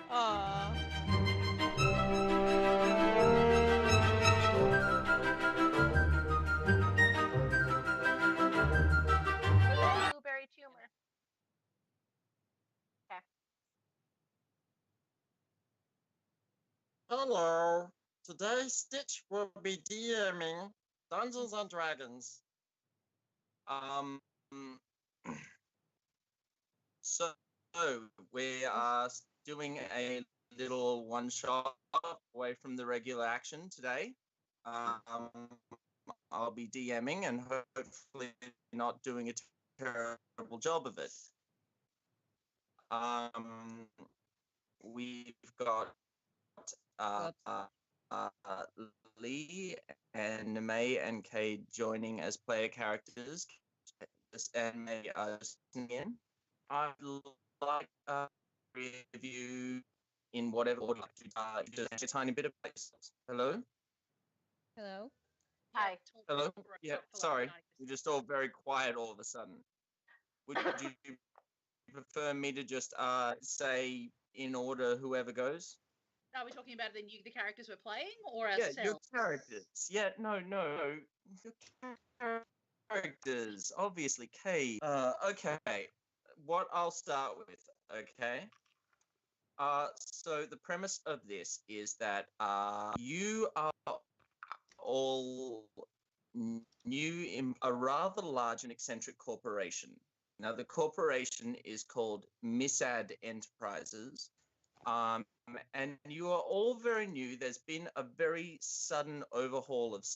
god. Blueberry tumor. Okay. Hello. Today, Stitch will be DMing Dungeons and Dragons. So we are doing a little one-shot away from the regular action today. I'll be DMing and hopefully not doing a terrible job of it. We've got Lee and May and Kay joining as player characters, and May listening in. I'd like three of you in whatever order to just a tiny bit of place. Hello? Hello? Hi. Hello? Yeah, sorry. You're just all very quiet all of a sudden. Would you prefer me to just say in order whoever goes? Are we talking about the characters we're playing or Yeah, ourselves? your characters. Yeah, no. Your characters. Obviously, Kay. Okay. What I'll start with, okay? So the premise of this is that you are all new in a rather large and eccentric corporation. Now, the corporation is called Missad Enterprises, and you are all very new. There's been a very sudden overhaul of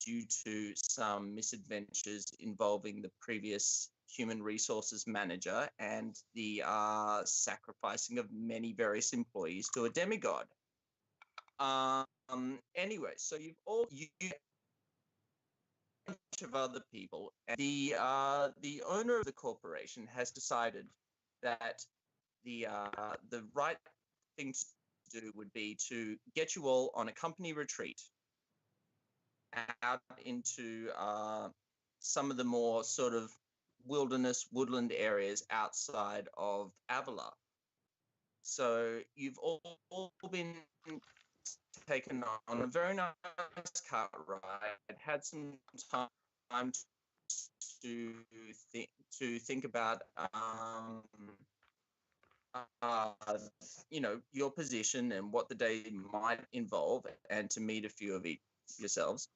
due to some misadventures involving the previous human resources manager and the sacrificing of many various employees to a demigod. Anyway, so you a bunch of other people, and the owner of the corporation has decided that the right thing to do would be to get you all on a company retreat out into some of the more sort of wilderness, woodland areas outside of Avila. So you've all been taken on a very nice cart ride, had some time to think about your position and what the day might involve, and to meet a few of yourselves.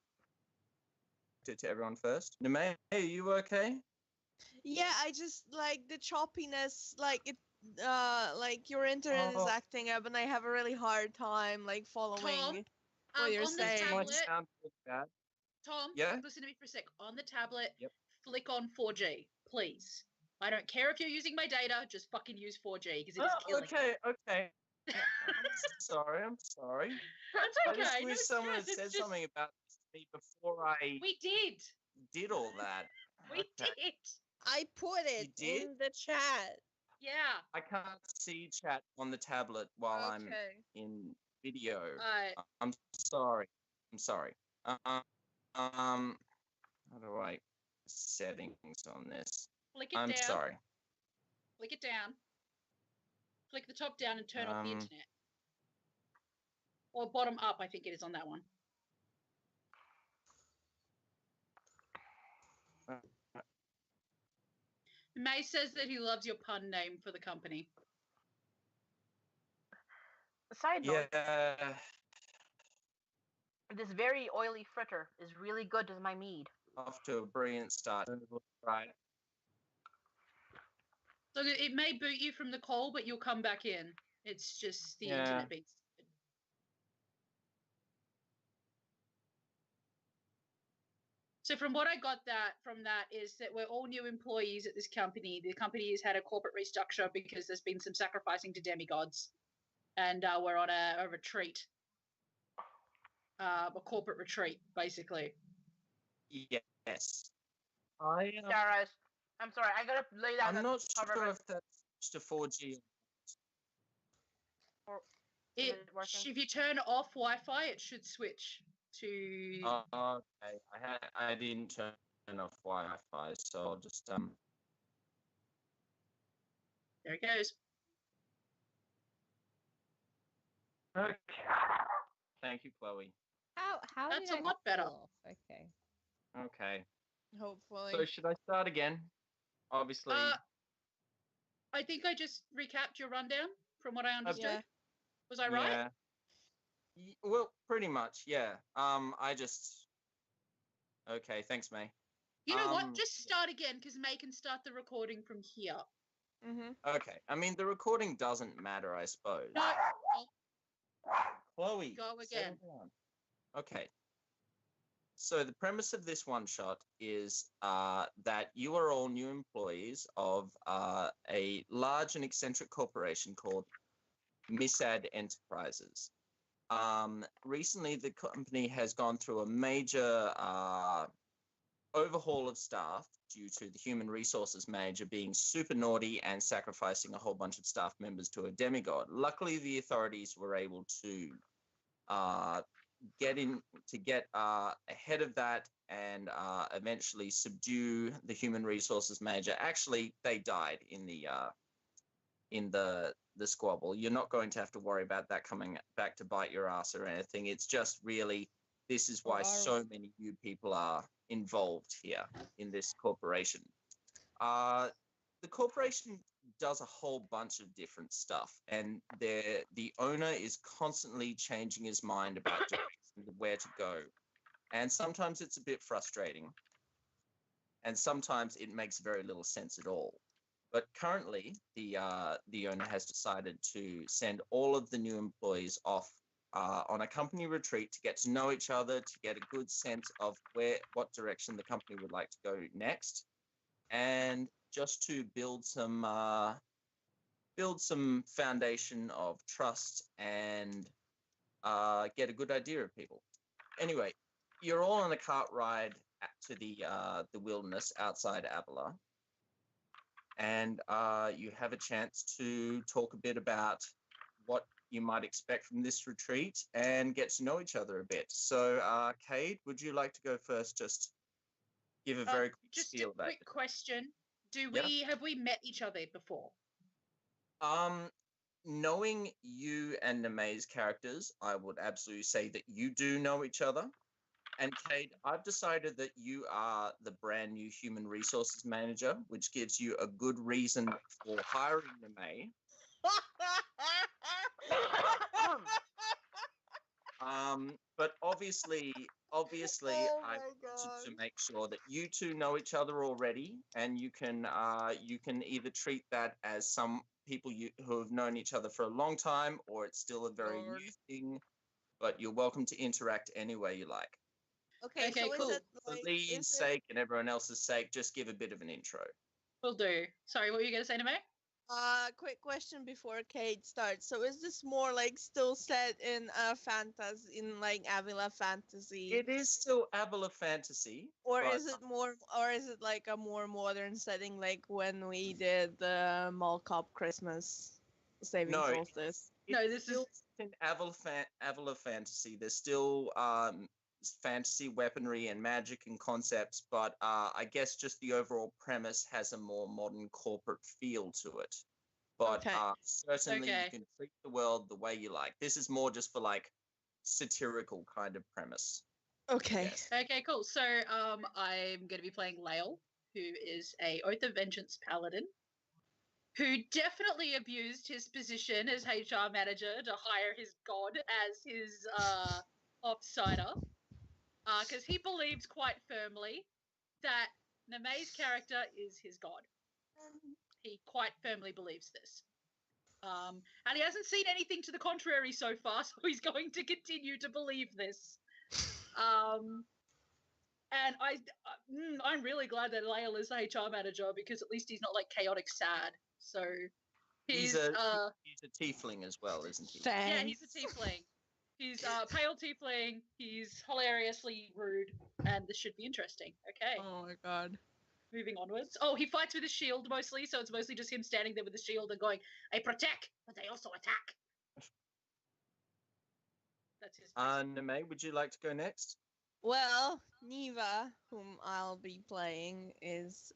To everyone first. Nemay, are you okay? Yeah, I just like the choppiness, like your internet is acting up, and I have a really hard time following what you're saying. On the tablet, Tom, yeah? listen to me for a sec. On the tablet, yep. Flick on 4G, please. I don't care if you're using my data, just fucking use 4G because it is killing. Okay. I'm sorry. That's I okay. just wish someone had said something about this to me before I We did all that. We did. I put it in the chat. Yeah. I can't see chat on the tablet while I'm in video. I'm sorry. How do I settings on this? Flick it down. I'm sorry. Flick it down. Flick the top down and turn off the internet. Or bottom up, I think it is on that one. May says that he loves your pun name for the company. Side note. Yeah. This very oily fritter is really good as my mead. Off to a brilliant start. Right. So it may boot you from the call, but you'll come back in. It's just the internet being stupid. So from what I got from that is that we're all new employees at this company. The company has had a corporate restructure because there's been some sacrificing to demigods. And we're on a retreat. A corporate retreat, basically. Yes. Sarah, I'm sorry, I gotta lay down. I'm not sure if that's to 4G. If you turn off Wi-Fi, it should switch to. Okay. I didn't turn off Wi-Fi, so I'll just There it goes. Okay. Thank you, Chloe. How That's did a I lot better. fall off? Okay. Okay. Hopefully. So should I start again? Obviously. I think I just recapped your rundown from what I understood. Yeah. Was I right? Yeah. Well, pretty much, yeah. I just. Okay, thanks, May. You know what? Just start again because May can start the recording from here. Mm-hmm. Okay. I mean, the recording doesn't matter, I suppose. No, Chloe. go settle again. down. Okay. So the premise of this one shot is that you are all new employees of a large and eccentric corporation called Missad Enterprises. Recently, the company has gone through a major overhaul of staff due to the human resources manager being super naughty and sacrificing a whole bunch of staff members to a demigod. Luckily, the authorities were able to get ahead of that and eventually subdue the human resources manager. Actually, they died in the squabble. You're not going to have to worry about that coming back to bite your ass or anything. It's just really, this is why so many new people are involved here in this corporation. The corporation does a whole bunch of different stuff, and the owner is constantly changing his mind about where to go. And sometimes it's a bit frustrating, and sometimes it makes very little sense at all. But currently, the owner has decided to send all of the new employees off on a company retreat to get to know each other, to get a good sense of what direction the company would like to go next, and just to build some foundation of trust and get a good idea of people. Anyway, you're all on a cart ride to the wilderness outside Avila, and you have a chance to talk a bit about what you might expect from this retreat and get to know each other a bit. So, Cade, would you like to go first? Just give a very quick Just spiel a about quick it. question: Yeah. have we met each other before? Knowing you and Name's characters, I would absolutely say that you do know each other. And Cade, I've decided that you are the brand new human resources manager, which gives you a good reason for hiring Name. But obviously, Oh I my wanted to God. make sure that you two know each other already, and you can either treat that as some people who have known each other for a long time, or it's still a very Lord. new thing. But you're welcome to interact any way you like. Okay, Okay, so cool. is it For like Lee's sake and everyone else's sake, just give a bit of an intro. Will do. Sorry, what were you going to say to me? quick question before Kate starts. So is this more like still set in fantasy, in like Avila fantasy? It is still Avila fantasy. Or but is it like a more modern setting, like when we did the Mall Cop Christmas Saving No, Solstice? No, this still is in Avila fantasy. There's still fantasy weaponry and magic and concepts, but I guess just the overall premise has a more modern corporate feel to it. But Okay. certainly Okay. you can treat the world the way you like. This is more just for like satirical kind of premise. Okay. Yes. okay. Cool. So, I'm going to be playing Lael, who is a Oath of Vengeance paladin, who definitely abused his position as HR manager to hire his god as his offsider, because he believes quite firmly that Name's character is his god. He quite firmly believes this. And he hasn't seen anything to the contrary so far, so he's going to continue to believe this. And I'm really glad that Lael is the HR manager, because at least he's not like chaotic sad. So He's a tiefling as well, isn't he? Thanks. yeah, he's a tiefling. He's pale tiefling. He's hilariously rude, and this should be interesting. Okay, Oh my God. moving onwards. Oh, he fights with a shield mostly, so it's mostly just him standing there with a shield and going, "I protect, but I also attack." That's his. Name, would you like to go next? Well, Neva, whom I'll be playing, is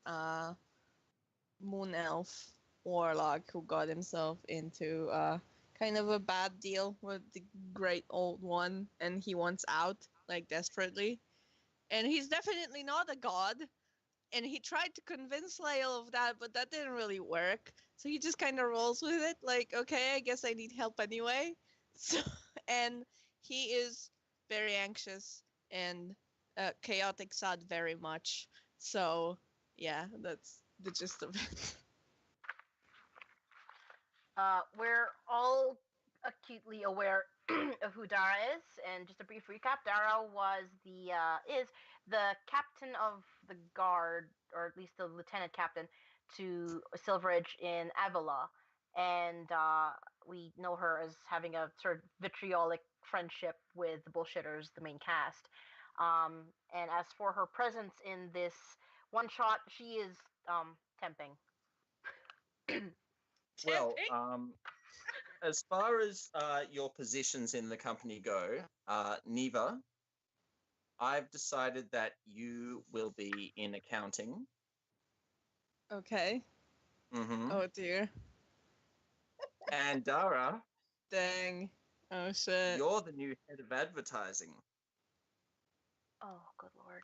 moon elf warlock who got himself into kind of a bad deal with the great old one, and he wants out, like, desperately. And he's definitely not a god. And he tried to convince Lael of that, but that didn't really work. So he just kind of rolls with it, like, okay, I guess I need help anyway. So, and he is very anxious and chaotic sad very much. So, yeah, that's the gist of it. We're all acutely aware of who Dara is, and just a brief recap: Dara is the captain of the guard, or at least the lieutenant captain, to Silveridge in Avila, and we know her as having a sort of vitriolic friendship with the bullshitters, the main cast. And as for her presence in this one shot, she is tempting. Well, Tempting? as far as your positions in the company go, Neva, I've decided that you will be in accounting. Okay. Mm-hmm. Oh dear. And Dara, Dang. Oh shit. you're the new head of advertising. Oh, good lord.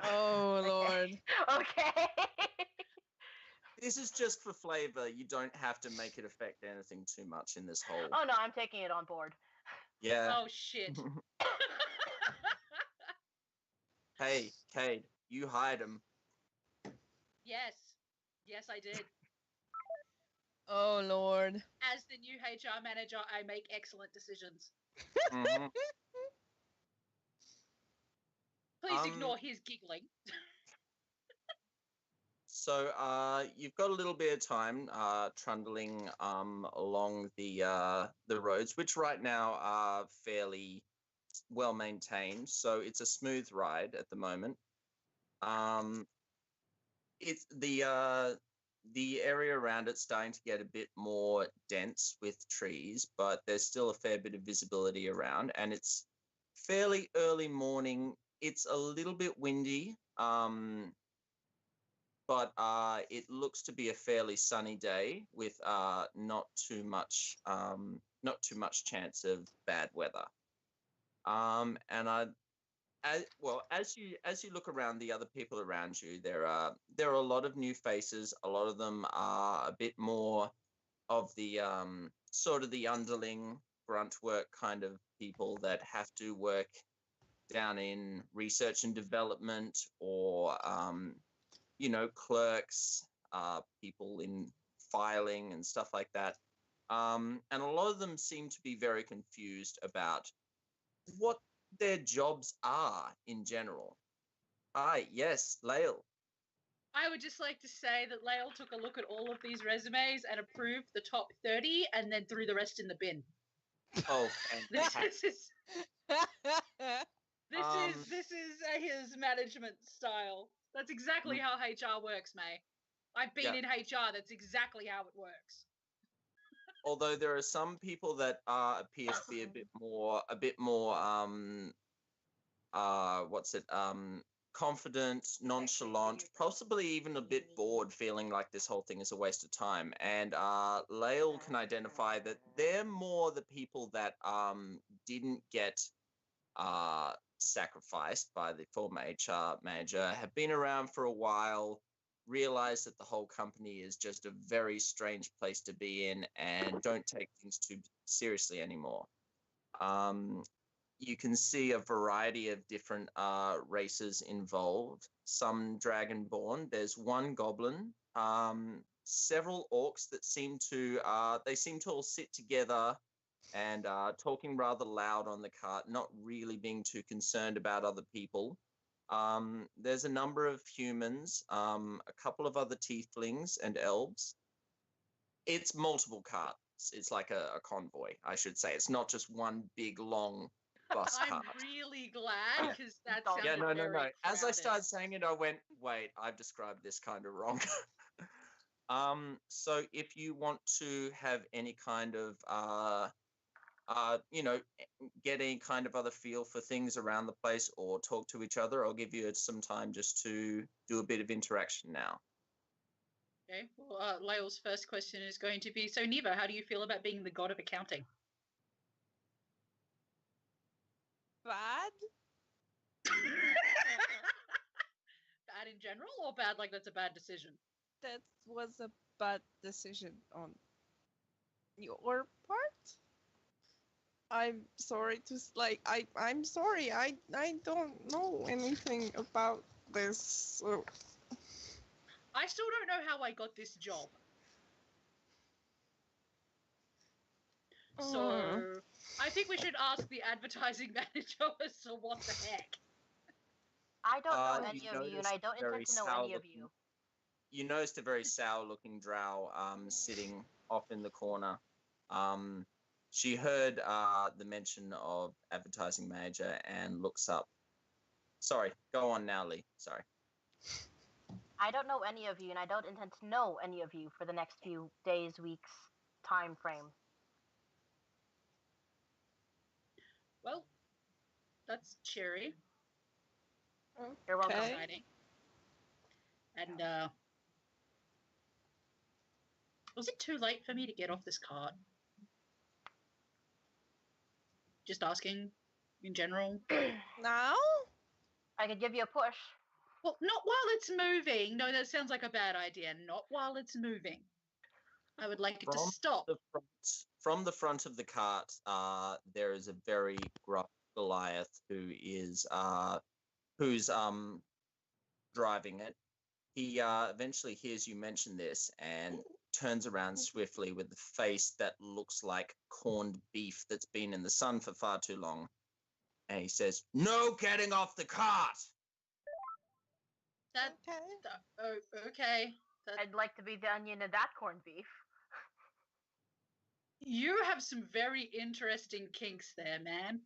Oh lord. Okay. This is just for flavor. You don't have to make it affect anything too much in this whole. Oh no, I'm taking it on board. Yeah. Oh shit. Hey, Cade, you hired him. Yes. Yes, I did. Oh lord. As the new HR manager, I make excellent decisions. Mhm. Please ignore his giggling. So you've got a little bit of time trundling along the roads, which right now are fairly well maintained. So it's a smooth ride at the moment. It's the area around it's starting to get a bit more dense with trees, but there's still a fair bit of visibility around, and it's fairly early morning. It's a little bit windy. But it looks to be a fairly sunny day with not too much chance of bad weather. And as you look around the other people around you, there are a lot of new faces. A lot of them are a bit more of the sort of the underling grunt work kind of people that have to work down in research and development, or clerks, people in filing and stuff like that. And a lot of them seem to be very confused about what their jobs are in general. Yes, Lael. I would just like to say that Lael took a look at all of these resumes and approved the top 30 and then threw the rest in the bin. Oh, This fantastic. is this is his management style. That's exactly how HR works, May. I've been in HR. That's exactly how it works. Although there are some people that appear to be a bit more confident, nonchalant, possibly even a bit bored, feeling like this whole thing is a waste of time. And Lael can identify that they're more the people that didn't get sacrificed by the former HR manager, have been around for a while, realize that the whole company is just a very strange place to be in, and don't take things too seriously anymore. You can see a variety of different races involved. Some dragonborn. There's one goblin. Several orcs that seem to all sit together and talking rather loud on the cart, not really being too concerned about other people. There's a number of humans, a couple of other tieflings and elves. It's multiple carts. It's like a convoy, I should say. It's not just one big, long bus I'm cart. really glad, because that sounded Yeah, no. very As I crowded. started saying it, I went, wait, I've described this kind of wrong. So if you want to have any kind of get any kind of other feel for things around the place or talk to each other, I'll give you some time just to do a bit of interaction now. Okay. Well, Lael's first question is going to be, so Neva, how do you feel about being the god of accounting? Bad? Bad in general, or bad like that's a bad decision? That was a bad decision on your part. I'm sorry to I'm sorry. I don't know anything about this. So. I still don't know how I got this job. So I think we should ask the advertising manager as to what the heck. I don't know any you of you, and noticed I don't very intend to know any of sour-looking- you. You noticed a very sour-looking drow sitting off in the corner. She heard the mention of advertising manager and looks up. Sorry, go on now, Lee. Sorry. I don't know any of you, and I don't intend to know any of you for the next few days, weeks, time frame. Well, that's cheery. You're welcome. Okay. Exciting. And was it too late for me to get off this cart? Just asking in general. Now? I could give you a push. Well, not while it's moving. No, that sounds like a bad idea. Not while it's moving. I would like it to stop. From the front of the cart, there is a very gruff Goliath who's driving it. He eventually hears you mention this and turns around swiftly with a face that looks like corned beef that's been in the sun for far too long. And he says, "No getting off the cart!" That, okay. I'd like to be the onion in that corned beef. You have some very interesting kinks there, man.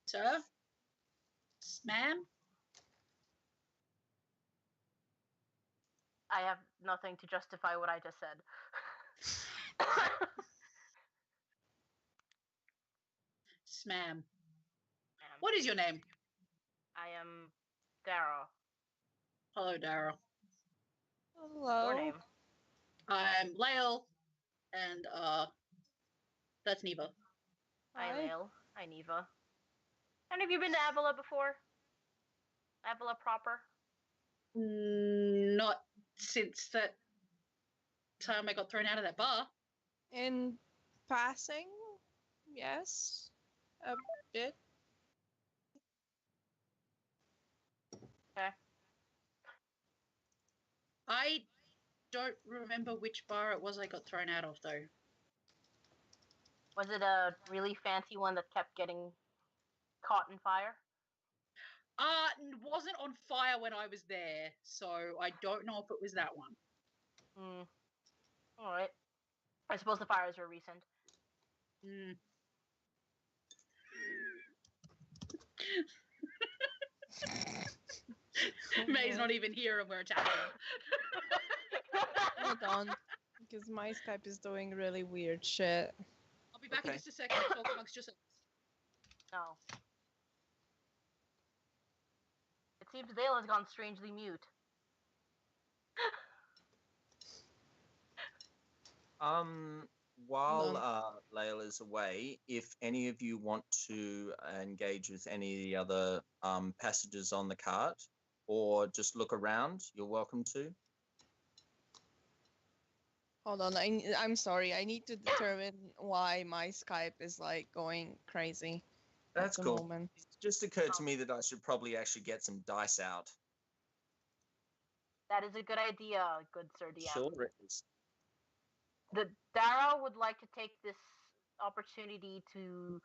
Sir? Ma'am? I have nothing to justify what I just said. Smam. What is your name? I am Daryl. Hello, Daryl. Hello. Your name? I'm Lael, and that's Neva. Hi, Hi. Lael. Hi, Neva. And have you been to Avila before? Avila proper? Not since that time I got thrown out of that bar. In passing, yes, a bit. Okay. I don't remember which bar it was I got thrown out of, though. Was it a really fancy one that kept getting caught in fire? Wasn't on fire when I was there, so I don't know if it was that one. Alright. I suppose the fires were recent. May's not even here and we're attacking him. Hold on, because my Skype is doing really weird shit. I'll be back in Okay. just a second. Talk amongst yourselves. No. It seems Dale has gone strangely mute. While Lael is away, if any of you want to engage with any of the other passengers on the cart or just look around, you're welcome to. Hold on, I'm sorry. I need to determine why my Skype is like going crazy. That's at the cool. moment. It just occurred to me that I should probably actually get some dice out. That is a good idea, good Sir DM. Sure it is. The Dara would like to take this opportunity to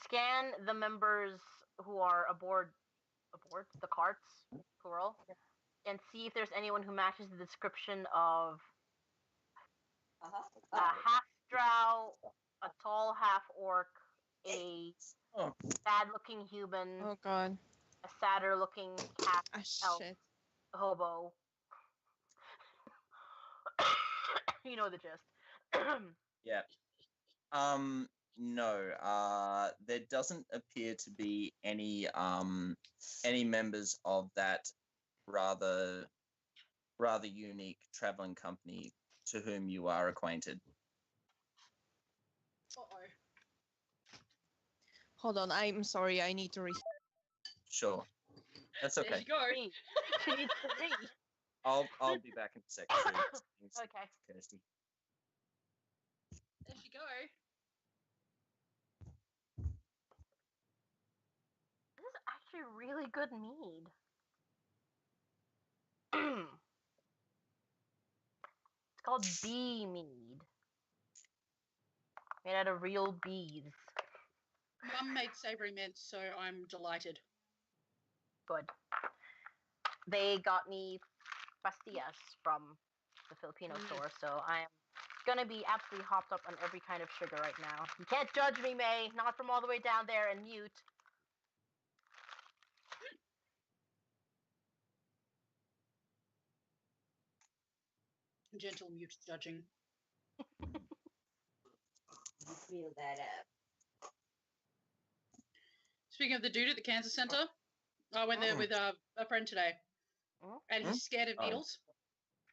scan the members who are aboard the carts, plural, and see if there's anyone who matches the description of a half drow, a tall half orc, a sad-looking human, Oh god. a sadder-looking half Ah elf shit. hobo. You know the gist. Yeah. No. There doesn't appear to be any members of that rather rather unique traveling company to whom you are acquainted. Uh-oh. Hold on, I'm sorry, I need to Sure. That's There okay. you go. Me. She needs to read. I'll be back in a second. Thanks, Okay. Kirsty. There you go. This is actually really good mead. It's called bee mead. Made out of real bees. Mum made savoury mints, so I'm delighted. Good. They got me pastillas from the Filipino store, so I am gonna be absolutely hopped up on every kind of sugar right now. You can't judge me, May. Not from all the way down there and mute. Gentle mute judging. Feel that up. Speaking of the dude at the cancer center, I went there with a friend today, and he's scared of needles.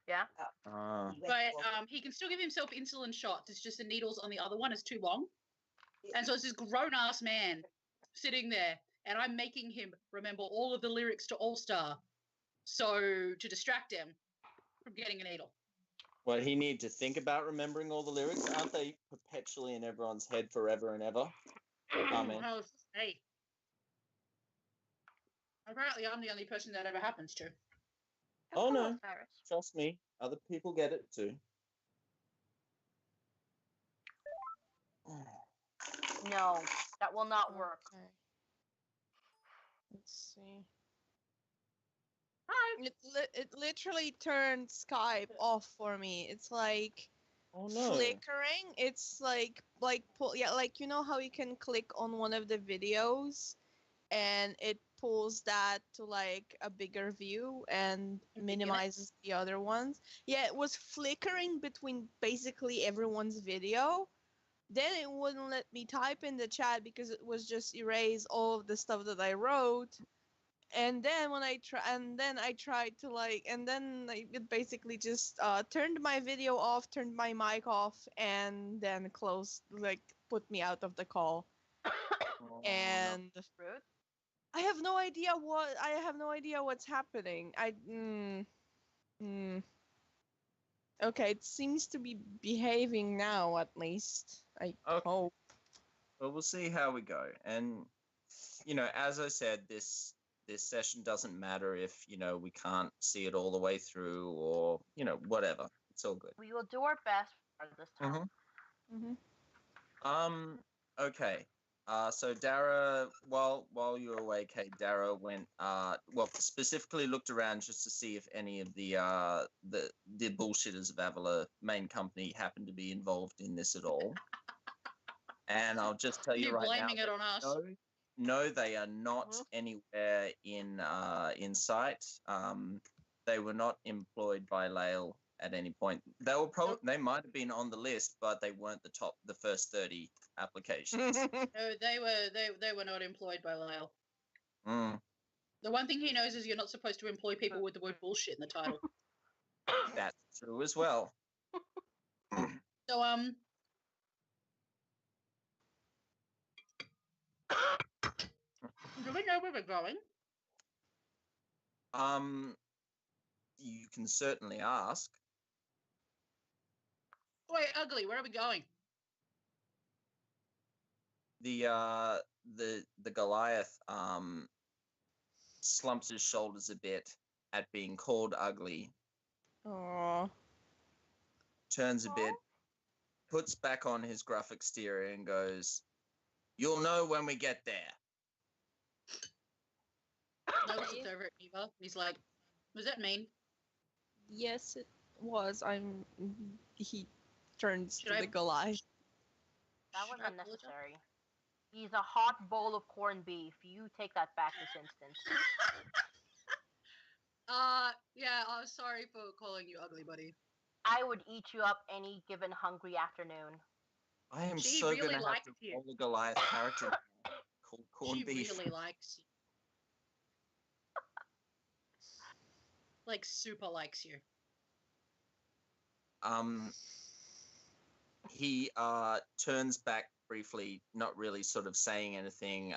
Yeah. But he can still give himself insulin shots. It's just the needles on the other one is too long. And so it's this grown-ass man sitting there, and I'm making him remember all of the lyrics to All Star, so to distract him from getting a needle. Well, he need to think about remembering all the lyrics. Aren't they perpetually in everyone's head forever and ever? Amen. Oh, hey. Apparently, I'm the only person that ever happens to. Oh, no. Trust me. Other people get it too. No, that will not work. Okay. Let's see. Hi. It literally turned Skype off for me. It's like Oh, no. flickering. It's like pull, yeah, like you know how you can click on one of the videos and it pulls that to like a bigger view and minimizes the other ones. Yeah, it was flickering between basically everyone's video. Then it wouldn't let me type in the chat because it was just erase all of the stuff that I wrote. And then when I tried to like, and then it basically just turned my video off, turned my mic off, and then closed, like put me out of the call. Oh, And Rude. I have no idea what's happening. Okay, it seems to be behaving now, at least. I hope. Well, we'll see how we go. And, as I said, this session doesn't matter if, we can't see it all the way through or, whatever. It's all good. We will do our best for this time. Okay. So Dara, while you were away, Kate, Dara went, specifically looked around just to see if any of the bullshitters of Avila main company happened to be involved in this at all. And I'll just tell you You're right now, blaming it on us. No, they are not anywhere in sight. They were not employed by Lael at any point. They were they might have been on the list, but they weren't the first 30 applications. No, they were not employed by Lyle. The one thing he knows is you're not supposed to employ people with the word bullshit in the title. That's true as well. So do we know where we're going? You can certainly ask. Wait, Ugly, where are we going? The Goliath slumps his shoulders a bit at being called ugly. Aww. Turns a bit, puts back on his gruff exterior and goes, "You'll know when we get there." Notice it's over at Eva. He's like, what does that mean? Yes, it was. He turns Should to I- the Goliath. That was Should I apologize? unnecessary. He's a hot bowl of corned beef. You take that back this instance. Yeah, I'm sorry for calling you ugly, buddy. I would eat you up any given hungry afternoon. I am She so really gonna have likes to you. roll the Goliath character called corned She beef. really likes you. Like, super likes you. he turns back briefly, not really sort of saying anything.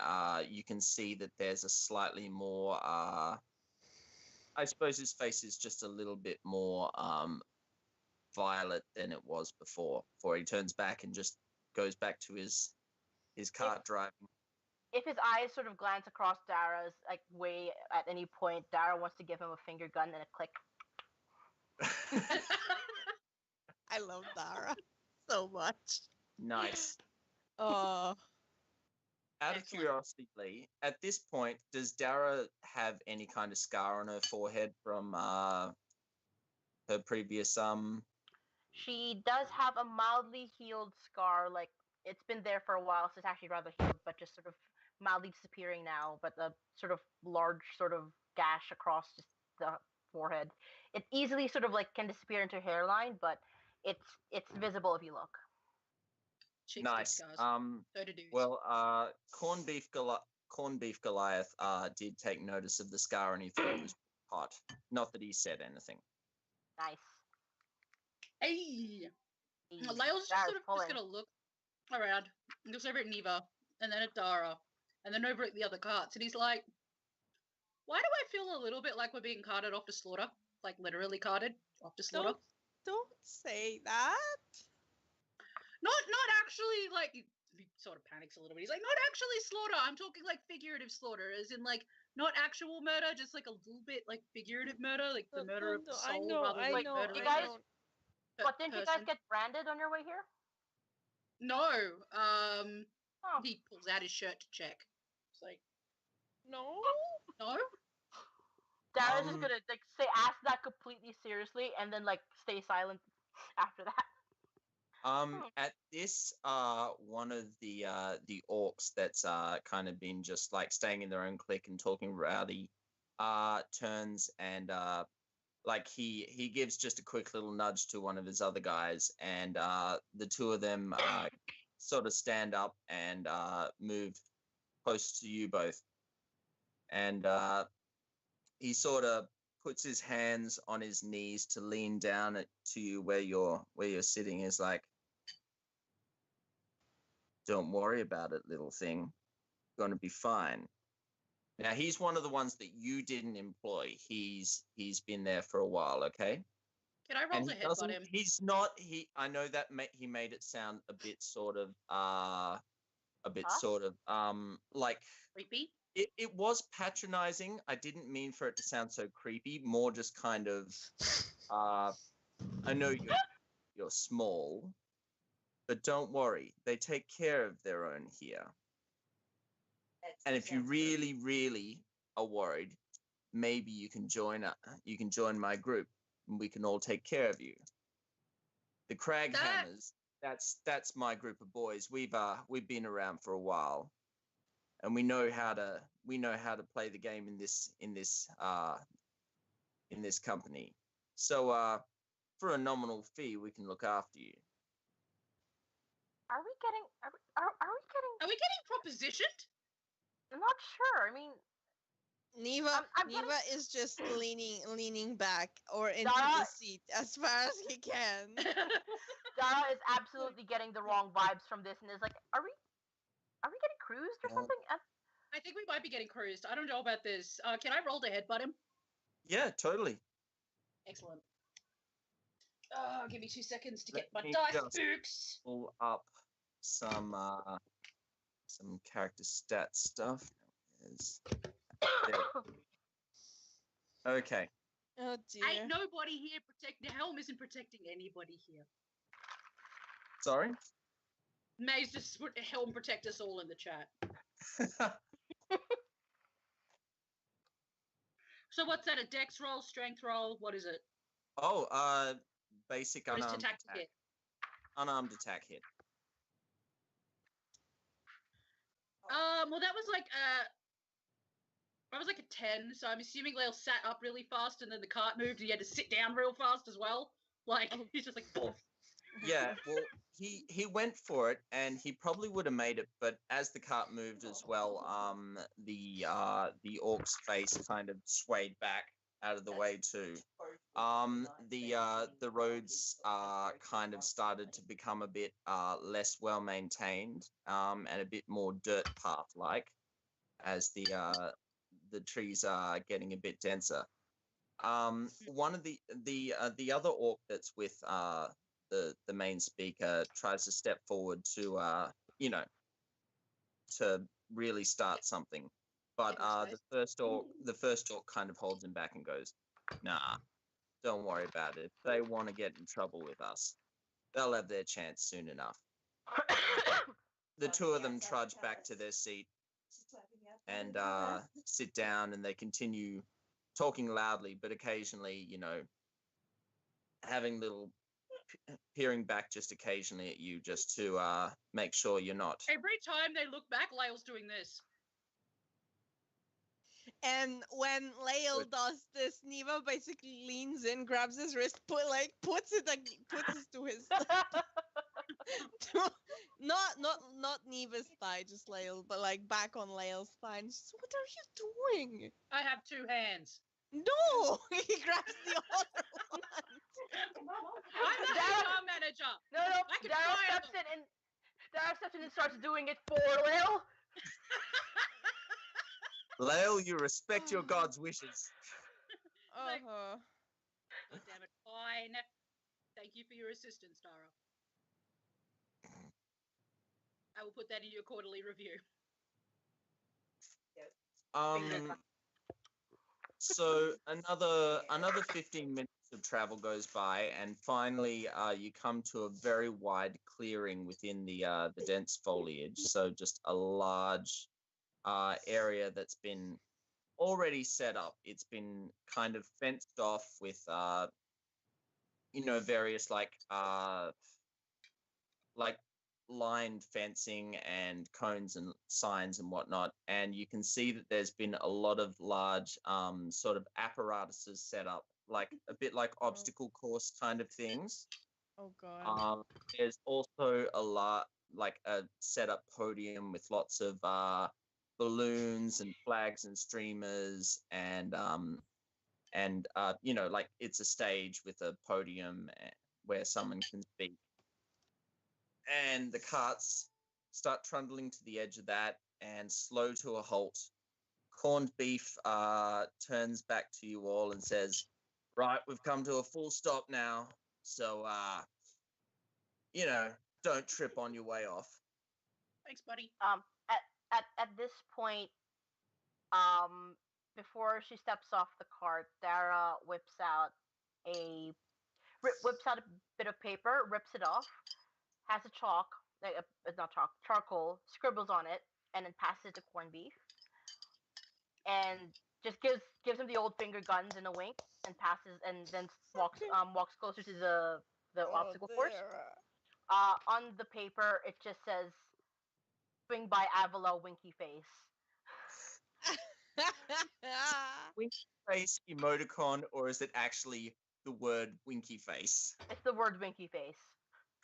You can see that there's a slightly more, I suppose his face is just a little bit more violet than it was before he turns back and just goes back to his cart driving. If his eyes sort of glance across Dara's like way at any point, Dara wants to give him a finger gun and a click. I love Dara so much. Nice. Oh, Out of Excellent. curiosity, Lee, at this point, does Dara have any kind of scar on her forehead from her previous She does have a mildly healed scar, like it's been there for a while, so it's actually rather healed, but just sort of mildly disappearing now. But a sort of large sort of gash across just the forehead. It easily sort of like can disappear into her hairline, but it's visible if you look. Cheap nice? scars. So to do. Well, corned beef Goliath did take notice of the scar and he thought it was hot. Not that he said anything. Nice. Hey, Hey, Lyle's just Dara's sort of pulling. just gonna look around, looks over at Neva, and then at Dara, and then over at the other carts, and he's like, "Why do I feel a little bit like we're being carted off to slaughter? Like literally carted off to slaughter? don't say that. Not actually like." He sort of panics a little bit. He's like, "Not actually slaughter. I'm talking like figurative slaughter, as in like not actual murder, just like a little bit like figurative murder, like the murder of the I soul know, rather than I know, murdering you guys- I know. a But didn't you guys person." get branded on your way here? No. Oh. He pulls out his shirt to check. It's like, No. no. Dara's just gonna like say ask that completely seriously and then like stay silent after that. At this, one of the orcs that's kind of been just like staying in their own clique and talking rowdy, turns and like he gives just a quick little nudge to one of his other guys, and the two of them sort of stand up and move close to you both, and he sort of puts his hands on his knees to lean down to you where you're sitting. Is like, don't worry about it, little thing. Gonna be fine. Now he's one of the ones that you didn't employ. He's been there for a while, okay? Can I roll And to he headbutt doesn't. him? He's not. I know that he made it sound a bit sort of like Creepy? it was patronizing. I didn't mean for it to sound so creepy. More just kind of I know you're small, but don't worry. They take care of their own here. And if you really, really are worried, maybe you can join my group, and we can all take care of you. The Crag Hammers, that's my group of boys. We've been around for a while, and we know how to play the game in this company. So for a nominal fee, we can look after you. Are we getting Propositioned? I'm not sure. I mean Neva, I'm Neva is just leaning back or into Dara- the seat as far as he can. Dara is absolutely getting the wrong vibes from this and is like, are we getting cruised or No. something? I think we might be getting cruised. I don't know about this. Can I roll to headbutt him? Yeah, totally. Excellent. Give me 2 seconds to get my Let me dice just books. Pull up some character stat stuff. Okay. Oh dear. Ain't nobody here protecting. The helm isn't protecting anybody here. Sorry. May's just put the helm protect us all in the chat. So what's that? A dex roll, strength roll? What is it? Basic Or just unarmed attack to attack. hit? Unarmed attack hit. Well, that was like a 10. So I'm assuming Lale sat up really fast, and then the cart moved, and he had to sit down real fast as well. Like he's just like, "Poof." Yeah, well, he went for it, and he probably would have made it, but as the cart moved as well, the orc's face kind of swayed back, out of the way too. The roads kind of started to become a bit less well maintained, and a bit more dirt path like, as the trees are getting a bit denser. One of the other orc that's with the main speaker tries to step forward to to really start something, but the first orc kind of holds him back and goes, "Nah, don't worry about it. If they want to get in trouble with us, they'll have their chance soon enough." The two of them trudge back to their seat and sit down, and they continue talking loudly, but occasionally, having little peering back just occasionally at you, just to make sure you're not. Every time they look back, Lyle's doing this. And when Lael does this, Neva basically leans in, grabs his wrist, puts it to his not Neva's thigh, just Lael, but like back on Lael's thigh. And she's, what are you doing? I have 2 hands. No, he grabs the other one. I'm the HR manager. No, I can Daryl fire steps in and Daryl steps in and starts doing it for Lil. Lael, you respect your god's wishes. Uh-huh. Damn it, fine. Thank you for your assistance, Dara. I will put that in your quarterly review. So another 15 minutes of travel goes by, and finally you come to a very wide clearing within the dense foliage. So just a large area that's been already set up. It's been kind of fenced off with various like lined fencing and cones and signs and whatnot, and you can see that there's been a lot of large sort of apparatuses set up, like a bit like obstacle course kind of things. Oh god. There's also a set up podium with lots of balloons and flags and streamers, and it's a stage with a podium where someone can speak. And the carts start trundling to the edge of that and slow to a halt. Corned Beef turns back to you all and says, "Right, we've come to a full stop now, so don't trip on your way off." Thanks, buddy. At this point, before she steps off the cart, Dara whips out a bit of paper, rips it off, has a charcoal, scribbles on it, and then passes it to Corned Beef, and just gives him the old finger guns and a wink, and passes, and then walks closer to the obstacle course. On the paper, it just says, "Swing by Avila, winky face." Winky face emoticon, or is it actually the word winky face? It's the word winky face.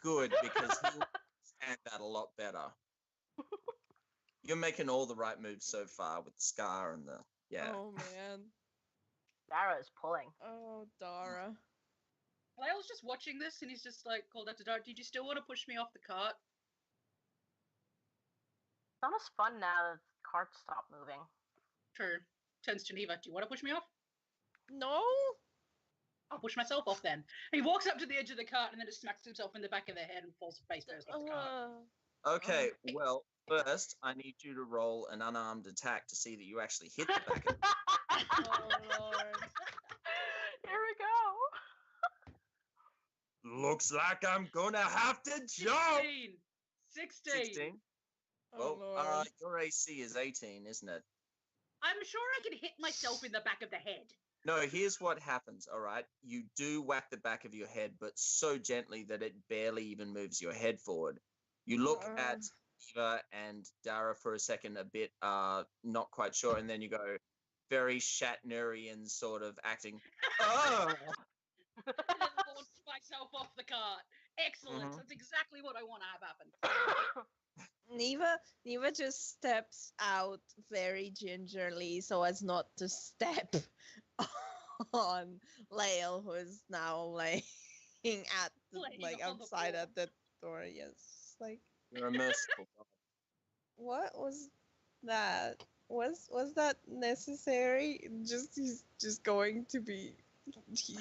Good, because he'll understand that a lot better. You're making all the right moves so far with the scar and the Oh man. Dara is pulling. Oh, Dara. Lyle's just watching this, and he's just like called out to Dara, "Did you still want to push me off the cart?" It's not as fun now that the carts stop moving. True. Turns to Neva, "Do you want to push me off?" No. I'll push myself off then. And he walks up to the edge of the cart and then just smacks himself in the back of the head and falls face first off the cart. Okay, well, first I need you to roll an unarmed attack to see that you actually hit the back of the Oh lord. Here we go. Looks like I'm gonna have to jump. 16. 16. Oh Well, lord. your AC is 18, isn't it? I'm sure I can hit myself in the back of the head. No, here's what happens, all right? You do whack the back of your head, but so gently that it barely even moves your head forward. You look at Eva and Dara for a second, a bit not quite sure, and then you go very Shatnerian sort of acting. Oh! And then launch myself off the cart. Excellent. That's exactly what I want to have happen. Neva just steps out very gingerly so as not to step on Lael, who is now laying at Laying like on the outside floor. at the door. Yes, like You're a merciful god. what was that? Was that necessary? Just he's just going to be he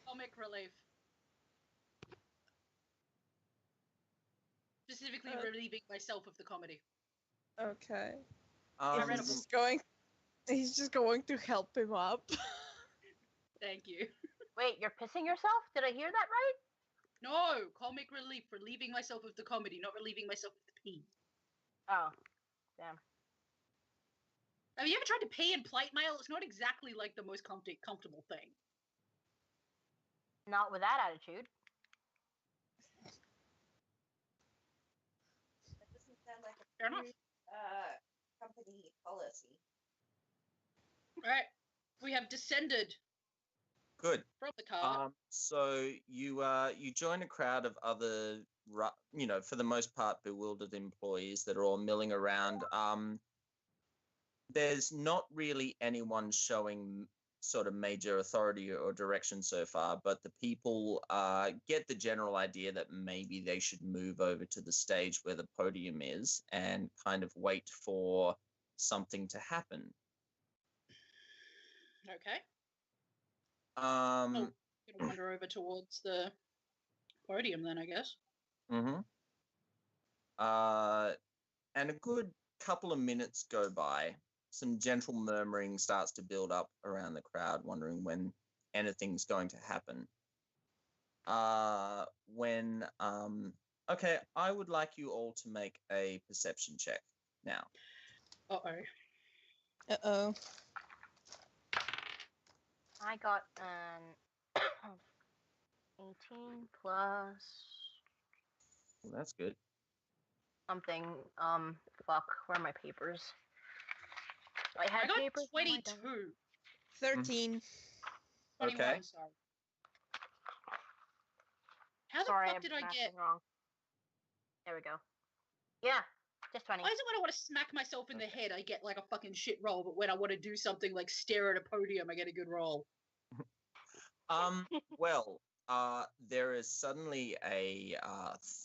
Comic relief. Specifically relieving myself of the comedy. okay. I read a He's book. just going. He's just going to help him up. Thank you. Wait, you're pissing yourself? Did I hear that right? No, comic relief, relieving myself of the comedy, not relieving myself of the pee. Oh, damn. Have you ever tried to pee in plate mail? It's not exactly like the most comfortable thing. Not with that attitude. That doesn't sound like a Fair enough. good, company policy. All right, we have descended Good. from the car. So you join a crowd of other, for the most part, bewildered employees that are all milling around. There's not really anyone showing sort of major authority or direction so far, but the people get the general idea that maybe they should move over to the stage where the podium is and kind of wait for something to happen. Okay. Um, Gonna wander over towards the podium then, I guess. Mm-hmm. And a good couple of minutes go by. Some gentle murmuring starts to build up around the crowd, wondering when anything's going to happen. Okay, I would like you all to make a perception check now. Uh-oh. Uh-oh. I got an 18 plus Well, that's good. something. Fuck. Where are my papers? I had I got papers. on my 22. desk. 13. 21, Okay. sorry. How the Sorry, fuck I'm did I mathing get... wrong. There we go. Yeah, just 20. Why is it when I want to smack myself in the head, I get like a fucking shit roll, but when I want to do something like stare at a podium, I get a good roll? Well, there is suddenly a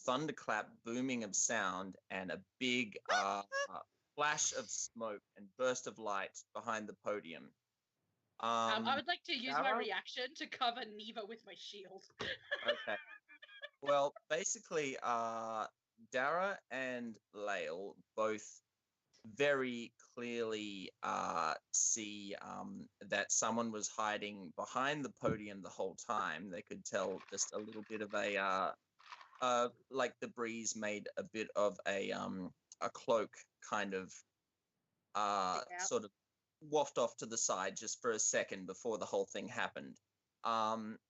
thunderclap booming of sound and a big flash of smoke and burst of light behind the podium. I would like to use my Dara? reaction to cover Neva with my shield. Okay. Well, basically, Dara and Lael both very clearly see that someone was hiding behind the podium the whole time. They could tell just a little bit of like the breeze made a bit of a cloak kind of sort of waft off to the side just for a second before the whole thing happened.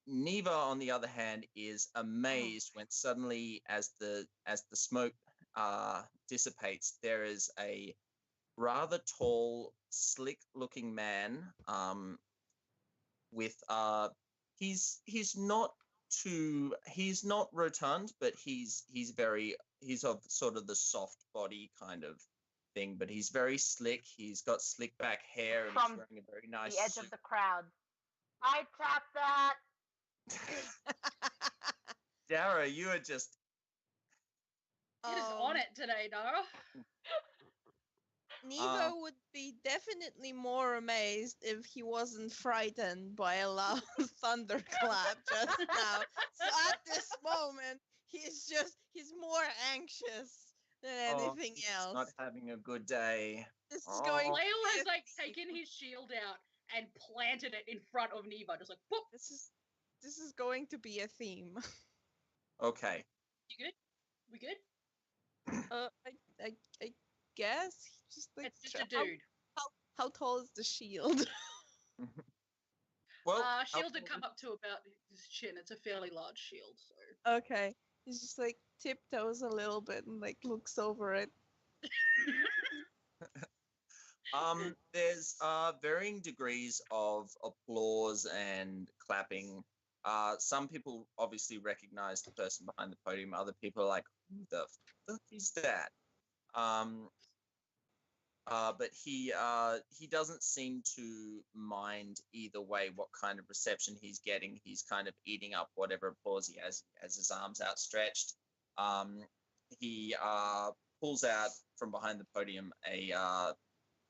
Neva, on the other hand, is amazed when suddenly, as the smoke dissipates, there is a rather tall, slick-looking man. With he's not rotund, but he's of sort of the soft body kind of thing. But he's very slick. He's got slick back hair and he's From wearing a very nice the edge suit. of the crowd. I tap that. Dara, you are just It is on it today, Nara. Neva would be definitely more amazed if he wasn't frightened by a loud thunderclap just now. So at this moment, he's more anxious than anything he's else. not having a good day. This is going. Lael has like taken his shield out and planted it in front of Neva, just like boop. This is going to be a theme. Okay. You good? We good? I guess he just like It's just a dude. How tall is the shield? Well, Shield had come up to about his chin. It's a fairly large shield, so. Okay, he's just like tiptoes a little bit and like looks over it. There's varying degrees of applause and clapping. Some people obviously recognize the person behind the podium. Other people are like, who the fuck is that? But he doesn't seem to mind either way what kind of reception he's getting. He's kind of eating up whatever applause he has his arms outstretched. He pulls out from behind the podium a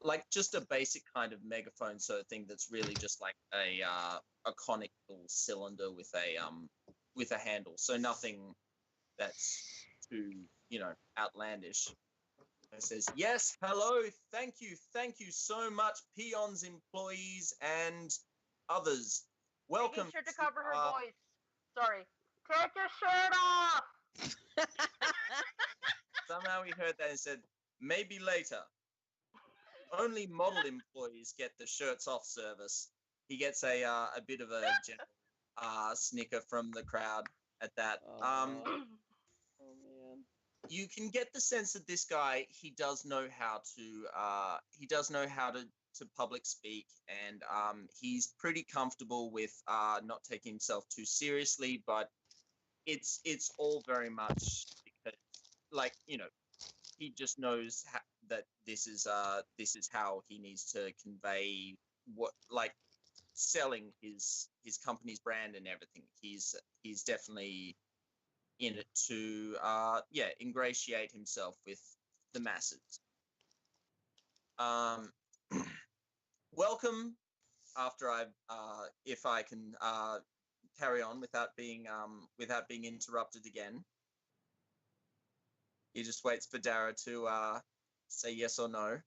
like just a basic kind of megaphone sort of thing that's really just like a conical cylinder with a handle, so nothing that's too outlandish. It says, "Yes, hello, thank you so much, peons, employees, and others. Welcome." Making sure to cover her voice. Sorry. Take your shirt off. Somehow he heard that and said, "Maybe later. Only model employees get the shirts off service." He gets a bit of a general snicker from the crowd at that. Oh man. You can get the sense that this guy, he does know how to public speak, and he's pretty comfortable with not taking himself too seriously, but it's all very much because, like, he just knows that this is how he needs to convey what, like, selling his company's brand and everything. He's definitely in it to ingratiate himself with the masses. Welcome. After if I can carry on without being interrupted again. He just waits for Dara to say yes or no.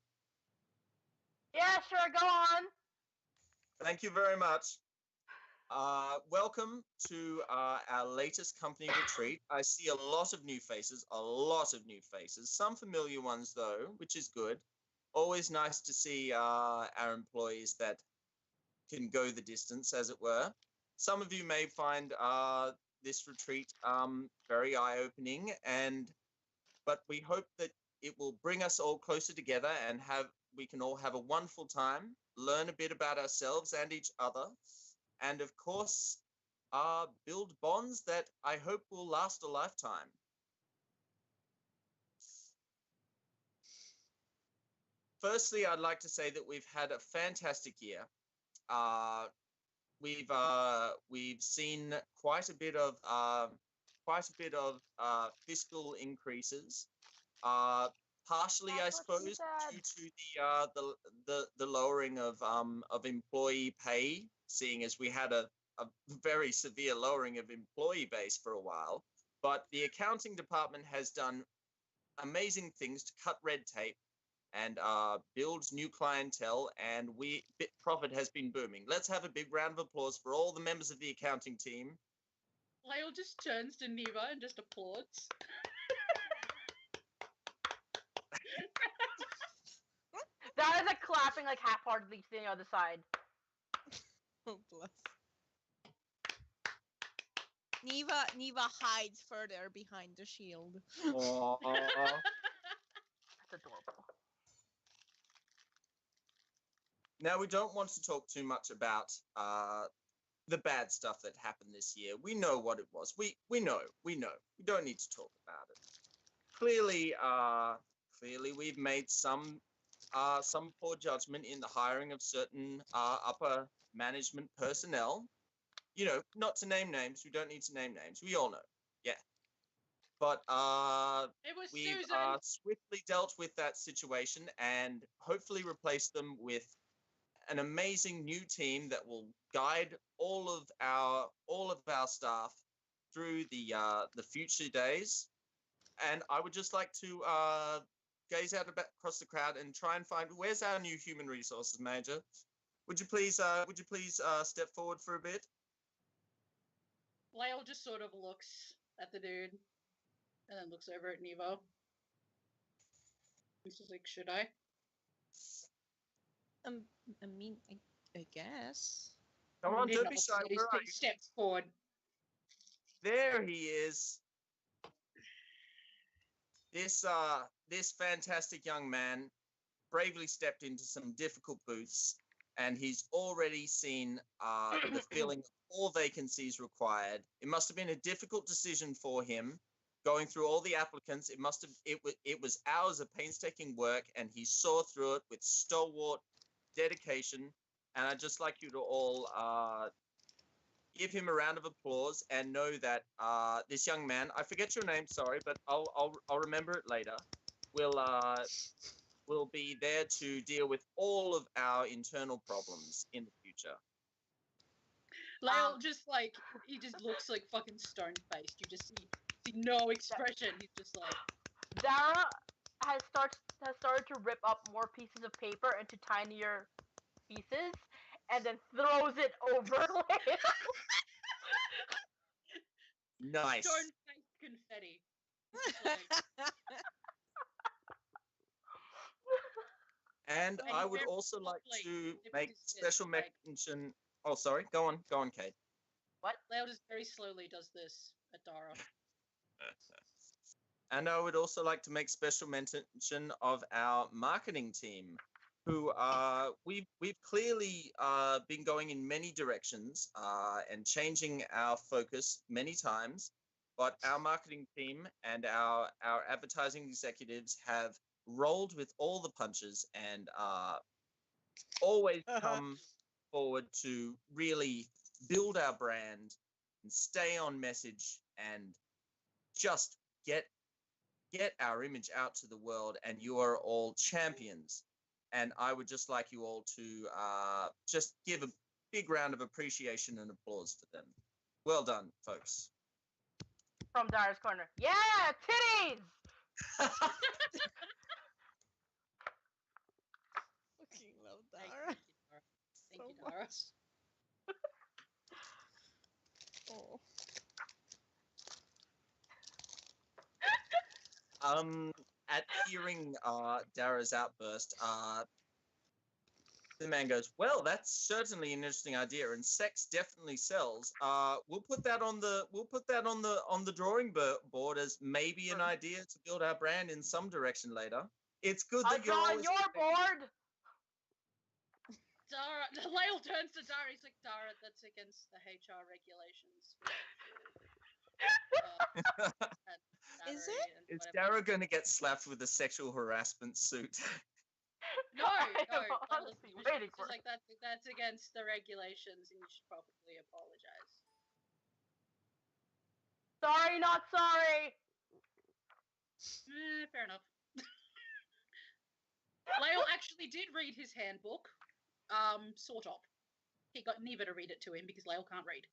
Yeah, sure, go on. Thank you very much. Welcome to our latest company retreat. I see a lot of new faces, some familiar ones though, which is good. Always nice to see our employees that can go the distance, as it were. Some of you may find this retreat very eye-opening, but we hope that it will bring us all closer together and we can all have a wonderful time, learn a bit about ourselves and each other, and of course, build bonds that I hope will last a lifetime. Firstly, I'd like to say that we've had a fantastic year. We've seen quite a bit of fiscal increases. Partially, I That's what she suppose, said. due to the lowering of employee pay, seeing as we had a very severe lowering of employee base for a while. But the accounting department has done amazing things to cut red tape and build new clientele, and profit has been booming. Let's have a big round of applause for all the members of the accounting team. Lyle just turns to Neva and just applauds. That is a clapping like half-heartedly to the other side. Oh bless. Neva hides further behind the shield. Aww. That's adorable. Now, we don't want to talk too much about the bad stuff that happened this year. We know what it was. We know. We don't need to talk about it. Clearly, we've made some poor judgment in the hiring of certain upper management personnel. Not to name names. We don't need to name names. We all know. Yeah. But It was we've Susan. swiftly dealt with that situation and hopefully replaced them with an amazing new team that will guide all of our staff through the future days. And I would just like to gaze out across the crowd and try and find, where's our new human resources manager? Would you please step forward for a bit? Lyle just sort of looks at the dude and then looks over at Nevo. He's just like, should I? I mean, I guess. Come on, He don't be nods, shy. but he Where are you? steps forward. There he is. This fantastic young man bravely stepped into some difficult booths, and he's already seen the filling of all vacancies required. It must have been a difficult decision for him, going through all the applicants. It was hours of painstaking work, and he saw through it with stalwart dedication. And I'd just like you to all give him a round of applause and know that this young man, I forget your name, sorry, but I'll remember it later, will be there to deal with all of our internal problems in the future. Lael just like, he just looks like fucking stone-faced. You just see no expression. He's just like... Dara has started to rip up more pieces of paper into tinier pieces and then throws it over Lael. Nice. Stone-faced confetti. Like... And I would also like to make special mention. Oh, sorry. Go on, Kate. What? Lael just very slowly does this at Dara. And I would also like to make special mention of our marketing team, who we've clearly been going in many directions and changing our focus many times. But our marketing team and our advertising executives have rolled with all the punches and always come forward to really build our brand and stay on message and just get our image out to the world. And you are all champions. And I would just like you all to just give a big round of appreciation and applause for them. Well done, folks. From Dara's corner. Yeah, titties! Fucking love Dara. Thank you, Dara. Oh. At hearing Dara's outburst, the man goes, "Well, that's certainly an interesting idea, and sex definitely sells. We'll put that on the drawing board as maybe an idea to build our brand in some direction later. It's good that you're always on your board." Dara, Lael turns to Dara. He's like, Dara, that's against the HR regulations. Is it? Is Dara going to get slapped with a sexual harassment suit? No. Honestly, She's waiting for like, that's against the regulations, and you should probably apologize. Sorry, not sorry. Fair enough. Lael actually did read his handbook. Sort of. He got Neva to read it to him because Lael can't read.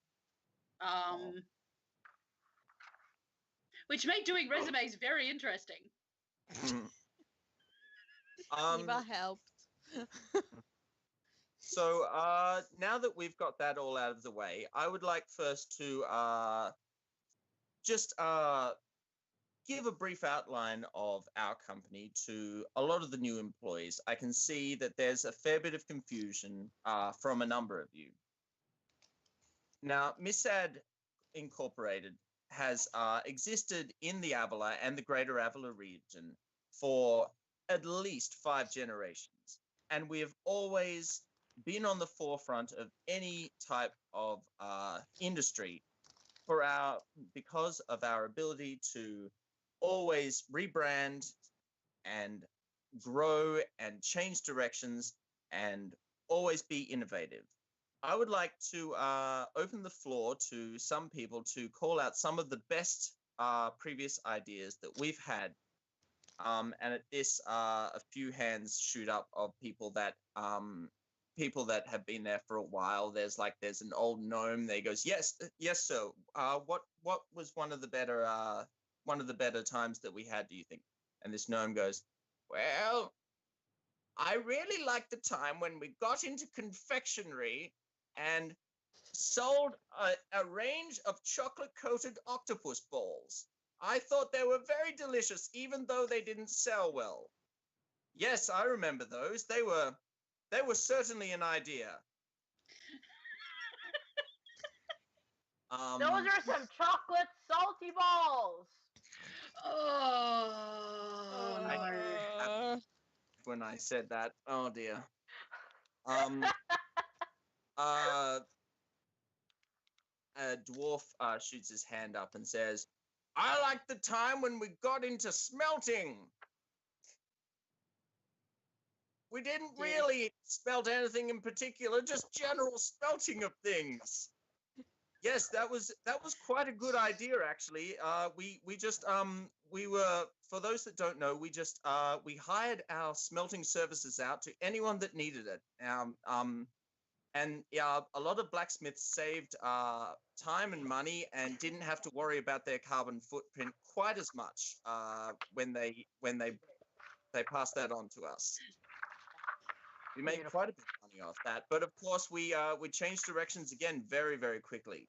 Which made doing resumes very interesting. Neva helped. So now that we've got that all out of the way, I would like first to just give a brief outline of our company to a lot of the new employees. I can see that there's a fair bit of confusion from a number of you. Now, Missad Incorporated has existed in the Avila and the greater Avila region for at least 5 generations. And we have always been on the forefront of any type of industry because of our ability to always rebrand and grow and change directions and always be innovative. I would like to open the floor to some people to call out some of the best previous ideas that we've had. And at this, a few hands shoot up of people that have been there for a while. There's an old gnome. There he goes, yes, sir. What was one of the better times that we had, do you think? And this gnome goes, well, I really liked the time when we got into confectionery and sold a range of chocolate-coated octopus balls. I thought they were very delicious, even though they didn't sell well. Yes, I remember those. They were certainly an idea. Those are some chocolate salty balls. Oh, when I said that, oh dear. A dwarf shoots his hand up and says, I like the time when we got into smelting. We didn't really smelt anything in particular, just general smelting of things. Yes, that was quite a good idea, actually. We just we were, for those that don't know, we hired our smelting services out to anyone that needed it. And yeah, a lot of blacksmiths saved time and money and didn't have to worry about their carbon footprint quite as much when they passed that on to us. We made quite a bit of money off that, but of course we changed directions again very, very quickly.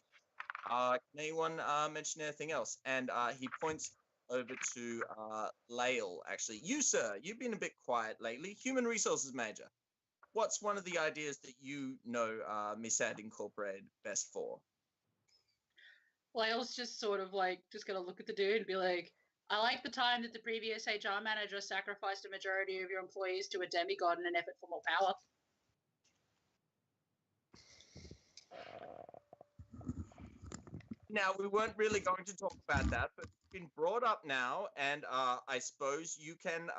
Can anyone mention anything else? And he points over to Lael. Actually, you sir, you've been a bit quiet lately. Human Resources Manager. What's one of the ideas that you know Missad Incorporated best for? Lael's just sort of like just gonna look at the dude and be like, I like the time that the previous HR manager sacrificed a majority of your employees to a demigod in an effort for more power. Now, we weren't really going to talk about that, but it's been brought up now, and I suppose you can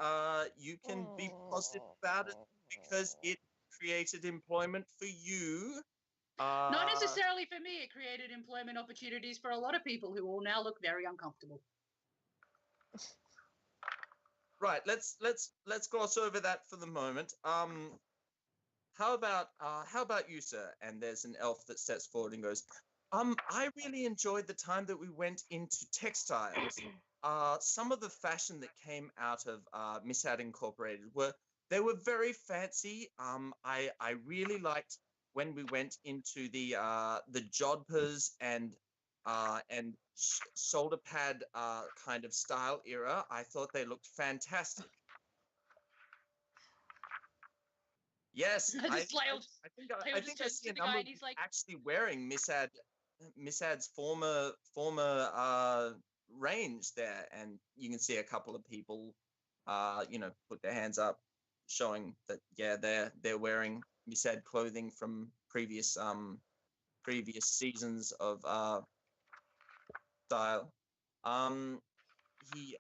be positive about it because it created employment for you. Not necessarily for me. It created employment opportunities for a lot of people who will now look very uncomfortable. Right. Let's gloss over that for the moment. How about you, sir? And there's an elf that steps forward and goes, I really enjoyed the time that we went into textiles. Some of the fashion that came out of Missad Incorporated were very fancy. I really liked when we went into the jodhpurs and shoulder pad kind of style era. I thought they looked fantastic. Yes, I think I see a number of people actually wearing Missad's former range there, and you can see a couple of people, put their hands up, showing that they're wearing Missad clothing from previous seasons of style. He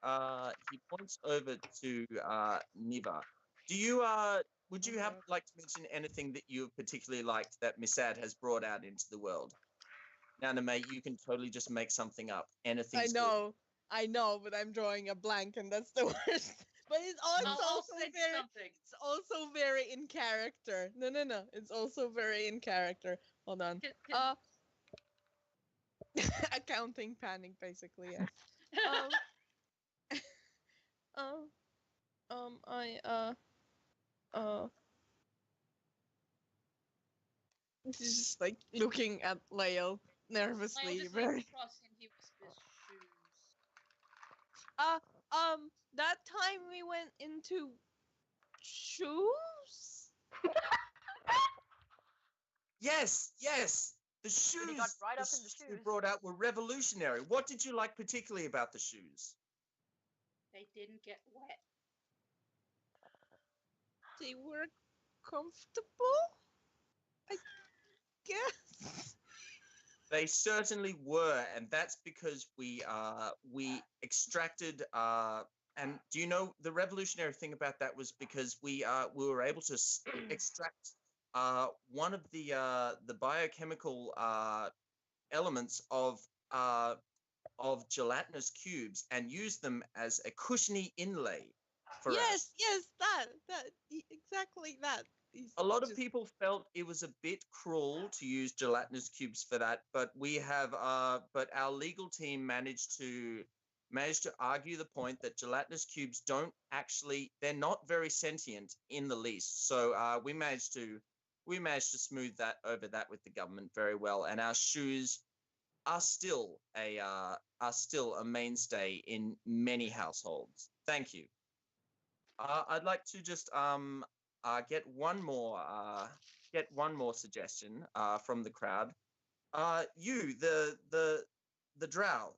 points over to Niva. Would you have like to mention anything that you particularly liked that Missad has brought out into the world? Now, mate, you can totally just make something up. Anything. I know, but I'm drawing a blank, and that's the worst. But it's also very in character. No. It's also very in character. Hold on. Accounting panic, basically. Yes. Just like looking at Lael nervously. Just very. Across him, he whispers, shoes. That time we went into shoes. Yes. The shoes. He got right up in the shoes. We brought out were revolutionary. What did you like particularly about the shoes? They didn't get wet. They were comfortable, I guess. They certainly were, and that's because we extracted. And do you know the revolutionary thing about that was because we were able to extract one of the biochemical elements of gelatinous cubes and use them as a cushiony inlay. Yes, that exactly that. A lot of people felt it was a bit cruel to use gelatinous cubes for that, but but our legal team managed to argue the point that gelatinous cubes they're not very sentient in the least. So we managed to smooth that over that with the government very well, and our shoes are still a mainstay in many households. Thank you. I'd like to just get one more suggestion from the crowd. You, the drow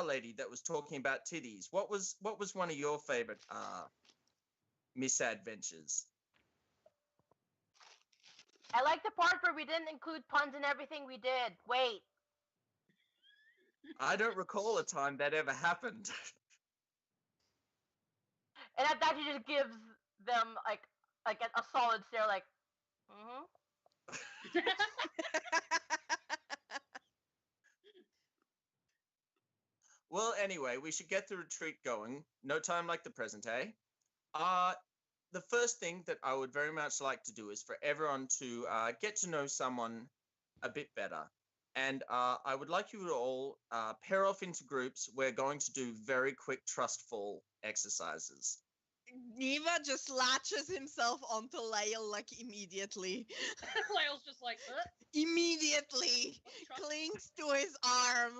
lady that was talking about titties. What was one of your favorite Missad Ventures? I like the part where we didn't include puns in everything we did. Wait. I don't recall a time that ever happened. And at that, he just gives them like a solid stare, like, mm-hmm. Well, anyway, we should get the retreat going. No time like the present, eh? The first thing that I would very much like to do is for everyone to get to know someone a bit better. And I would like you to all pair off into groups. We're going to do very quick trust fall exercises. Neva just latches himself onto Lael like immediately. Lael's just like, Immediately Trust- clings to his arm.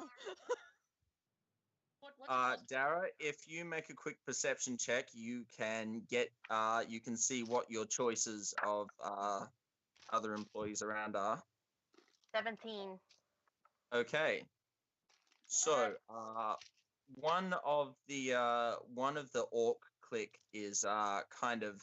what's trust? Dara, if you make a quick perception check, you can you can see what your choices of other employees around are. 17. Okay. So, one of the orc clique is kind of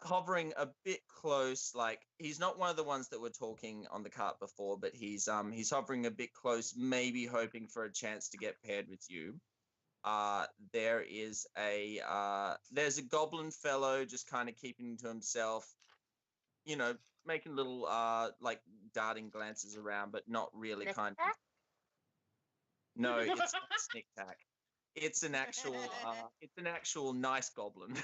hovering a bit close. Like, he's not one of the ones that were talking on the cart before, but he's hovering a bit close, maybe hoping for a chance to get paired with you. There's a goblin fellow just kind of keeping to himself, you know, making little like darting glances around, but not really Snick kind of. tack? No, it's not snick tack. It's an actual nice goblin.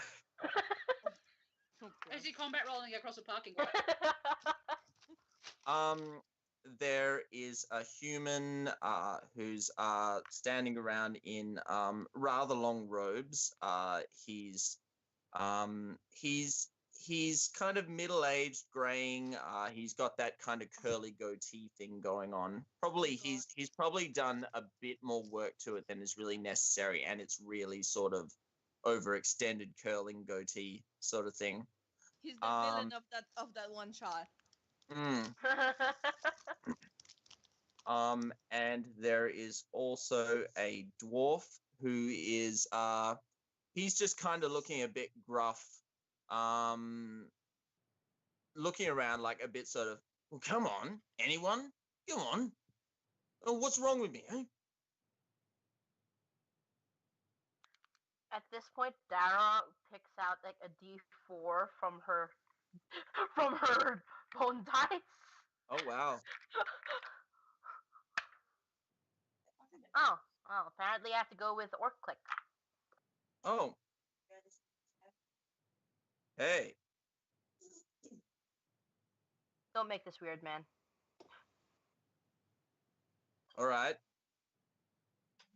I see combat rolling across a parking lot. There is a human who's standing around in rather long robes. He's kind of middle-aged, graying. He's got that kind of curly goatee thing going on. Probably he's probably done a bit more work to it than is really necessary, and it's really sort of overextended curling goatee sort of thing. He's the villain of that one shot. And there is also a dwarf who is he's just kind of looking a bit gruff, looking around like a bit sort of, well, come on, anyone? Come on. Oh, what's wrong with me, eh? At this point, Dara picks out like a D4 from her bone dice. Oh, wow. Oh, well, apparently I have to go with orc click. Oh, hey. Don't make this weird, man. All right.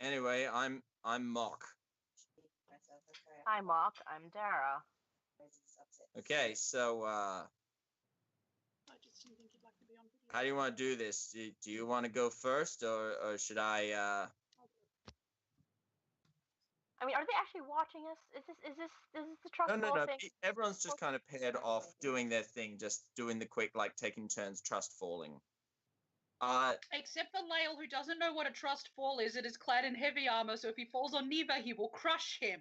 Anyway, I'm Mock. Hi, Mock. I'm Dara. Okay, so I just didn't think you'd like to be on video. how do you want to do this? Do you want to go first, or should I? I mean, are they actually watching us? Is this the trust No. fall thing? Everyone's just kind of paired off, doing their thing, just doing the quick, like taking turns, trust falling. Except for Lael, who doesn't know what a trust fall is. It is clad in heavy armor, so if he falls on Neva, he will crush him.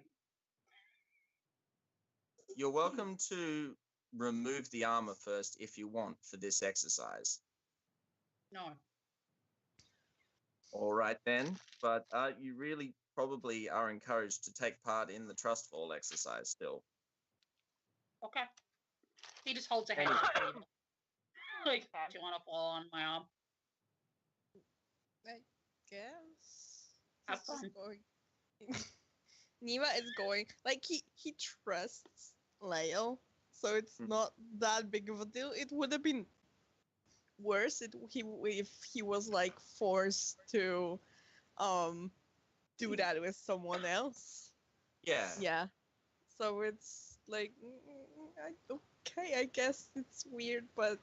You're welcome to remove the armor first if you want for this exercise. No. All right then, but you really probably are encouraged to take part in the trust fall exercise still. Okay. He just holds a hand. Like, do you want to fall on my arm? I guess. Have This is fun. going- Neva is going like he trusts Lael, so it's not that big of a deal. It would have been worse if he was like forced to do that with someone else. Yeah. Yeah. So it's like okay, I guess it's weird, but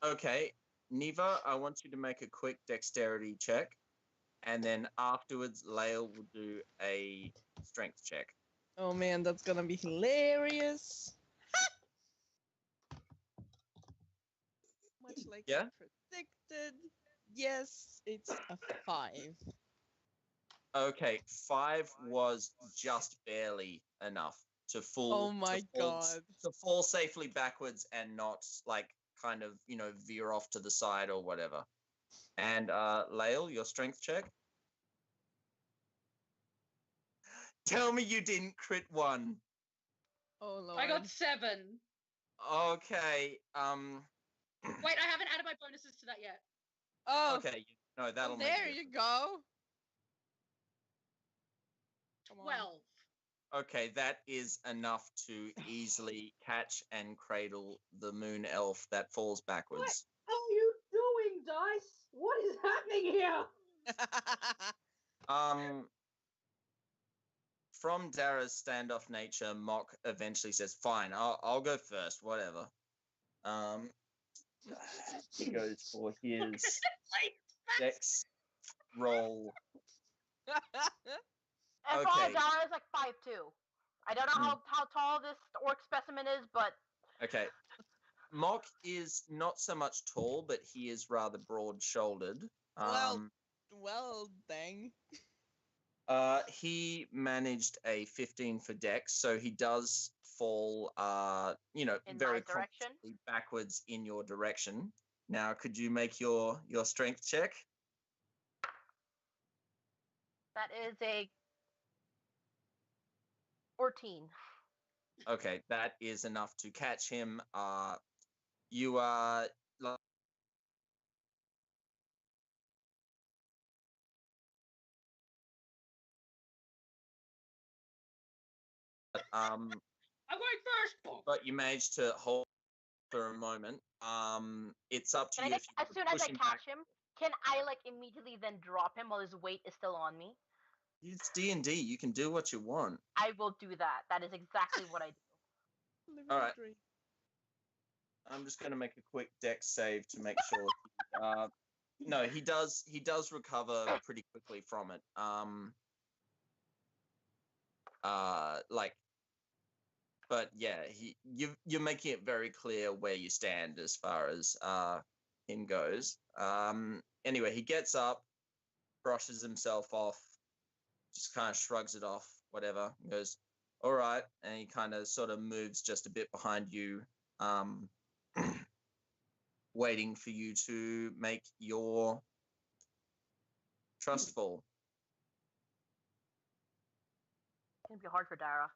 Okay, Neva, I want you to make a quick dexterity check, and then afterwards, Lael will do a strength check. oh man, that's gonna be hilarious. Much like Yeah? I predicted. Yes, it's a 5. Okay, 5 was just barely enough to fall. Oh my god. To fall safely backwards and not like kind of veer off to the side or whatever. And Lael, your strength check. Tell me you didn't crit 1. Oh lord. I got 7. Okay. Wait, I haven't added my bonuses to that yet. Oh, Okay. No, that'll make. there you go. Come on. 12. Okay, that is enough to easily catch and cradle the moon elf that falls backwards. What are you doing, Dice? What is happening here? From Dara's standoff nature, Mock eventually says, "Fine, I'll go first. Whatever." He goes for his dex roll. And Okay. Dara is like 5'2". I don't know how tall this orc specimen is, but Okay. Mock is not so much tall, but he is rather broad-shouldered. Well, dang. He managed a 15 for dex, so he does fall, in very my direction. comfortably backwards in your direction. Now, could you make your strength check? That is a 14. Okay, that is enough to catch him. You are I'm going first. but you managed to hold for a moment. It's up to Can I you if like, you as soon push as I him catch back. him, can I like immediately then drop him while his weight is still on me? It's D&D. You can do what you want. I will do that. That is exactly what I do. All right. I'm just going to make a quick dex save to make sure. No, he does recover pretty quickly from it. But yeah, you're making it very clear where you stand as far as him goes. Anyway, he gets up, brushes himself off, just kind of shrugs it off, whatever. He goes, "All right," and he kind of sort of moves just a bit behind you, waiting for you to make your trust fall. It's gonna be hard for Dara.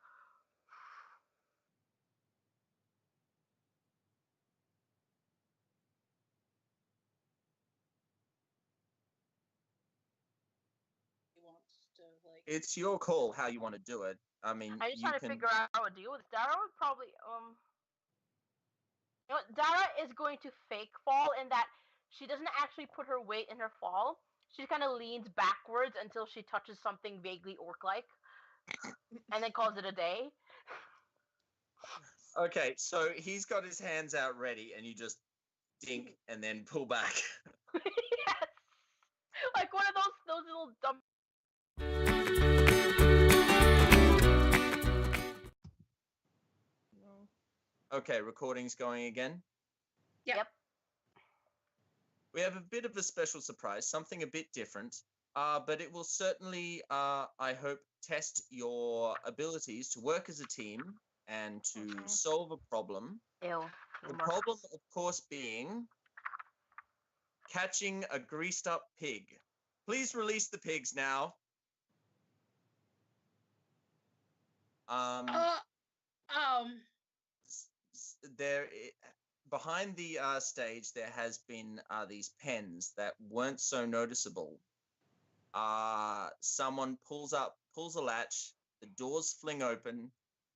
He wants to like. It's your call how you want to do it. I mean, I'm just you trying to can. figure out how to deal with this. Dara would probably You know what? Dara is going to fake fall in that she doesn't actually put her weight in her fall. She kind of leans backwards until she touches something vaguely orc-like, and then calls it a day. Okay, so he's got his hands out ready, and you just dink and then pull back. Yes, like one of those little dumb. No. Okay, recording's going again. Yep. We have a bit of a special surprise, something a bit different, but it will certainly, I hope, test your abilities to work as a team and to solve a problem. Ew. The problem, of course, being catching a greased up pig. Please release the pigs now. There, behind the stage, there has been these pens that weren't so noticeable. Someone pulls a latch, the doors fling open,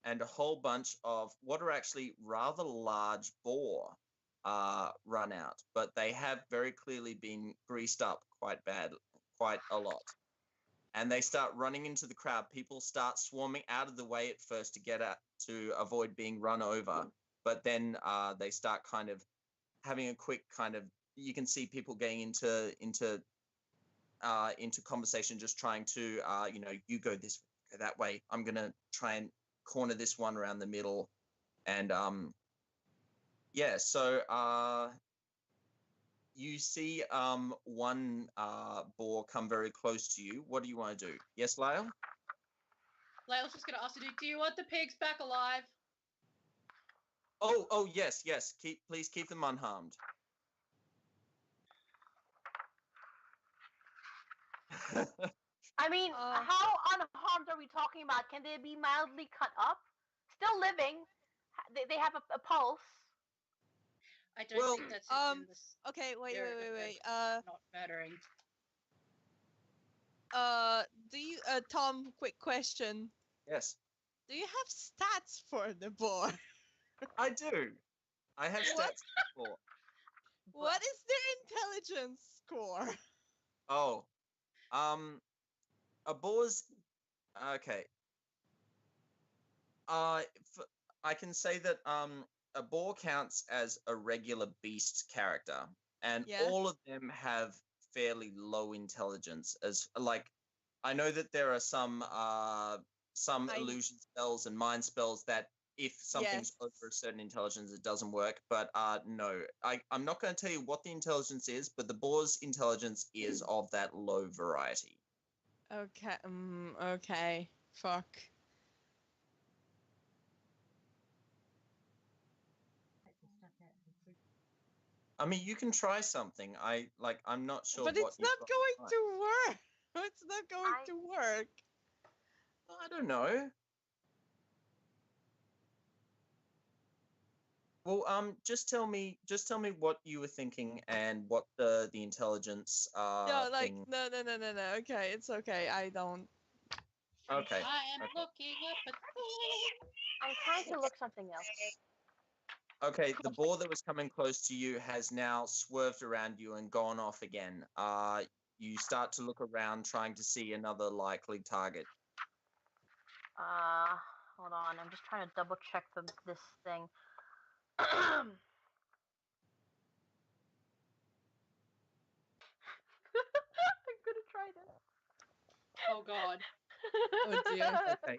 and a whole bunch of what are actually rather large boar run out, but they have very clearly been greased up quite a lot. And they start running into the crowd. People start swarming out of the way at first to avoid being run over, but then they start kind of having a quick kind of. You can see people getting into conversation, just trying to you go this way, go that way. I'm gonna try and corner this one around the middle, and so you see one boar come very close to you. What do you want to do? Yes, Lyle? Lael's just gonna ask you, do you want the pigs back alive? Oh, yes. Please keep them unharmed. I mean, how unharmed are we talking about? Can they be mildly cut up? Still living. They have a pulse. I don't think that's in this. Okay, wait. Not murdering. Do you, Tom? Quick question. Yes, Do you have stats for the boar? I do. I have What? stats for. What is their intelligence score? Oh, a boar's. Okay. I can say that a boar counts as a regular beast character, and all of them have fairly low intelligence. As like, I know that there are some illusion spells and mind spells that if something's over a certain intelligence, it doesn't work. But no, I'm not going to tell you what the intelligence is, but the boar's intelligence is of that low variety. Okay. Okay. Fuck. I mean, you can try something. I'm not sure. But it's not going to work. It's not going to work. I don't know. Well, just tell me what you were thinking and what the intelligence No, like thing. no. Okay, it's okay. I don't. Okay. I am looking up at. I'm trying to look something else. Okay, the boar that was coming close to you has now swerved around you and gone off again. You start to look around, trying to see another likely target. Hold on. I'm just trying to double check this thing. I'm gonna try this. Oh God. Oh dear. Okay,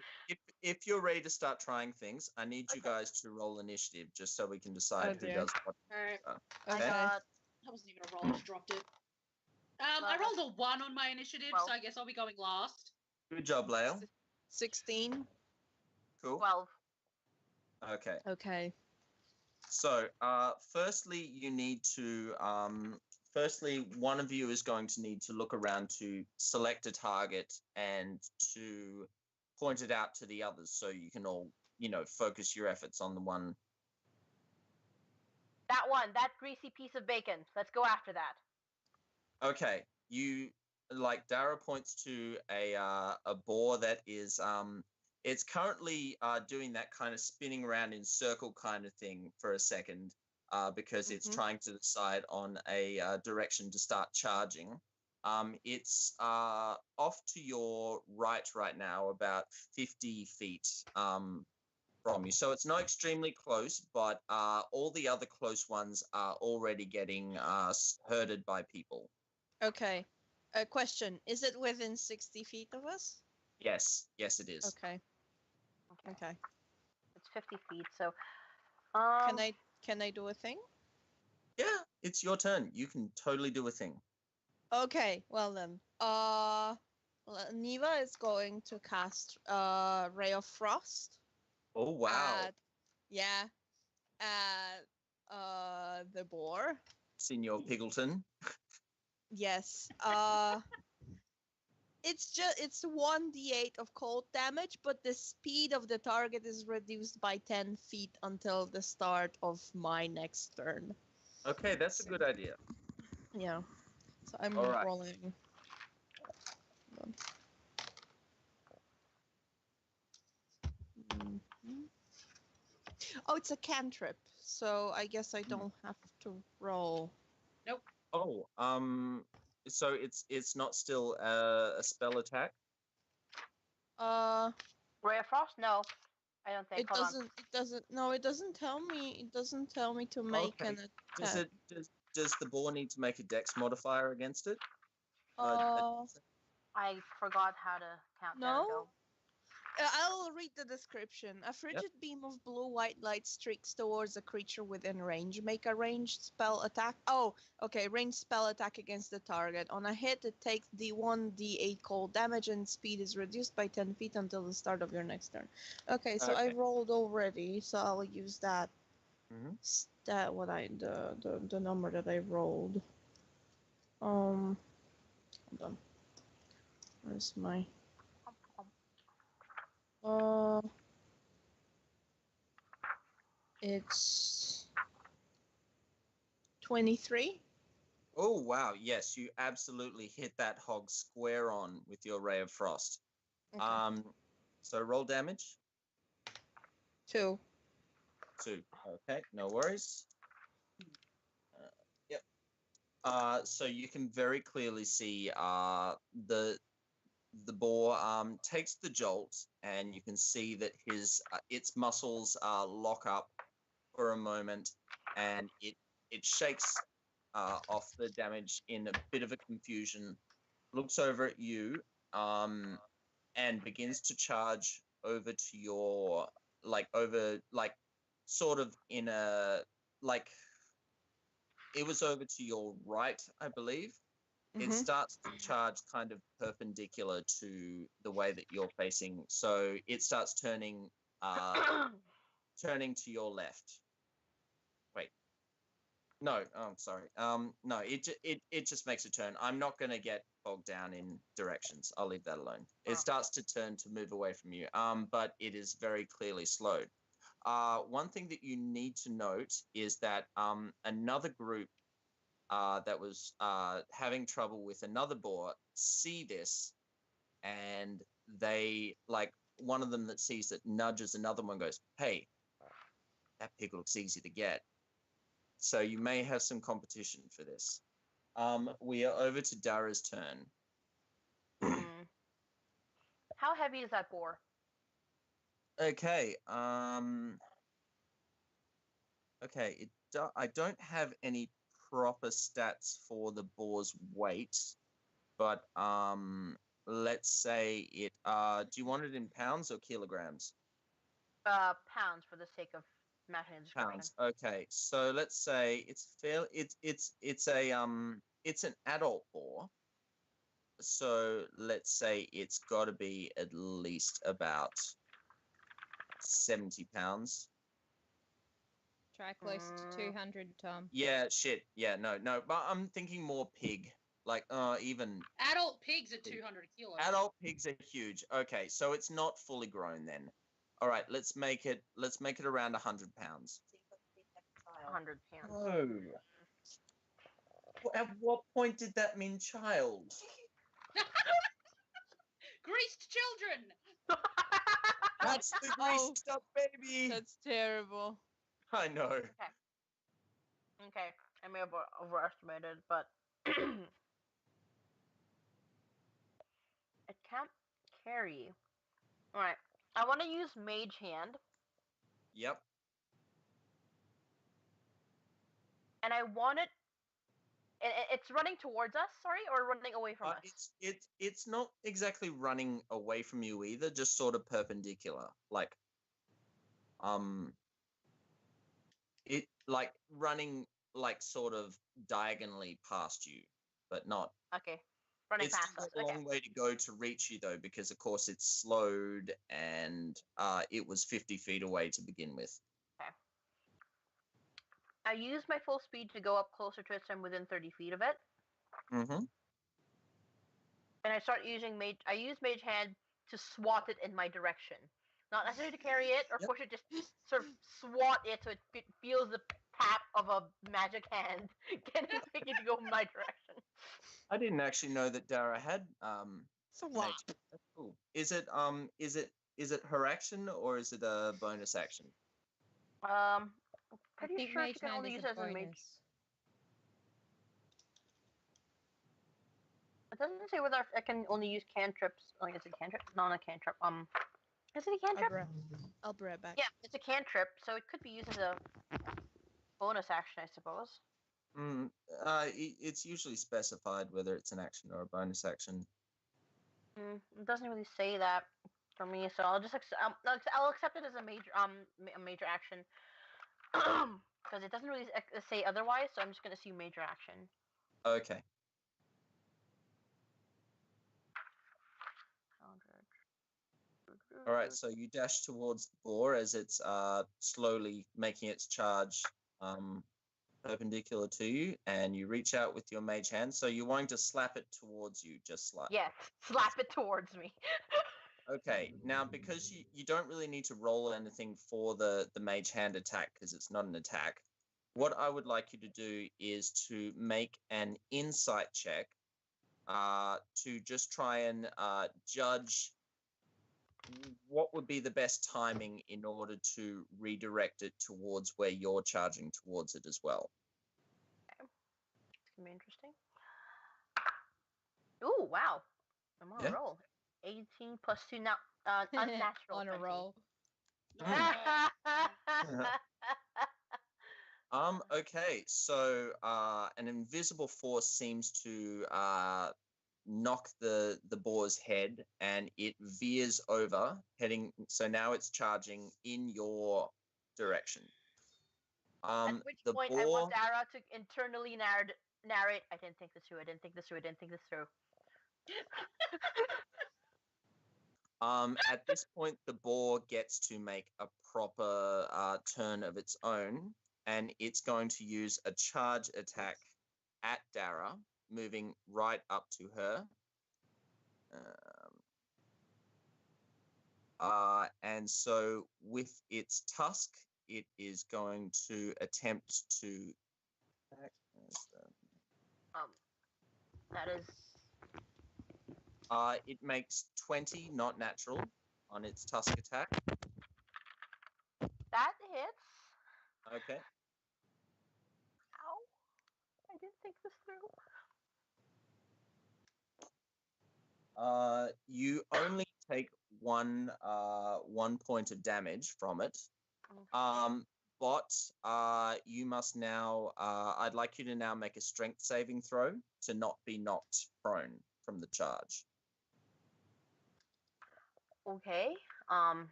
if you're ready to start trying things, I need you guys to roll initiative just so we can decide who does what. Alright. Okay. That wasn't even a roll. I just dropped it. I rolled a 1 on my initiative, so I guess I'll be going last. Good job, Leo. 16. Cool. 12. Okay. Okay. So, firstly, you need to. Firstly, one of you is going to need to look around to select a target and to point it out to the others, so you can all, focus your efforts on the one. That greasy piece of bacon. Let's go after that. Okay, Dara points to a boar that is it's currently doing that kind of spinning around in circle kind of thing for a second because it's trying to decide on a direction to start charging. It's off to your right now, about 50 feet from you. So it's not extremely close, but all the other close ones are already getting herded by people. Okay. A question. Is it within 60 feet of us? Yes, it is. Okay. It's 50 feet, so Can I do a thing? Yeah, it's your turn. You can totally do a thing. Okay, well then. Neva is going to cast Ray of Frost. Oh wow. At the boar. Senor Piggleton. Yes. It's 1d8 of cold damage, but the speed of the target is reduced by 10 feet until the start of my next turn. Okay, that's a good idea. Yeah. So I'm right. rolling. Oh, it's a cantrip, so I guess I don't have to roll. Nope. Oh, so it's not still a spell attack? Ray of Frost? No, I don't think. It doesn't tell me. It doesn't tell me to make an attack. Does the boar need to make a dex modifier against it? I forgot how to count. No. I'll read the description. A frigid beam of blue-white light streaks towards a creature within range. Make a ranged spell attack. Oh, okay. Ranged spell attack against the target. On a hit, it takes d1d8 cold damage and speed is reduced by 10 feet until the start of your next turn. Okay, so I rolled already, so I'll use that. The number that I rolled. Hold on. Where's my... It's 23. Oh, wow. Yes, you absolutely hit that hog square on with your Ray of Frost. Okay. So roll damage. 2. 2. Okay, no worries. Yep. So you can very clearly see the boar takes the jolt, and you can see that its muscles lock up for a moment, and it shakes off the damage in a bit of a confusion, looks over at you, and begins to charge over to your sort of in a it was over to your right, I believe. It starts to charge kind of perpendicular to the way that you're facing, so it starts turning to your left. Wait, no, I'm sorry. No, it just makes a turn. I'm not going to get bogged down in directions. I'll leave that alone. It starts to turn to move away from you. But it is very clearly slowed. One thing that you need to note is that another group that was having trouble with another boar see this, and they, like, one of them that sees it nudges another one, goes, "Hey, that pig looks easy to get." So you may have some competition for this. We are over to Dara's turn. How heavy is that boar? Okay. Okay. I don't have any proper stats for the boar's weight, but let's say it. Do you want it in pounds or kilograms? Pounds for the sake of matching the description. Pounds. Okay. So let's say it's an adult boar. So let's say it's got to be at least about 70 pounds. Try close to 200, Tom. Yeah, shit. Yeah, no. But I'm thinking more pig. Like, even... Adult pigs are 200 kilos. Adult pigs are huge. Okay, so it's not fully grown then. All right, let's make it around 100 pounds. 100 pounds. Oh. At what point did that mean child? Greased children! That's the greased up baby. That's terrible. I know. Okay, I may have overestimated, but it can't carry. All right, I want to use Mage Hand, Yep. and I want it. It's running towards us, sorry, or running away from us? It's not exactly running away from you either, just sort of perpendicular. Like, it like running like sort of diagonally past you, but not. Okay, running It's past still us. a Okay. long way to go to reach you though, because of course it's slowed, and it was 50 feet away to begin with. I use my full speed to go up closer to it, so I'm within 30 feet of it. Mm-hmm. And I start using I use Mage Hand to swat it in my direction. Not necessarily to carry it or push it, just sort of swat it so it feels the tap of a magic hand getting it to go in my direction. I didn't actually know that Dara had Swap. That's cool. Is it her action, or is it a bonus action? I Pretty think sure Mage she can Hand only is use a it as a mage. bonus. It doesn't say whether I can only use cantrips. Like, is it a cantrip? Not a cantrip. Is it a cantrip? I'll be right back. Yeah, it's a cantrip, so it could be used as a bonus action, I suppose. It's usually specified whether it's an action or a bonus action. It doesn't really say that for me, so I'll just I'll accept it as a major action because it doesn't really say otherwise. So I'm just gonna assume major action. Okay. All right, so you dash towards the boar as it's slowly making its charge perpendicular to you, and you reach out with your mage hand. So you're wanting to slap it towards you, just slightly. Yes, slap it towards me. Okay, now because you don't really need to roll anything for the mage hand attack because it's not an attack, what I would like you to do is to make an insight check to just try and judge what would be the best timing in order to redirect it towards where you're charging towards it as well. It's gonna be interesting. Ooh, wow. I'm on Yeah. a roll. 18 plus 2 now. Unnatural. On a 20. roll. Okay, so an invisible force seems to knock the boar's head, and it veers over, heading. So now it's charging in your direction. At which The point boar. I want Dara to internally narrate. I didn't think this through. I didn't think this through. I didn't think this through. At this point, the boar gets to make a proper turn of its own, and it's going to use a charge attack at Dara, moving right up to her. And so with its tusk, it is going to attempt to... That is. It makes 20, not natural, on its tusk attack. That hits. Okay. Ow. I didn't think this through. You only take one point of damage from it. But you must now. I'd like you to now make a strength saving throw to not be knocked prone from the charge. Okay.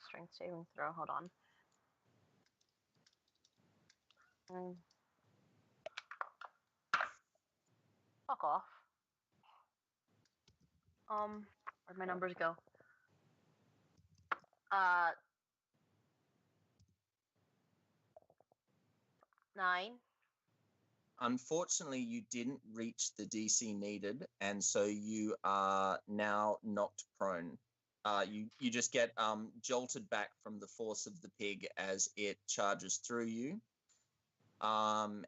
Strength saving throw. Hold on. Fuck off. Where'd my numbers go? 9. Unfortunately, you didn't reach the DC needed, and so you are now knocked prone. You just get jolted back from the force of the pig as it charges through you, and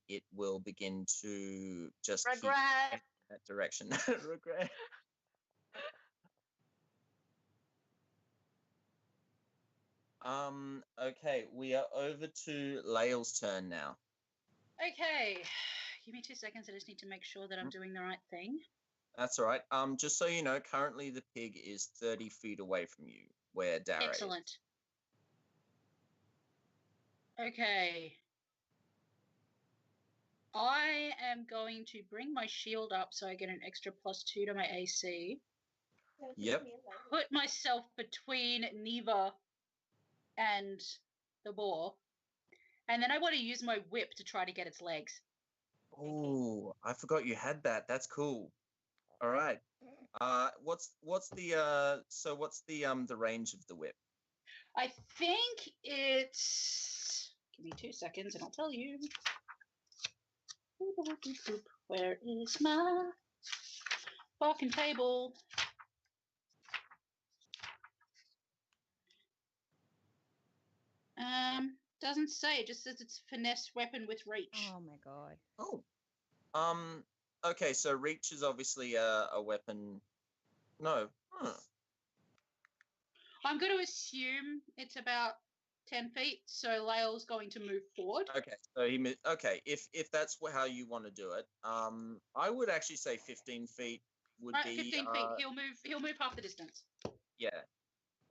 it will begin to just keep Regret. in that direction. Regret. Okay, we are over to Lael's turn now. Okay, give me 2 seconds. I just need to make sure that I'm doing the right thing. That's all right. Just so you know, currently the pig is 30 feet away from you, where Dara is. Excellent. Okay. I am going to bring my shield up so I get an extra +2 to my AC. Yep. Put myself between Neva and the boar. And then I want to use my whip to try to get its legs. Oh, I forgot you had that. That's cool. All right. What's the range of the whip? I think it's... Give me 2 seconds and I'll tell you. Where is my fucking table? Doesn't say. It just says it's finesse weapon with reach. Oh my god. Oh. Okay, so reach is obviously a weapon. No. I'm going to assume it's about 10 feet, so Lael's going to move forward. Okay, so if that's how you want to do it, I would actually say 15 feet would Right, be 15 feet. He'll move half the distance. Yeah,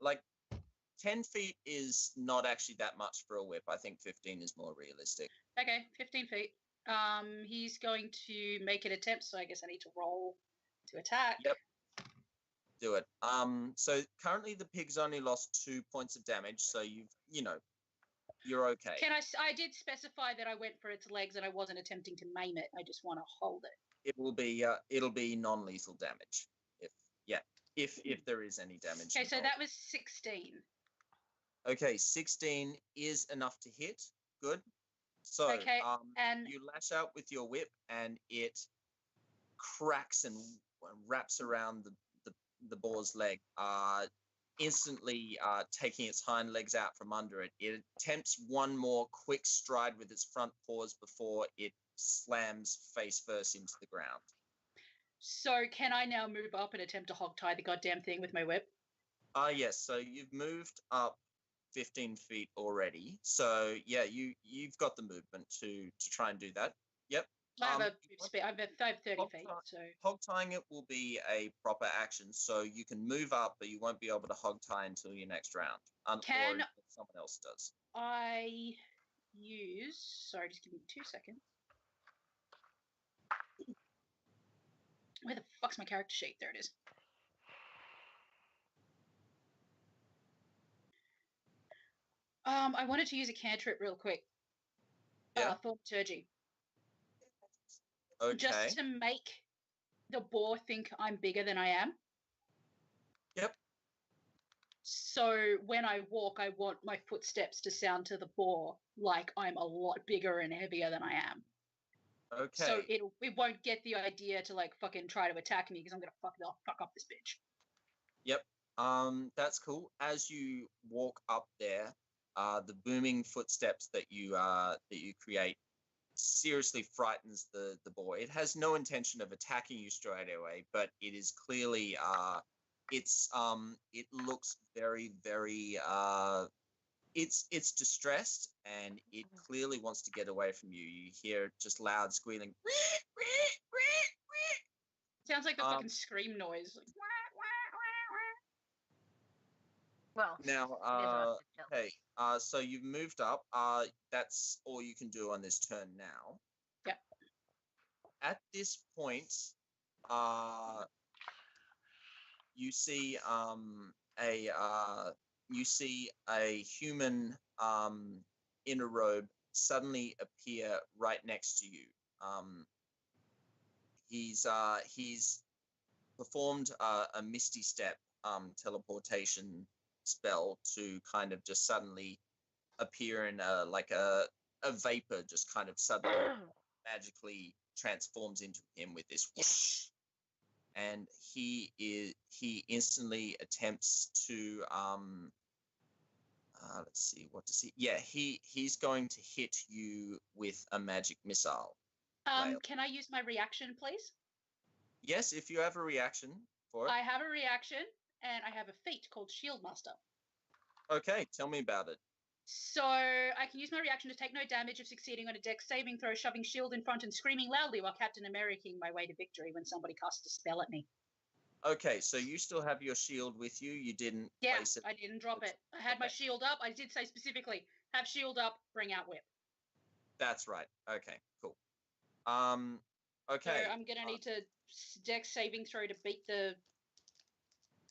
like 10 feet is not actually that much for a whip. I think 15 is more realistic. Okay, 15 feet. He's going to make an attempt, so I guess I need to roll to attack. Yep. Do it. So currently the pig's only lost 2 points of damage, so you're okay. I did specify that I went for its legs and I wasn't attempting to maim it. I just want to hold it. It'll be non-lethal damage if there is any damage. Okay, so involved. that was 16. Okay, 16 is enough to hit. Good. So Okay, and you lash out with your whip, and it cracks and wraps around the boar's leg, instantly taking its hind legs out from under it. It attempts one more quick stride with its front paws before it slams face first into the ground. so can I now move up and attempt to hog tie the goddamn thing with my whip? Yes, so you've moved up 15 feet already. So yeah, you've got the movement to try and do that. Yep. I have Um, I have 30 hog feet, tie- so Hog tying it will be a proper action, so you can move up, but you won't be able to hog tie until your next round, or Can- if someone else does. I use. Sorry, just give me 2 seconds. Where the fuck's my character sheet? There it is. I wanted to use a cantrip real quick. Yeah. Thaumaturgy. Okay. Just to make the boar think I'm bigger than I am. Yep. So when I walk, I want my footsteps to sound to the boar like I'm a lot bigger and heavier than I am. Okay. So it won't get the idea to like fucking try to attack me because I'm gonna fuck up this bitch. Yep. That's cool. As you walk up there, the booming footsteps that you create seriously frightens the boy. It has no intention of attacking you straight away, but it is clearly it looks very, very it's distressed, and it clearly wants to get away from you. You hear just loud squealing. Sounds like the fucking scream noise. Like, Well, Now, it is about to kill. okay, so you've moved up. That's all you can do on this turn now. Yep. At this point, you see a human in a robe suddenly appear right next to you. He's performed a misty step teleportation spell to kind of just suddenly appear in a vapor, just kind of suddenly magically transforms into him with this whoosh. And he instantly attempts to let's see, what does he? Yeah, he's going to hit you with a magic missile. Lael. can I use my reaction, please? Yes, if you have a reaction for it. I have a reaction, and I have a feat called Shield Master. Okay, tell me about it. So I can use my reaction to take no damage if succeeding on a dex saving throw, shoving shield in front and screaming loudly while Captain Americaing my way to victory when somebody casts a spell at me. Okay, so you still have your shield with you. You didn't Yeah, place it. I didn't drop it. I had my Okay. shield up. I did say specifically, have shield up, bring out whip. That's right. Okay, cool. Okay. So I'm going to need to dex saving throw to beat the...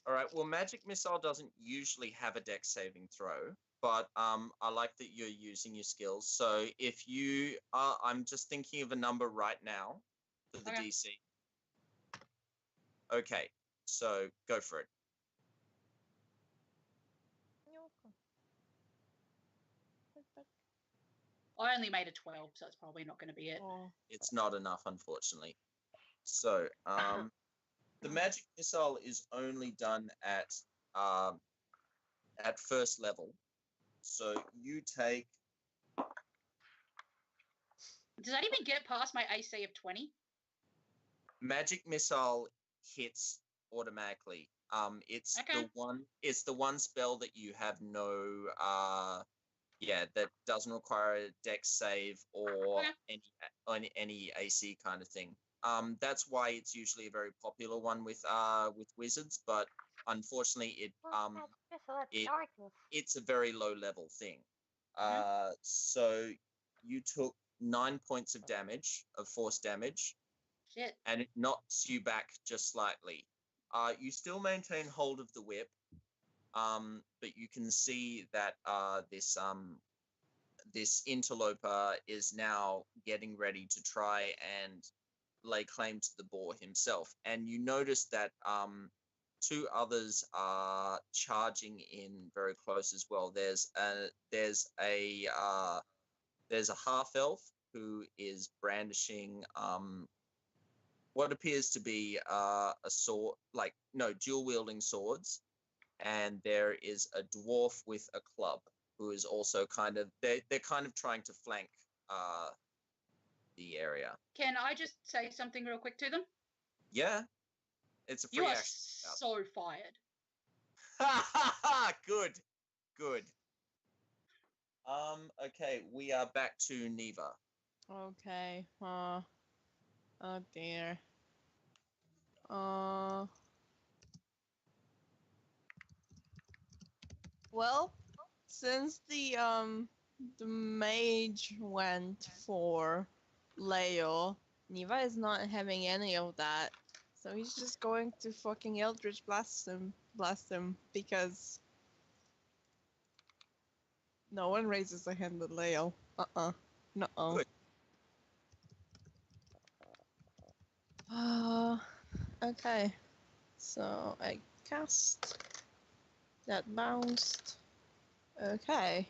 All right. Well, magic missile doesn't usually have a dex saving throw, but I like that you're using your skills. So if you are, I'm just thinking of a number right now for the Okay. DC. Okay, so go for it. I only made a 12, so it's probably not going to be it. It's not enough, unfortunately. So the magic missile is only done at first level. So you take. Does that even get past my AC of 20? Magic missile hits automatically. It's Okay. It's the one spell that you have no. That doesn't require a dex save or any AC kind of thing. That's why it's usually a very popular one with wizards, but unfortunately it's a very low level thing. So you took 9 points of damage, of force damage. Shit. And it knocks you back just slightly. You still maintain hold of the whip, but you can see that this interloper is now getting ready to try and lay claim to the boar himself. And you notice that two others are charging in very close as well. There's a there's a half elf who is brandishing what appears to be a sword, dual wielding swords, and there is a dwarf with a club who is also they're kind of trying to flank the area. Can I just say something real quick to them? Yeah, it's a You free are action. so fired. Good. Okay, we are back to Neva. Okay. Oh dear. Well, since the mage went for Leo, Neva is not having any of that. So he's just going to fucking Eldritch blast him because no one raises a hand at Leo. No. Good. Okay. So I cast. That bounced. Okay.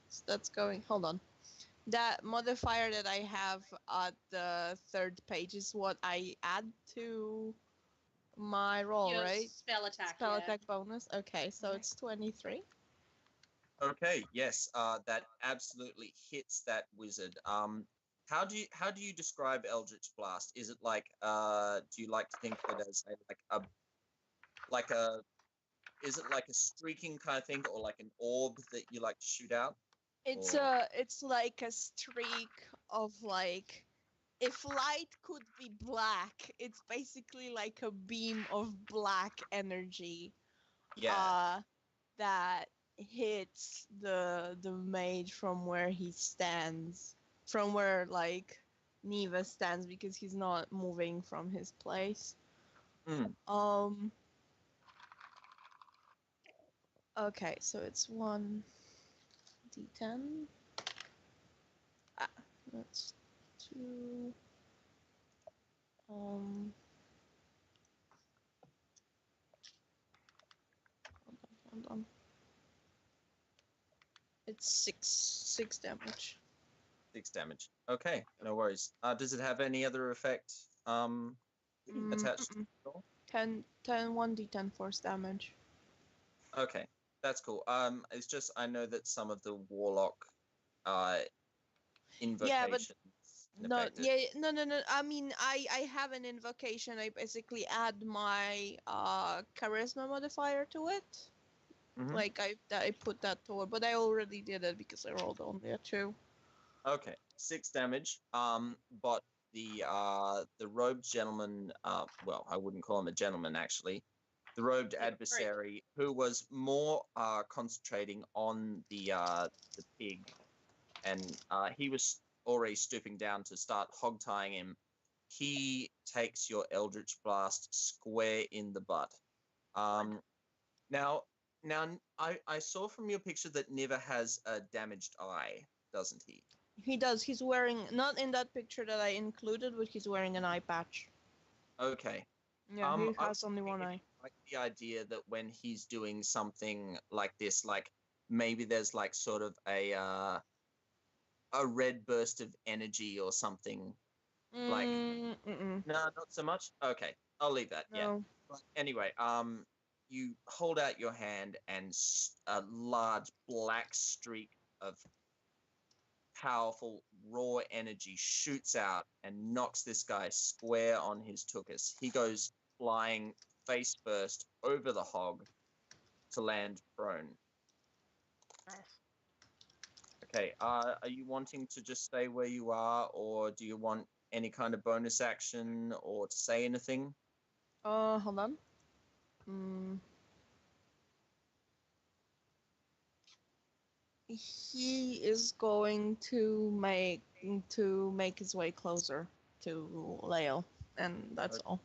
So that's going. Hold on. That modifier that I have at the third page is what I add to my roll, Your right? spell attack. Spell yeah. attack bonus. Okay, so it's 23. Okay, yes, that absolutely hits that wizard. How do you describe Eldritch Blast? Is it like do you like to think of it as is it like a streaking kind of thing, or like an orb that you like to shoot out? It's Or- it's like a streak of like, if light could be black, it's basically like a beam of black energy. Yeah. That hits the mage from where he stands, from where like Neva stands, because he's not moving from his place. Okay, so it's 1d10. That's 2. Hold on. It's 6 damage. 6 damage. Okay, no worries. Does it have any other effect attached to it at all? 10 1d10 force damage. Okay, that's cool. It's just I know that some of the warlock invocations. No. I mean, I have an invocation. I basically add my charisma modifier to it. Mhm. Like I put that toward, but I already did it because I rolled only a 2. Okay, 6 damage. But the robed gentleman, well, I wouldn't call him a gentleman actually. The robed adversary, who was more concentrating on the pig, and he was already stooping down to start hog tying him. He takes your Eldritch Blast square in the butt. Now, I saw from your picture that Neva has a damaged eye, doesn't he? He does. He's wearing, not in that picture that I included, but he's wearing an eye patch. Okay. Yeah, he has only one eye. Like the idea that when he's doing something like this, like maybe there's like sort of a red burst of energy or something. Like no, not so much. Okay, I'll leave that. No. Yeah. But anyway, you hold out your hand and a large black streak of powerful raw energy shoots out and knocks this guy square on his tuchus. He goes flying face first over the hog to land prone. Nice. Okay, are you wanting to just stay where you are, or do you want any kind of bonus action or to say anything? Hold on. He is going to make his way closer to Leo, and that's all.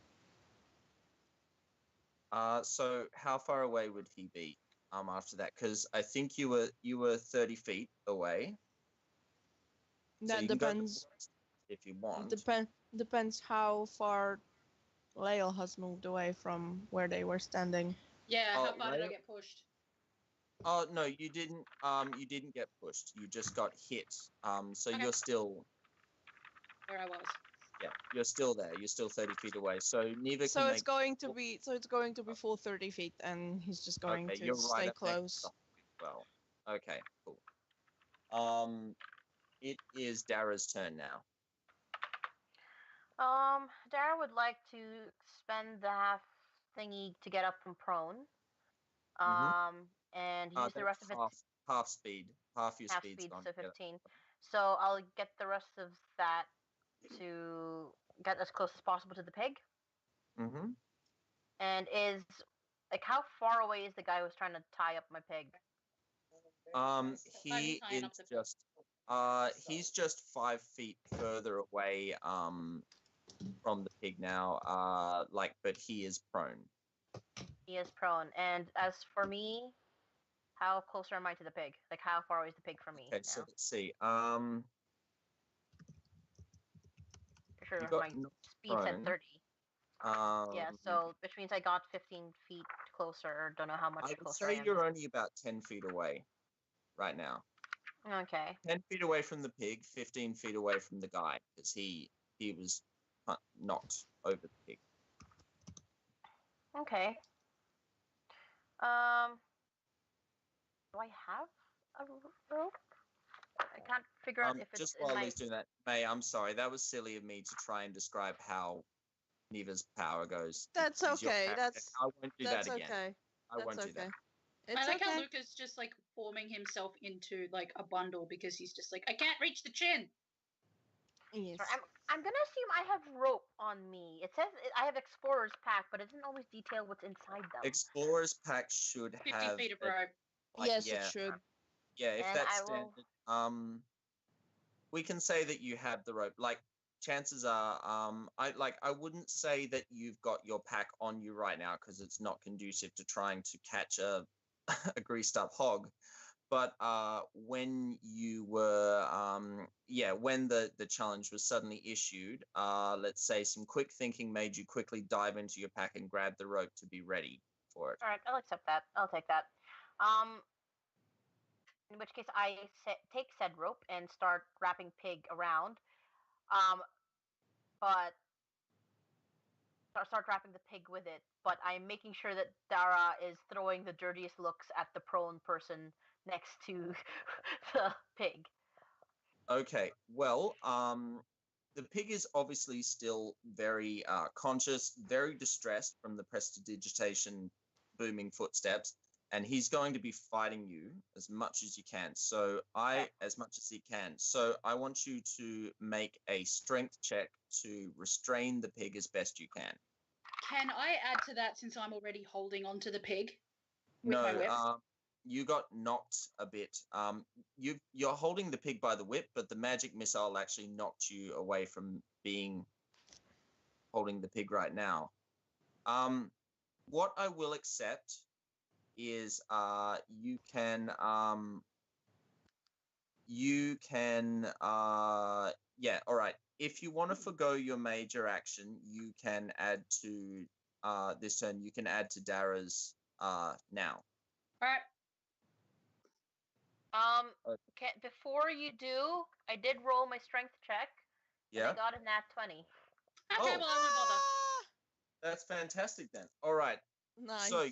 So how far away would he be after that? Because I think you were 30 feet away. That so depends. If you want. Depends how far Leo has moved away from where they were standing. Yeah, how far did I get pushed? Oh no, you didn't. You didn't get pushed. You just got hit. So Okay. you're still. Where I was. Yeah, you're still there. You're still 30 feet away. So Neva So can it's make. going to be full 30 feet, and he's just going Okay, to you're stay right up next close. to the hog as well. Okay, cool. It is Dara's turn now. Dara would like to spend the half thingy to get up from prone. And use the rest of it half speed. Half your half speed's speed, gone. so to get up. 15. So I'll get the rest of that to get as close as possible to the pig. Mm-hmm. And is like how far away is the guy who's trying to tie up my pig? He tying is up the just he's just 5 feet further away from the pig now. But he is prone. He is prone. And as for me, how closer am I to the pig? Like how far away is the pig from me? Okay, now? so let's see. For sure, you got my knocked speed said prone. 30. Yeah, so which means I got 15 feet closer. Don't know how much I would closer I say am. you're only about 10 feet away right now. Okay. 10 feet away from the pig, 15 feet away from the guy, because he was knocked over the pig. Okay. Do I have a rope? I can't figure out if it's just in while my... he's doing that, May, I'm sorry, that was silly of me to try and describe how Neva's power goes. That's Use your okay. power. I won't do That's that again. okay. I won't do that. It's I like okay. how Luca's just like forming himself into like a bundle because he's just like, I can't reach the chin. Yes. Sorry, I'm gonna assume I have rope on me. It says I have explorer's pack, but it doesn't always detail what's inside them. Explorer's pack should 50 have feet of rope. Yes, yeah, it should. Yeah, if And that's I will- standard, we can say that you have the rope. Like chances are, I wouldn't say that you've got your pack on you right now because it's not conducive to trying to catch a a greased up hog. But when you were, when the challenge was suddenly issued, let's say some quick thinking made you quickly dive into your pack and grab the rope to be ready for it. All right, I'll accept that. I'll take that. In which case, I take said rope and start wrapping pig around. But start wrapping the pig with it. But I'm making sure that Dara is throwing the dirtiest looks at the prone person next to the pig. Okay, well, the pig is obviously still very conscious, very distressed from the prestidigitation booming footsteps, and he's going to be fighting you as much as you can. So as much as he can. So I want you to make a strength check to restrain the pig as best you can. Can I add to that since I'm already holding onto the pig with my whip? You got knocked a bit. You're holding the pig by the whip, but the magic missile actually knocked you away from being holding the pig right now. What I will accept is you can all right. If you want to forgo your major action, you can add to this turn. You can add to Dara's now. All right. Okay, before you do, I did roll my strength check. Yeah. And I got a nat 20. Okay, well, I won't bother. That's fantastic then. All right. Nice. So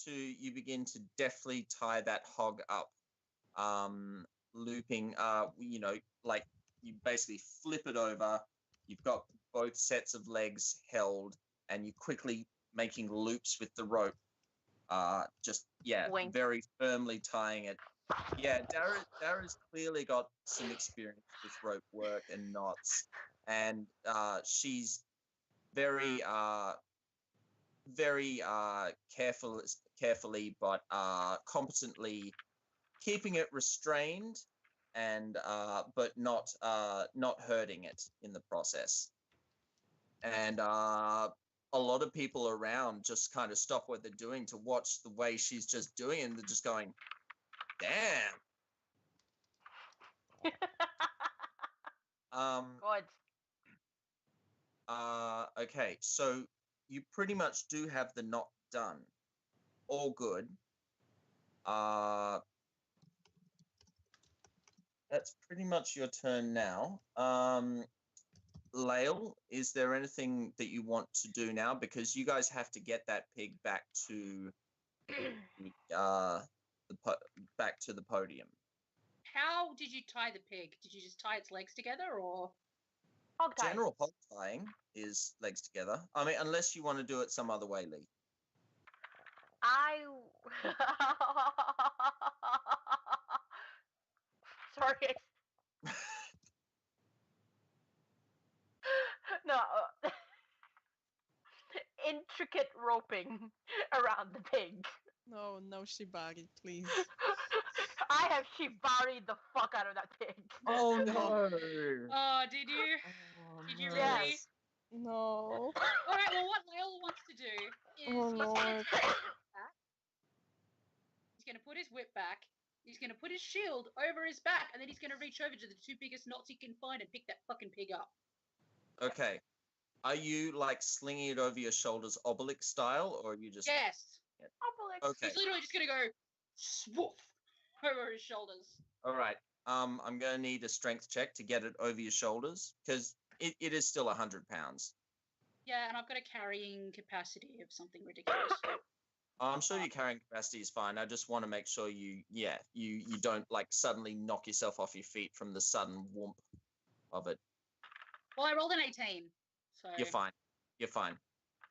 you begin to deftly tie that hog up, looping, like you basically flip it over. You've got both sets of legs held, and you quickly making loops with the rope. Wink. Very firmly tying it. Yeah, Dara's clearly got some experience with rope work and knots, and she's very carefully but competently keeping it restrained, and but not hurting it in the process. And a lot of people around just kind of stop what they're doing to watch the way she's just doing it, and they're just going, damn. Good. Okay, so you pretty much do have the knot done. All good. That's pretty much your turn now. Lael, is there anything that you want to do now? Because you guys have to get that pig back to back to the podium. How did you tie the pig? Did you just tie its legs together, or? Hog tie. General hog tying is legs together. I mean, unless you want to do it some other way, Lee. I. Sorry. No. Intricate roping around the pig. No, no shibari, please. I have shibari'd the fuck out of that pig. Oh no! Oh, did you? Did you really? Yes. No. All right. Well, what Lyle wants to do is Oh, he's going Lord. to put his whip back. He's going to put his shield over his back, and then he's going to reach over to the two biggest knots he can find and pick that fucking pig up. Okay. Are you like slinging it over your shoulders, obelisk style, or are you just? Yes. Obelix. Okay. He's literally just going to go swoof over his shoulders. All right. I'm gonna need a strength check to get it over your shoulders because it is still 100 pounds. Yeah, and I've got a carrying capacity of something ridiculous. I'm sure your carrying capacity is fine. I just want to make sure you don't like suddenly knock yourself off your feet from the sudden whoomp of it. Well, I rolled an 18, so You're fine. You're fine.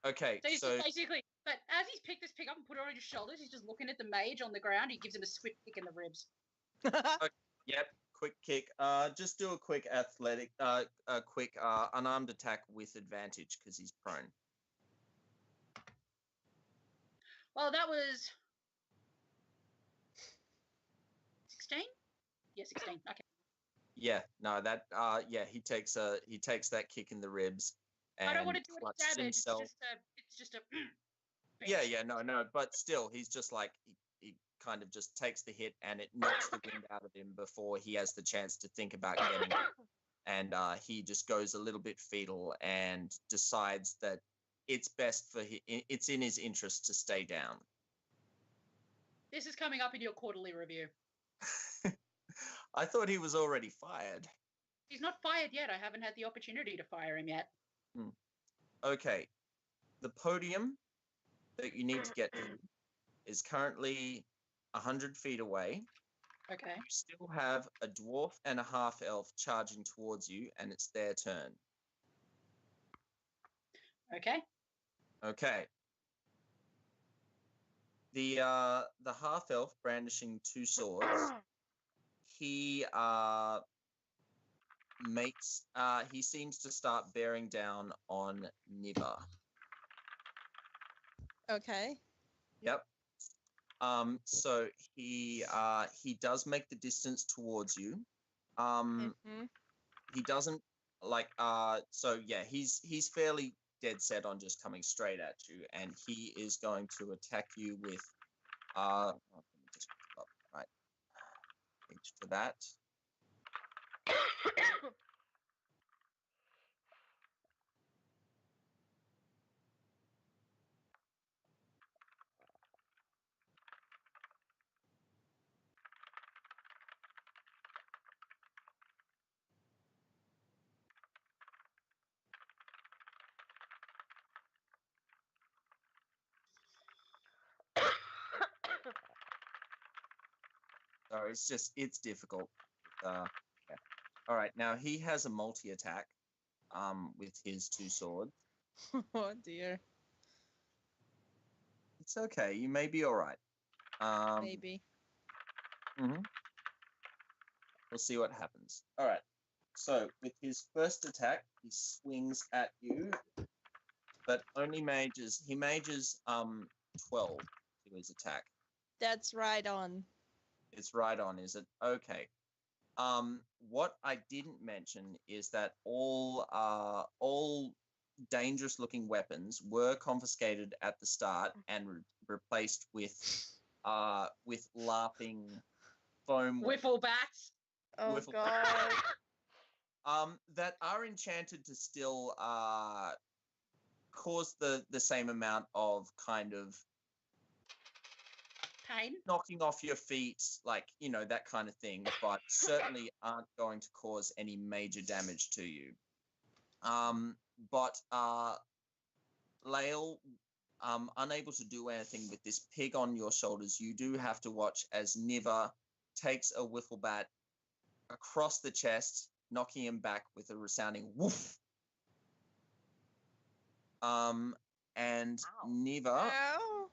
Okay, So he's so just basically, but as he's picked this pig up and put it on his shoulders, he's just looking at the mage on the ground. He gives him a swift kick in the ribs. yep, quick kick. Just do a quick athletic, quick unarmed attack with advantage because he's prone. Well, that was 16. Yeah, 16. Okay. Yeah, no, that he takes that kick in the ribs and I don't want to do any clutches damage. himself. It's just a. Yeah, no, but still, he's just like he kind of just takes the hit and it knocks the wind out of him before he has the chance to think about getting it, and he just goes a little bit fetal and decides that it's best for it's in his interest to stay down. This is coming up in your quarterly review. I thought he was already fired. He's not fired yet. I haven't had the opportunity to fire him yet. Okay, the podium that you need to get to is currently 100 feet away. Okay. You still have a dwarf and a half elf charging towards you, and it's their turn. Okay. Okay. The half elf brandishing two swords. He he seems to start bearing down on Niva. Okay. Yep. So he does make the distance towards you. He doesn't like so yeah, he's fairly dead set on just coming straight at you, and he is going to attack you with let me just put up the right page for that. So it's difficult. Yeah. All right, now he has a multi-attack with his two swords. Oh dear. It's okay. You may be all right. Maybe. We'll see what happens. All right. So with his first attack, he swings at you, but only mages. He mages 12 to his attack. That's right on. It's right on, is it? Okay. What I didn't mention is that all dangerous-looking weapons were confiscated at the start and replaced with laughing foam Wiffle bats. Oh Wiffle- god. that are enchanted to still cause the same amount of kind of pain. knocking off your feet, like, you know, that kind of thing, but certainly aren't going to cause any major damage to you. But Lael, unable to do anything with this pig on your shoulders, you do have to watch as Niva takes a wiffle bat across the chest, knocking him back with a resounding woof. And Ow. Niva, Ow.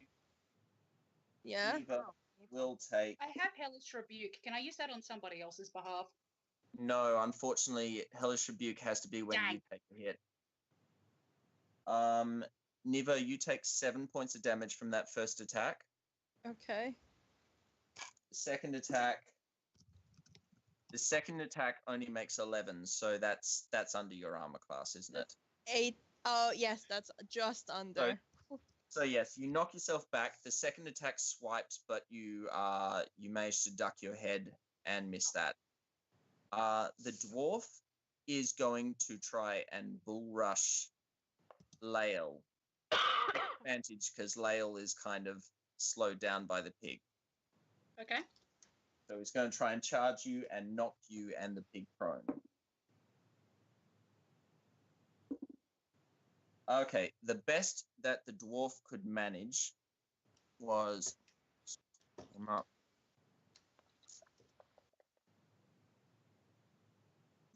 Yeah. Niva will take. I have Hellish Rebuke. Can I use that on somebody else's behalf? No, unfortunately, Hellish Rebuke has to be when you Dang. take a hit. Niva, you take 7 points of damage from that first attack. Okay. The second attack only makes 11, so that's under your armor class, isn't it? 8. Oh, yes, that's just under. So yes, you knock yourself back. The second attack swipes, but you manage to duck your head and miss that. The dwarf is going to try and bull rush Lael. Advantage because Lael is kind of slowed down by the pig. Okay. So he's going to try and charge you and knock you and the pig prone. Okay, the best that the dwarf could manage was...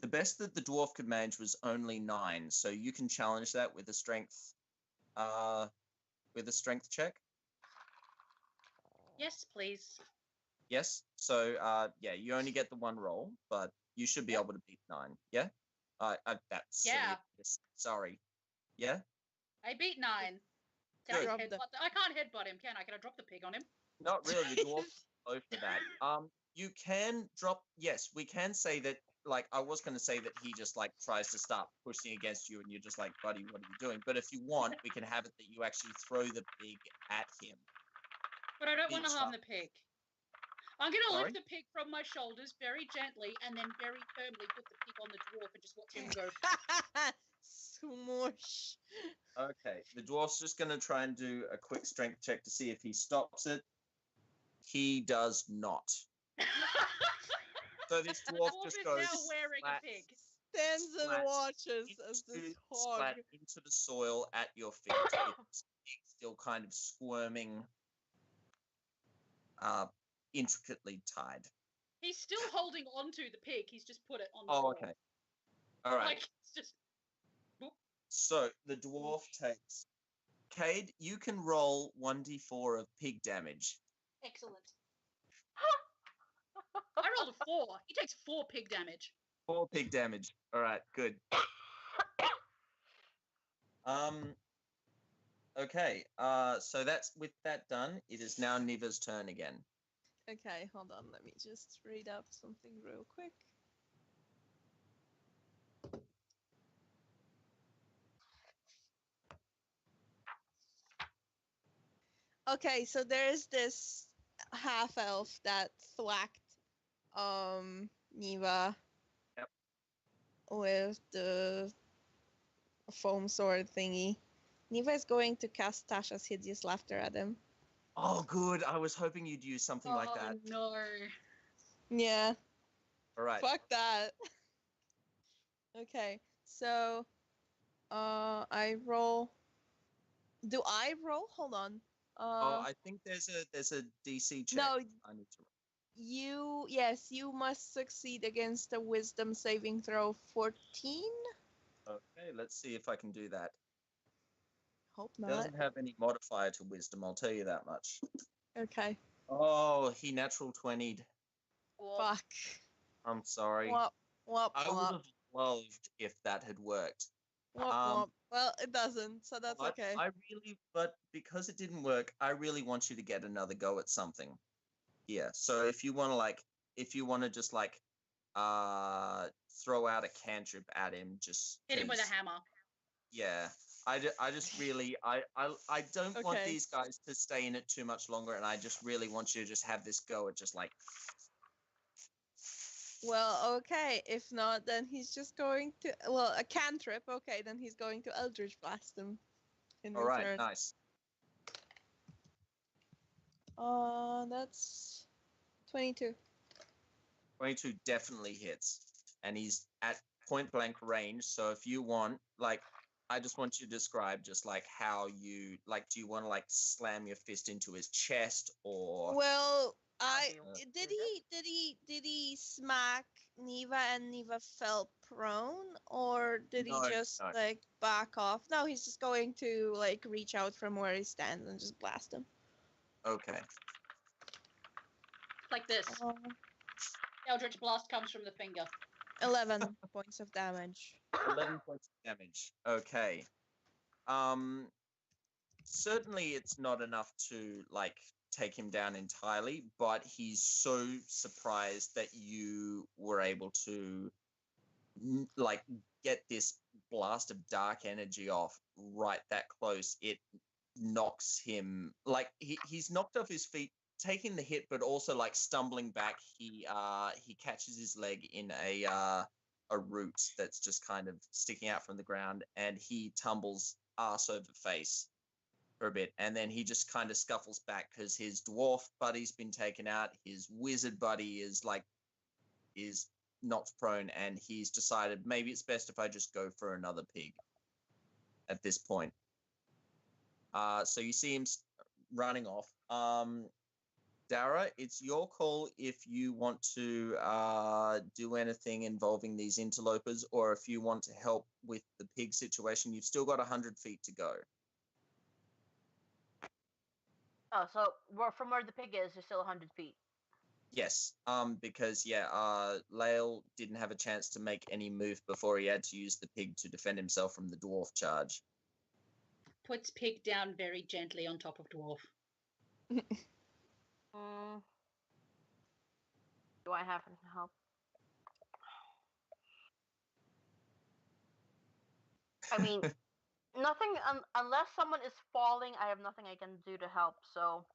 The best that the dwarf could manage was only 9, so you can challenge that with a strength check. Yes, please. Yes. So yeah, you only get the one roll, but you should be able to beat 9. Yeah. That's silly. Yeah. Yes, sorry. Yeah. I beat 9. Can Good. I can't headbutt him, can I? Can I drop the pig on him? Not really. The dwarf is low for that. You can drop. Yes, we can say that. Like, I was going to say that he just like tries to start pushing against you, and you're just like, buddy, what are you doing? But if you want, we can have it that you actually throw the pig at him. But I don't want to Beat harm up. the pig. I'm going to Sorry? lift the pig from my shoulders very gently and then very firmly put the pig on the dwarf and just watch him go. Smoosh. Okay, the dwarf's just going to try and do a quick strength check to see if he stops it. He does not. So this dwarf just is goes now wearing splat, a pig. Stands and splat watches as this into, hog. splat into the soil at your feet. It's still kind of squirming, intricately tied. He's still holding onto the pig. He's just put it on the Oh, dwarf. okay. All right. Like, it's just... So the dwarf takes... Cade, you can roll 1d4 of pig damage. Excellent. I rolled a 4. He takes 4 pig damage. 4 pig damage. All right, good. Okay. So that's with that done. It is now Niva's turn again. Okay, hold on. Let me just read up something real quick. Okay, so there's this half elf that thwacked Niva Yep. with the foam sword thingy. Niva is going to cast Tasha's hideous laughter at him. Oh, good. I was hoping you'd use something like that. No. Yeah. All right. Fuck that. Okay, so I roll. Do I roll? Hold on. I think there's a DC check. No, I need to. you must succeed against a wisdom saving throw 14. Okay, let's see if I can do that. Hope It not. doesn't have any modifier to wisdom, I'll tell you that much. Okay. Oh, he natural 20'd. Fuck. I'm sorry. Womp womp I would womp. have loved if that had worked. Womp womp. Well, it doesn't, so that's okay. But because it didn't work, I really want you to get another go at something. Yeah. So if you want to just like, throw out a cantrip at him, just Hit him with a 'cause- hammer. Yeah. I just really, I don't want Okay. these guys to stay in it too much longer, and I just really want you to just have this go at just like. Well, okay. If not, then he's just going to... Well, a cantrip. Okay, then he's going to Eldritch Blast him. In All right, return. nice. That's 22. 22 definitely hits, and he's at point blank range. So if you want, like, I just want you to describe just like how you like. Do you want to like slam your fist into his chest, or Well, How I do you did do did he smack Neva and Neva fell prone, or did he No, just no. like back off? No, he's just going to like reach out from where he stands and just blast him. Okay. Like this. Eldritch Blast comes from the finger. 11 points of damage. 11 points of damage. Okay. Certainly it's not enough to like take him down entirely, but he's so surprised that you were able to like get this blast of dark energy off right that close. It knocks him like he's knocked off his feet taking the hit, but also like stumbling back. He catches his leg in a root that's just kind of sticking out from the ground, and he tumbles ass over face for a bit, and then he just kind of scuffles back because his dwarf buddy's been taken out, his wizard buddy is knocked prone, and he's decided maybe it's best if I just go for another pig at this point. So you see him running off. Dara, it's your call if you want to do anything involving these interlopers, or if you want to help with the pig situation. You've still got 100 feet to go. Oh, so from where the pig is, there's still 100 feet. Yes, because Lael didn't have a chance to make any move before he had to use the pig to defend himself from the dwarf charge. Puts pig down very gently on top of dwarf. Do I have any help? I mean, nothing unless someone is falling. I have nothing I can do to help. So,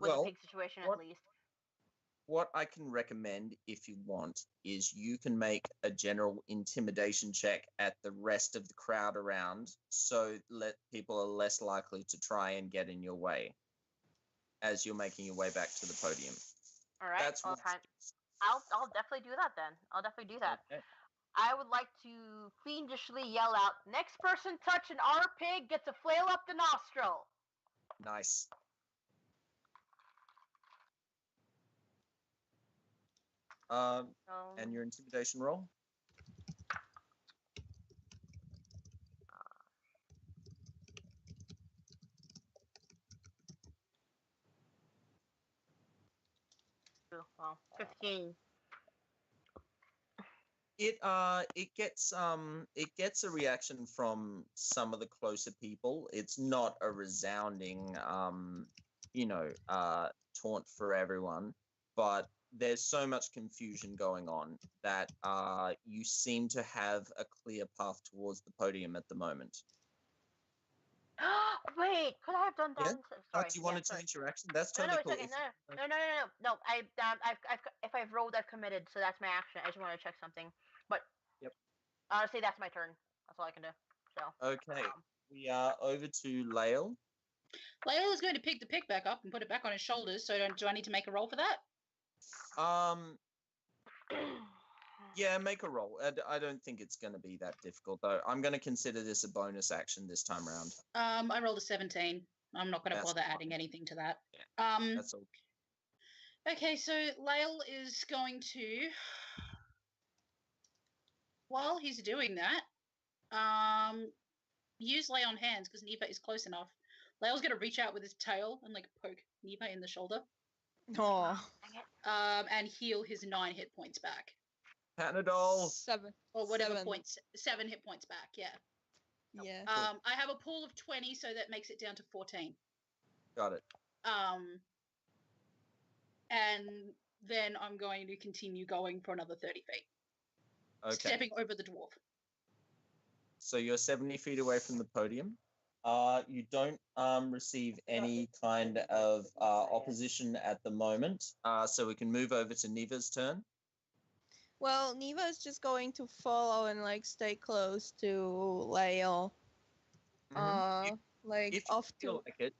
with the pig situation at least. What I can recommend, if you want, is you can make a general intimidation check at the rest of the crowd around, so people are less likely to try and get in your way as you're making your way back to the podium. All right. That's I'll definitely do that then. I'll definitely do that. Okay. I would like to fiendishly yell out, "Next person touching our pig gets a flail up the nostril." Nice. And your intimidation roll? Well, 15. It gets a reaction from some of the closer people. It's not a resounding taunt for everyone, but there's so much confusion going on that you seem to have a clear path towards the podium at the moment. Wait, could I have done that? Yeah? Sorry. Do you want to change your action? That's totally No, cool. it's okay. No. If I've rolled, I've committed, so that's my action. I just want to check something. But yep. Honestly, that's my turn. That's all I can do. So. Okay, we are over to Lael. Lael is going to pick the pig back up and put it back on his shoulders. So do I need to make a roll for that? Yeah, make a roll. I don't think it's going to be that difficult, though. I'm going to consider this a bonus action this time around. I rolled a 17. I'm not going to bother adding anything to that. Yeah, that's all. Okay, so Lael is going to, while he's doing that, use lay on hands because Neva is close enough. Lael's going to reach out with his tail and like poke Neva in the shoulder. Oh. And heal his 9 hit points back. Panadol. 7. Or whatever 7. points. 7 hit points back, yeah. Yeah. I have a pool of 20, so that makes it down to 14. Got it. And then I'm going to continue going for another 30 feet. Okay. Stepping over the dwarf. So you're 70 feet away from the podium. You don't receive any kind of opposition at the moment. So we can move over to Neva's turn. Well, Neva is just going to follow and like stay close to Lael. Mm-hmm. like If you feel like it,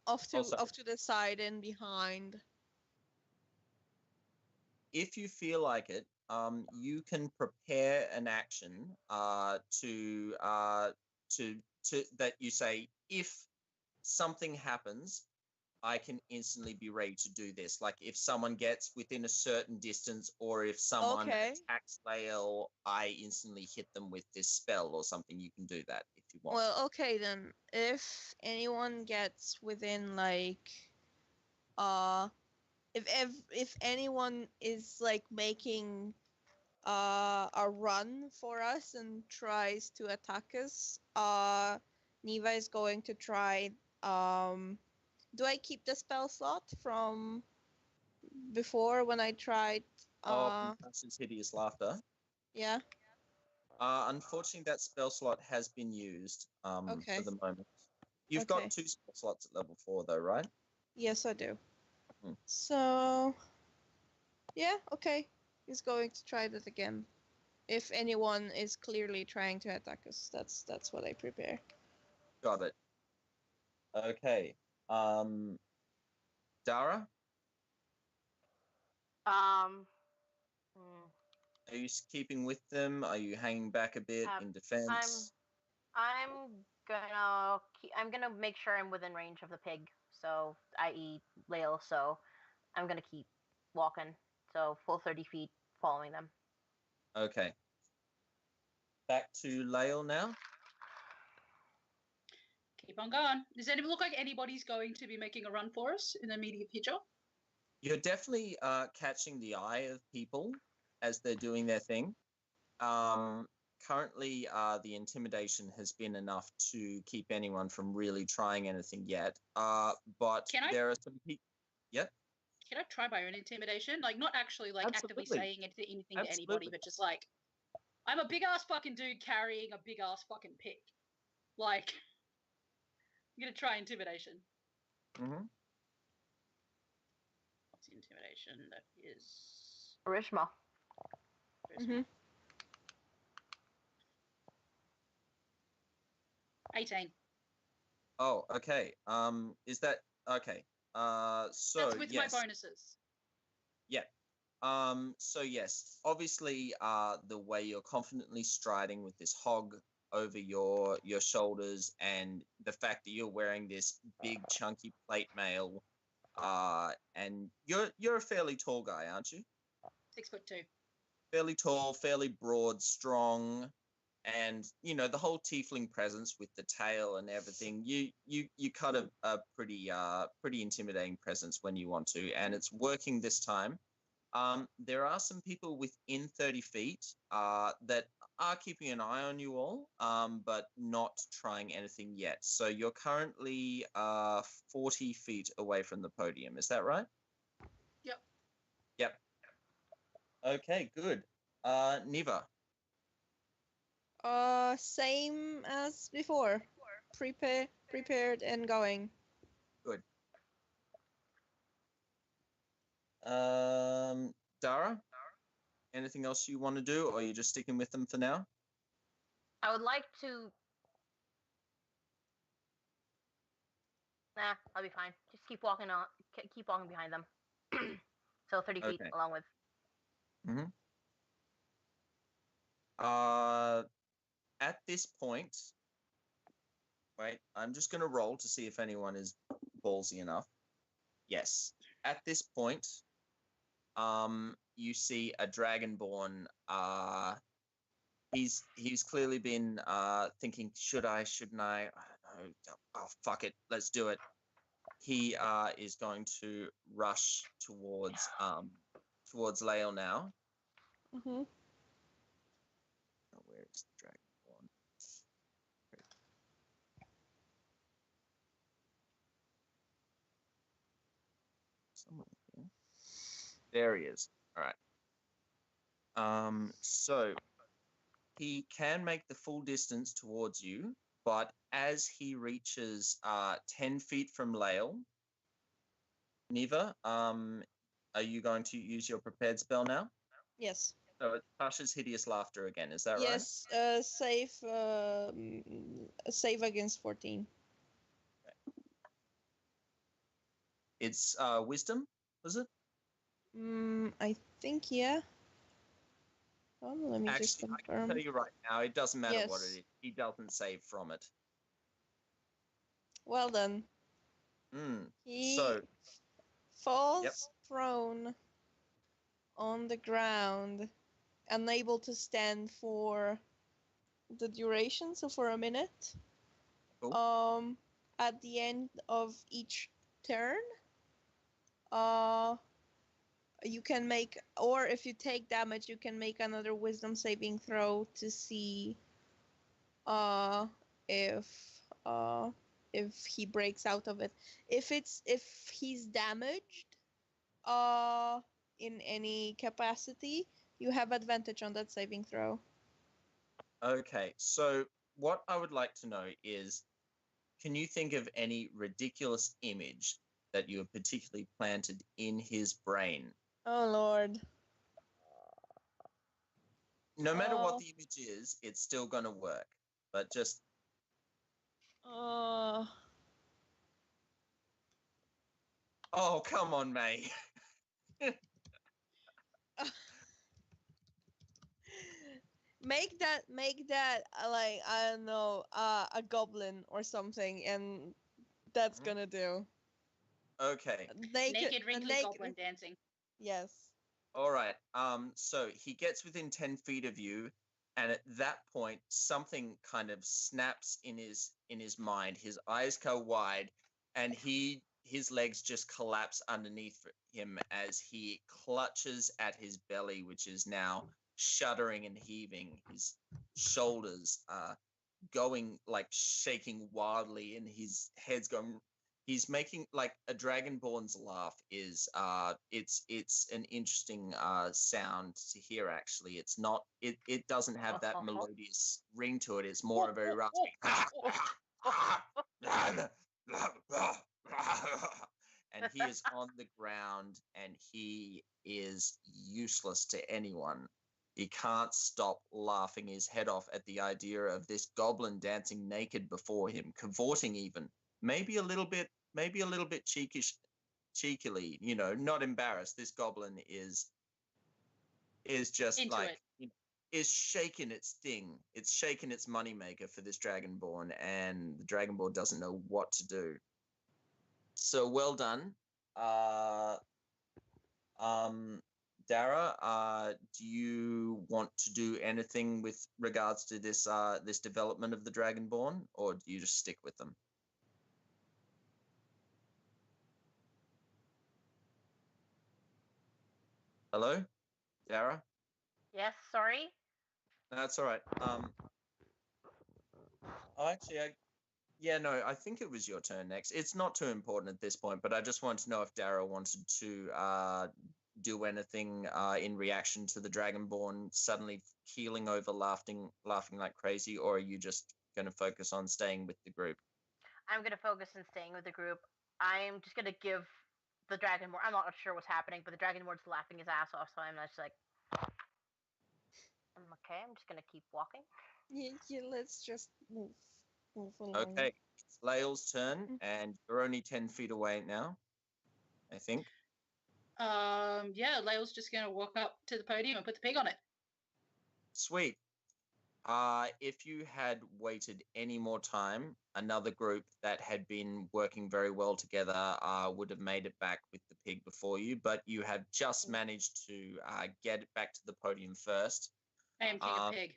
off sorry. to the side and behind. If you feel like it, you can prepare an action to that you say, if something happens, I can instantly be ready to do this. Like if someone gets within a certain distance, or if someone attacks Lael, I instantly hit them with this spell or something. You can do that if you want. Well, okay then. If anyone gets within like, if anyone is like making a run for us and tries to attack us, Neva is going to try. Do I keep the spell slot from before when I tried? Pun-tastic hideous laughter. Yeah. Unfortunately, that spell slot has been used Okay. for the moment. You've Okay. got 2 spell slots at level 4, though, right? Yes, I do. Hmm. So, yeah, okay. He's going to try that again. If anyone is clearly trying to attack us, that's what I prepare. Got it. Okay. Dara, Hmm. are you keeping with them? Are you hanging back a bit in defense? I'm gonna make sure I'm within range of the pig, so i.e. Lael, so I'm gonna keep walking. So full 30 feet following them. Okay. Back to Lael now. Keep on going. Does it look like anybody's going to be making a run for us in the immediate future? You're definitely catching the eye of people as they're doing their thing. Currently, the intimidation has been enough to keep anyone from really trying anything yet. But there are some people. Yep. Can I try my own intimidation? Like, not actually like actively saying anything to anybody, but just like, I'm a big ass fucking dude carrying a big ass fucking pig. Like, I'm gonna try intimidation. Mm-hmm. What's intimidation? That is Charisma. Mm-hmm. 18. Oh, okay. Is that okay? So that's with yes. my bonuses. Yeah. So yes, obviously, the way you're confidently striding with this hog over your shoulders, and the fact that you're wearing this big chunky plate mail, and you're a fairly tall guy, aren't you? 6'2". Fairly tall, fairly broad, strong, and the whole tiefling presence with the tail and everything. You cut a pretty intimidating presence when you want to, and it's working this time. There are some people within 30 feet that are keeping an eye on you all, but not trying anything yet. So you're currently 40 feet away from the podium. Is that right? Yep. Yep. Okay, good. Niva. Same as before. Prepared and going. Good. Dara? Anything else you want to do, or are you just sticking with them for now? I would like to. Nah, I'll be fine. Just keep walking on. Keep walking behind them. So 30 feet Okay. along with. Mm-hmm. At this point, wait, I'm just going to roll to see if anyone is ballsy enough. Yes. At this point, you see a dragonborn. He's clearly been thinking, should I, shouldn't I? I don't know. Oh, fuck it. Let's do it. He is going to rush towards Lael now. Mm-hmm. Oh, where is the dragonborn? Somewhere here. There he is. All right. So he can make the full distance towards you, but as he reaches 10 feet from Lael, Niva, are you going to use your prepared spell now? Yes. So it's Tasha's hideous laughter again. Is that right? Yes. Save against 14. It's wisdom, was it? I think, yeah. Let me just Actually, I can confirm. tell you right now, it doesn't matter what Yes. it is. He doesn't save from it. Well done. He So, falls prone on the ground, unable to stand for the duration, so for a minute. Cool. At the end of each turn, you can make, or if you take damage, you can make another wisdom saving throw to see if he breaks out of it. If he's damaged in any capacity, you have advantage on that saving throw. Okay, so what I would like to know is, can you think of any ridiculous image that you have particularly planted in his brain? Oh Lord. No matter what the image is, it's still going to work. But just... Oh, come on, May. Make that like, I don't know, a goblin or something, and that's gonna do. Okay. Naked wrinkly goblin dancing. Yes. All right. So he gets within 10 feet of you, and at that point, something kind of snaps in his mind. His eyes go wide, and his legs just collapse underneath him as he clutches at his belly, which is now shuddering and heaving. His shoulders are going, like, shaking wildly, and his head's going... He's making, like, a dragonborn's laugh is it's an interesting sound to hear. Actually, it's not, it doesn't have that melodious ring to it. It's more a very raspy and he is on the ground, and he is useless to anyone. He can't stop laughing his head off at the idea of this goblin dancing naked before him, cavorting even. Maybe a little bit cheekily, not embarrassed. This goblin is just into like, it. Is shaking its thing. It's shaking its moneymaker for this Dragonborn, and the Dragonborn doesn't know what to do. So well done. Dara, do you want to do anything with regards to this this development of the Dragonborn, or do you just stick with them? Hello, Dara? Yes, sorry. That's all right. Actually, I think it was your turn next. It's not too important at this point, but I just wanted to know if Dara wanted to do anything in reaction to the Dragonborn suddenly keeling over, laughing like crazy, or are you just going to focus on staying with the group? I'm going to focus on staying with the group. I'm just going to give the Dragonborn... I'm not sure what's happening, but the Dragonborn's laughing his ass off, so I'm just like... Okay, I'm just going to keep walking. Yeah, let's just move along. Okay, it's Lael's turn, and you're only 10 feet away now, I think. Yeah, Lael's just going to walk up to the podium and put the pig on it. Sweet. If you had waited any more time, another group that had been working very well together would have made it back with the pig before you, but you have just managed to get it back to the podium first. I am king of pig.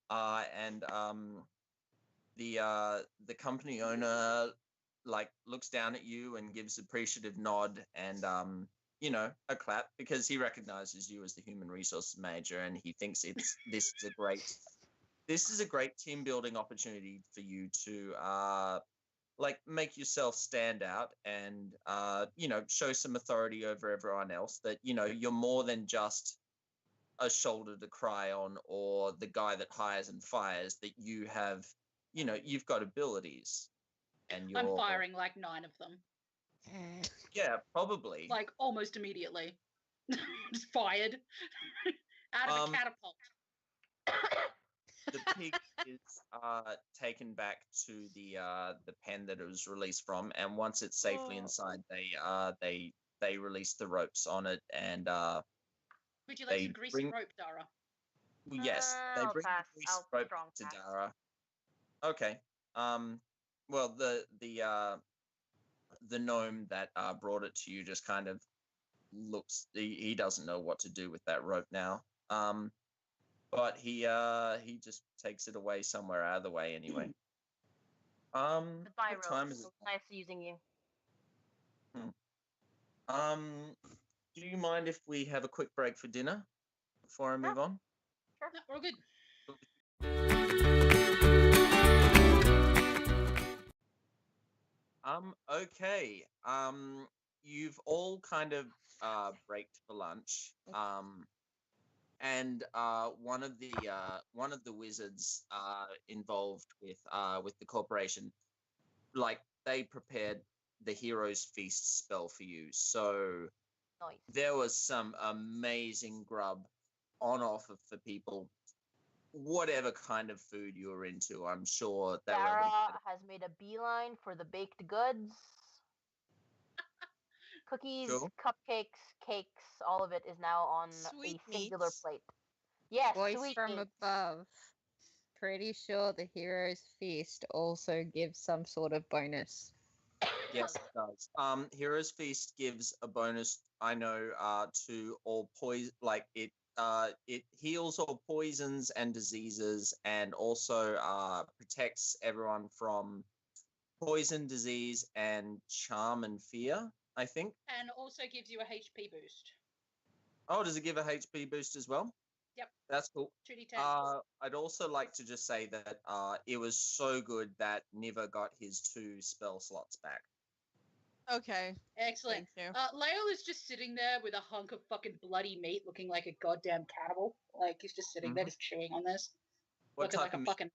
And the company owner looks down at you and gives appreciative nod and a clap, because he recognizes you as the human resources manager, and he thinks this is a great team building opportunity for you to make yourself stand out and show some authority over everyone else, that you're more than just a shoulder to cry on or the guy that hires and fires, that you have, you've got abilities, and you're... I'm firing like 9 of them. Yeah, probably. Like almost immediately. Just fired out of a catapult. The is taken back to the pen that it was released from, and once it's safely inside, they release the ropes on it, and Would you like they some greasy bring rope, Dara? yes, they I'll bring pass. the greased I'll rope strong to pass. Dara. Okay. Well, the gnome that brought it to you just kind of looks. He doesn't know what to do with that rope now. But he just takes it away somewhere out of the way anyway. Goodbye, What time is Rose. it? Nice using you. Do you mind if we have a quick break for dinner before I move on? Sure. No, we're all good. Okay. You've all kind of breaked for lunch. And one of the wizards involved with the corporation, like they prepared the hero's feast spell for you. So Nice. there was some amazing grub on offer for people. Whatever kind of food you were into, I'm sure they were able to Dara get it. has made a beeline for the baked goods. Cookies, Sure. cupcakes, cakes, all of it is now on a singular Sweetmeats. plate. Yes, Voice sweet from meats. above. Pretty sure the hero's feast also gives some sort of bonus. Yes, it does. Hero's Feast gives a bonus, I know, to all poison. Like it heals all poisons and diseases, and also protects everyone from poison, disease, and charm and fear. I think. And also gives you a HP boost. Oh, does it give a HP boost as well? Yep. That's cool. 2d10. I'd also like to just say that it was so good that Niva got his 2 spell slots back. Okay. Excellent. Thank you. Lael is just sitting there with a hunk of fucking bloody meat, looking like a goddamn cannibal. Like he's just sitting there, just chewing on this, What looking type like a of meat? fucking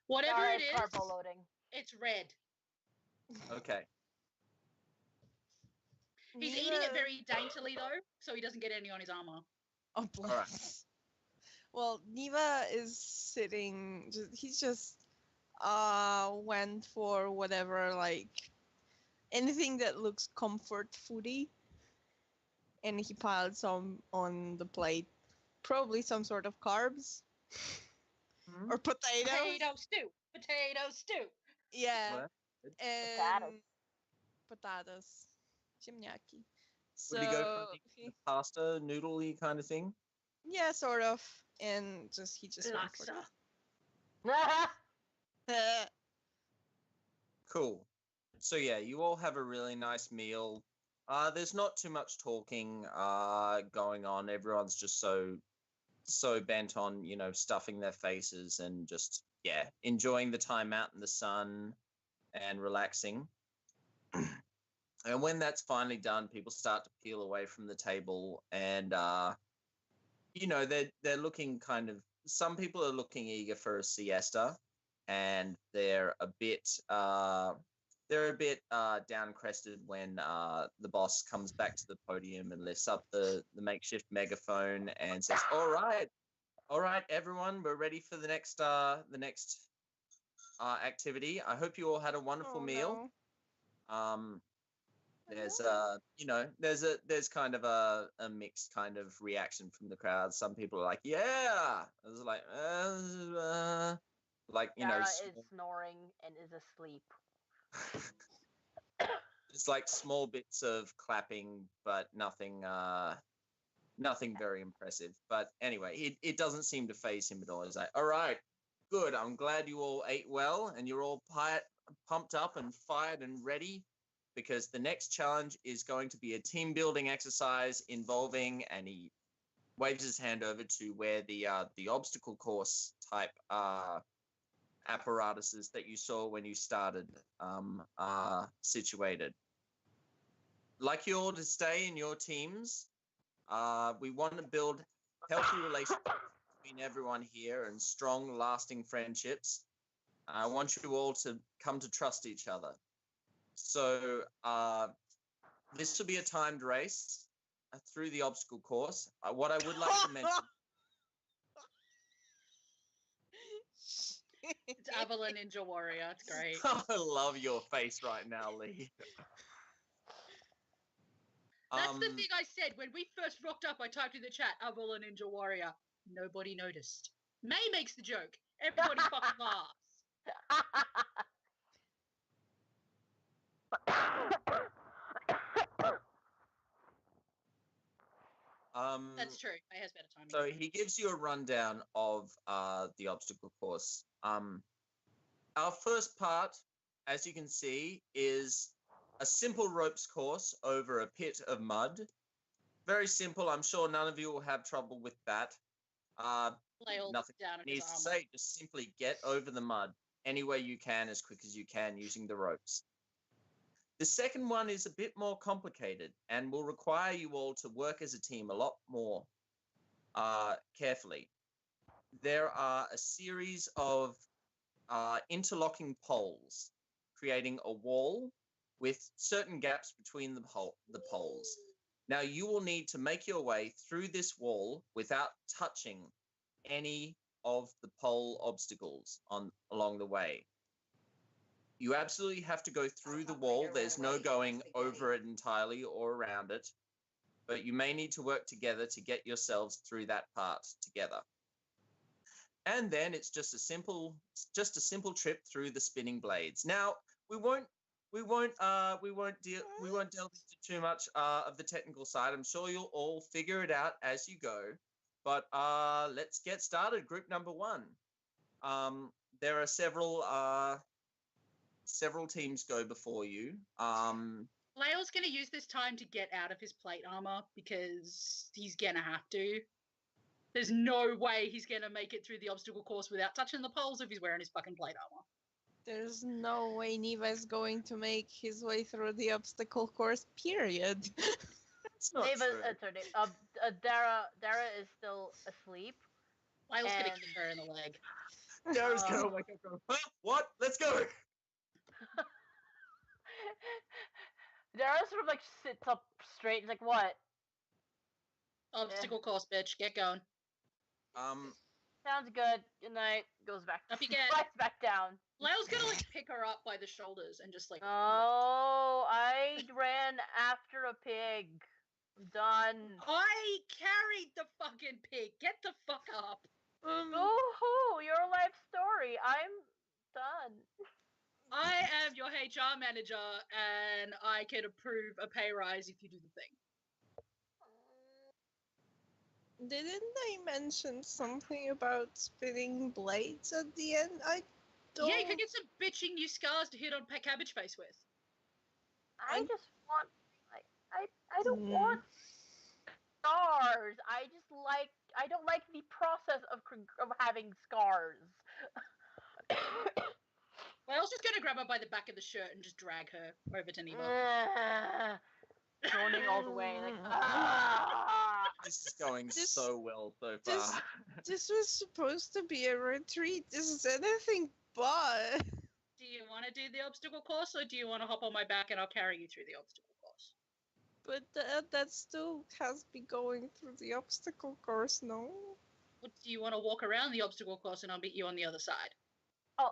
whatever Dara it is is. carbo loading. It's red. Okay. He's eating it very daintily though, so he doesn't get any on his armor. Oh, bless. Well, Neva is sitting. He's just went for whatever, like anything that looks comfort foody, and he piled some on the plate. Probably some sort of carbs or potatoes. Potato stew. Potato stew. Yeah, Well, and potatoes. Ziemniaki. would he go for So the pasta noodly kind of thing? yeah, sort of, and he just went for Laksa. that. Cool. So yeah, you all have a really nice meal. There's not too much talking going on. Everyone's just so bent on, stuffing their faces and just enjoying the time out in the sun and relaxing. And when that's finally done, people start to peel away from the table, and they're looking kind of. Some people are looking eager for a siesta, and they're a bit down crested when the boss comes back to the podium and lifts up the makeshift megaphone and says, all right, everyone, we're ready for the next activity. I hope you all had a wonderful meal. No. There's there's kind of a mixed kind of reaction from the crowd. Some people are like, yeah. It's like, Dara is snoring and is asleep. it's like small bits of clapping, but nothing very impressive. But anyway, it doesn't seem to faze him at all. He's like, all right, good. I'm glad you all ate well and you're all pumped up and fired and ready, because the next challenge is going to be a team building exercise involving, and he waves his hand over to where the obstacle course type apparatuses that you saw when you started are situated. Like you all to stay in your teams. We want to build healthy relationships between everyone here and strong, lasting friendships. I want you all to come to trust each other. So this will be a timed race through the obstacle course. What I would like to mention. It's Avila Ninja Warrior. It's great. I love your face right now, Lee. That's the thing I said. When we first rocked up, I typed in the chat, Avila Ninja Warrior. Nobody noticed. May makes the joke. Everybody fucking laughs. That's true. May has better timing. So he gives you a rundown of the obstacle course. Our first part, as you can see, is a simple ropes course over a pit of mud. Very simple. I'm sure none of you will have trouble with that. Nothing down in his needs to armor. say. Just simply get over the mud any way you can, as quick as you can, using the ropes. The second one is a bit more complicated and will require you all to work as a team a lot more carefully. There are a series of interlocking poles, creating a wall with certain gaps between the poles. Now, you will need to make your way through this wall without touching any of the pole obstacles along the way. You absolutely have to go through the wall. There's no going over it entirely or around it, but you may need to work together to get yourselves through that part together. And then it's just a simple trip through the spinning blades. Now, we won't delve into too much of the technical side. I'm sure you'll all figure it out as you go. But let's get started. Group number 1. There are several teams go before you. Lael's going to use this time to get out of his plate armor because he's going to have to. There's no way he's going to make it through the obstacle course without touching the poles if he's wearing his fucking plate armor. There's no way Neva's going to make his way through the obstacle course, period. It's not Neva, true. Dara is still asleep. Lael's going to And- kick her in the leg. Dara's gonna wake up going, huh? What? Let's go! Dara sort of like sits up straight. He's like, "What? Obstacle course, bitch. Get going. Sounds good. Good night." Goes back. Up you get. Slides back down. Lael's going to like pick her up by the shoulders and just like... Oh, I ran after a pig. I'm done. I carried the fucking pig. Get the fuck up. Ooh, your life story. I'm done. I am your HR manager and I can approve a pay rise if you do the thing. Didn't they mention something about spinning blades at the end? I don't... Yeah, you could get some bitching new scars to hit on Cabbage Face with. I just want. I don't want scars. I don't like the process of having scars. Lael's just gonna grab her by the back of the shirt and just drag her over to Neva. Moaning all the way, like. This is going This- so well so this- far. This was supposed to be a retreat. This is anything but. Do you want to do the obstacle course, or do you want to hop on my back and I'll carry you through the obstacle course? But that still has me going through the obstacle course, no? Or do you want to walk around the obstacle course and I'll meet you on the other side? Oh,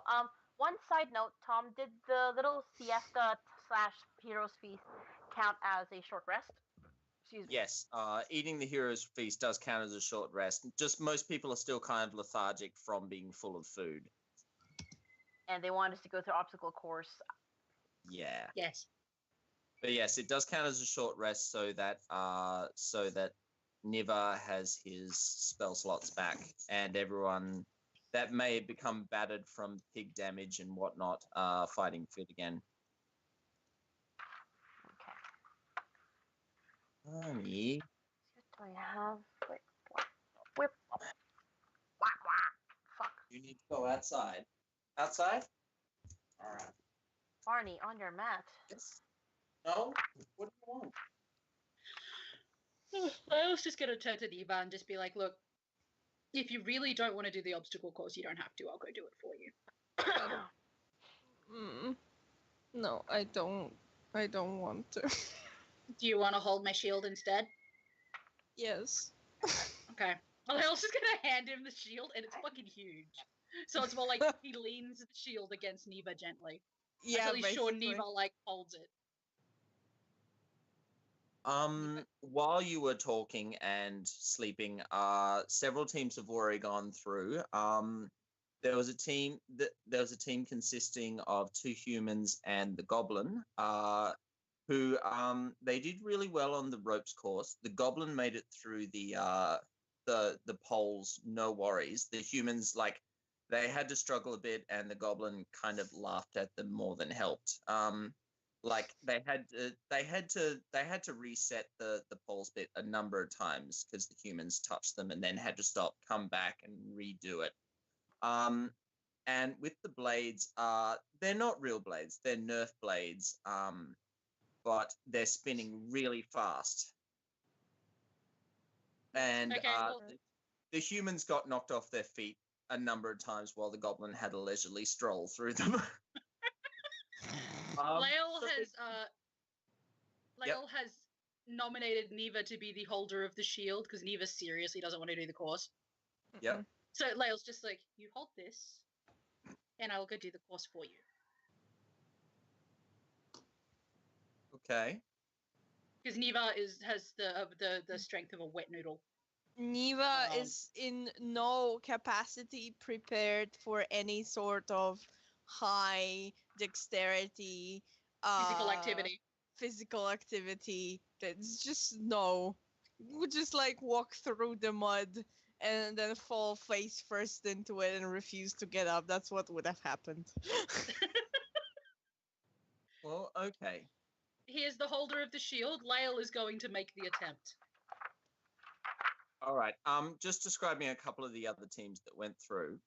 one side note, Tom, did the little siesta / hero's feast count as a short rest? Excuse me. Yes, eating the hero's feast does count as a short rest. Just most people are still kind of lethargic from being full of food. And they want us to go through obstacle course. Yeah. Yes. But yes, it does count as a short rest so that Niva has his spell slots back and everyone that may have become battered from pig damage and whatnot fighting fit again. Okay. Honey. What do I have? Whip. Whack. Fuck. You need to go outside. Outside? Alright. Barney, on your mat. Yes. No? What do you want? I was just gonna turn to Neva and just be like, look, if you really don't want to do the obstacle course, you don't have to. I'll go do it for you. No, I don't want to. Do you want to hold my shield instead? Yes. Okay. Lael's just gonna hand him the shield, and it's fucking huge. So it's more like he leans the shield against Neva gently. Yeah, Until he's sure basically. Neva, like, holds it. While you were talking and sleeping, several teams have already gone through. There was a team consisting of 2 humans and the goblin, who they did really well on the ropes course. The goblin made it through the poles, no worries. The humans, like, they had to struggle a bit, and the goblin kind of laughed at them more than helped. Like they had to reset the poles bit a number of times because the humans touched them and then had to stop, come back, and redo it. And with the blades, they're not real blades; they're Nerf blades. But they're spinning really fast. And Okay, well, the humans got knocked off their feet a number of times while the goblin had a leisurely stroll through them. Lael so has nominated Neva to be the holder of the shield because Neva seriously doesn't want to do the course. Yep. So Lael's just like, you hold this, and I'll go do the course for you. Okay. Because Neva has the strength of a wet noodle. Neva is in no capacity prepared for any sort of high dexterity, physical activity. That's just no. Would just like walk through the mud and then fall face first into it and refuse to get up. That's what would have happened. Well, okay. He is the holder of the shield. Lael is going to make the attempt. All right. Just describing a couple of the other teams that went through.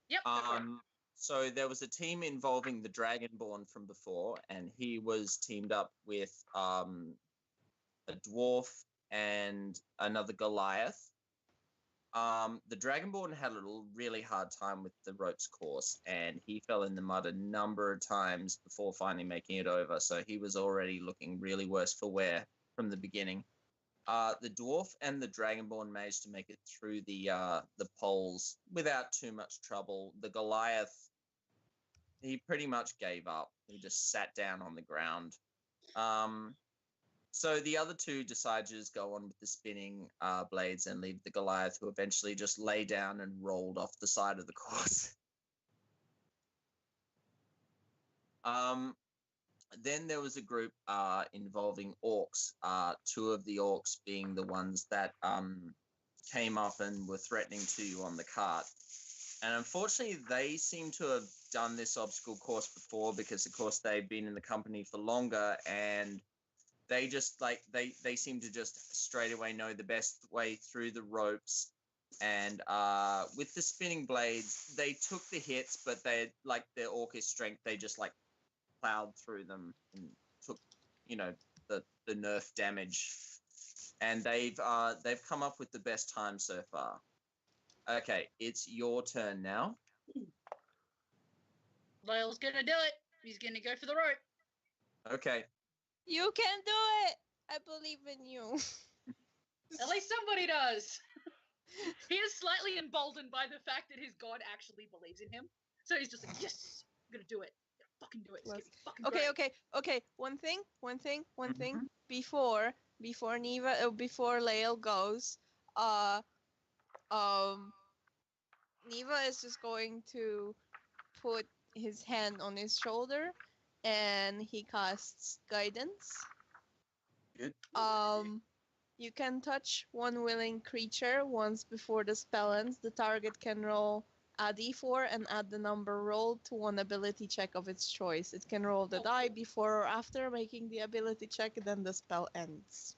Yep. So there was a team involving the Dragonborn from before, and he was teamed up with a dwarf and another Goliath. The Dragonborn had a really hard time with the ropes course, and he fell in the mud a number of times before finally making it over. So he was already looking really worse for wear from the beginning. The dwarf and the Dragonborn managed to make it through the poles without too much trouble. The Goliath, he pretty much gave up. He just sat down on the ground. So the other 2 decide to just go on with the spinning blades and leave the Goliath, who eventually just lay down and rolled off the side of the course. Then there was a group involving orcs, 2 of the orcs being the ones that came up and were threatening to you on the cart. And unfortunately, they seem to have done this obstacle course before because, of course, they've been in the company for longer, and they just, like, they seem to just straight away know the best way through the ropes. And with the spinning blades, they took the hits, but they, like, their orcish strength, they just, like, plowed through them and took, the nerf damage. And they've come up with the best time so far. Okay, it's your turn now. Lael's gonna do it. He's gonna go for the rope. Okay. You can do it! I believe in you. At least somebody does. He is slightly emboldened by the fact that his god actually believes in him. So he's just like, yes, I'm gonna do it. Fucking do it. It's gonna be fucking great. Okay. One thing. Before Neva, before Lael goes, Neva is just going to put his hand on his shoulder, and he casts guidance. Good. You can touch one willing creature once before the spell ends. The target can roll a d4 and add the number rolled to one ability check of its choice. It can roll the die before or after making the ability check, then the spell ends.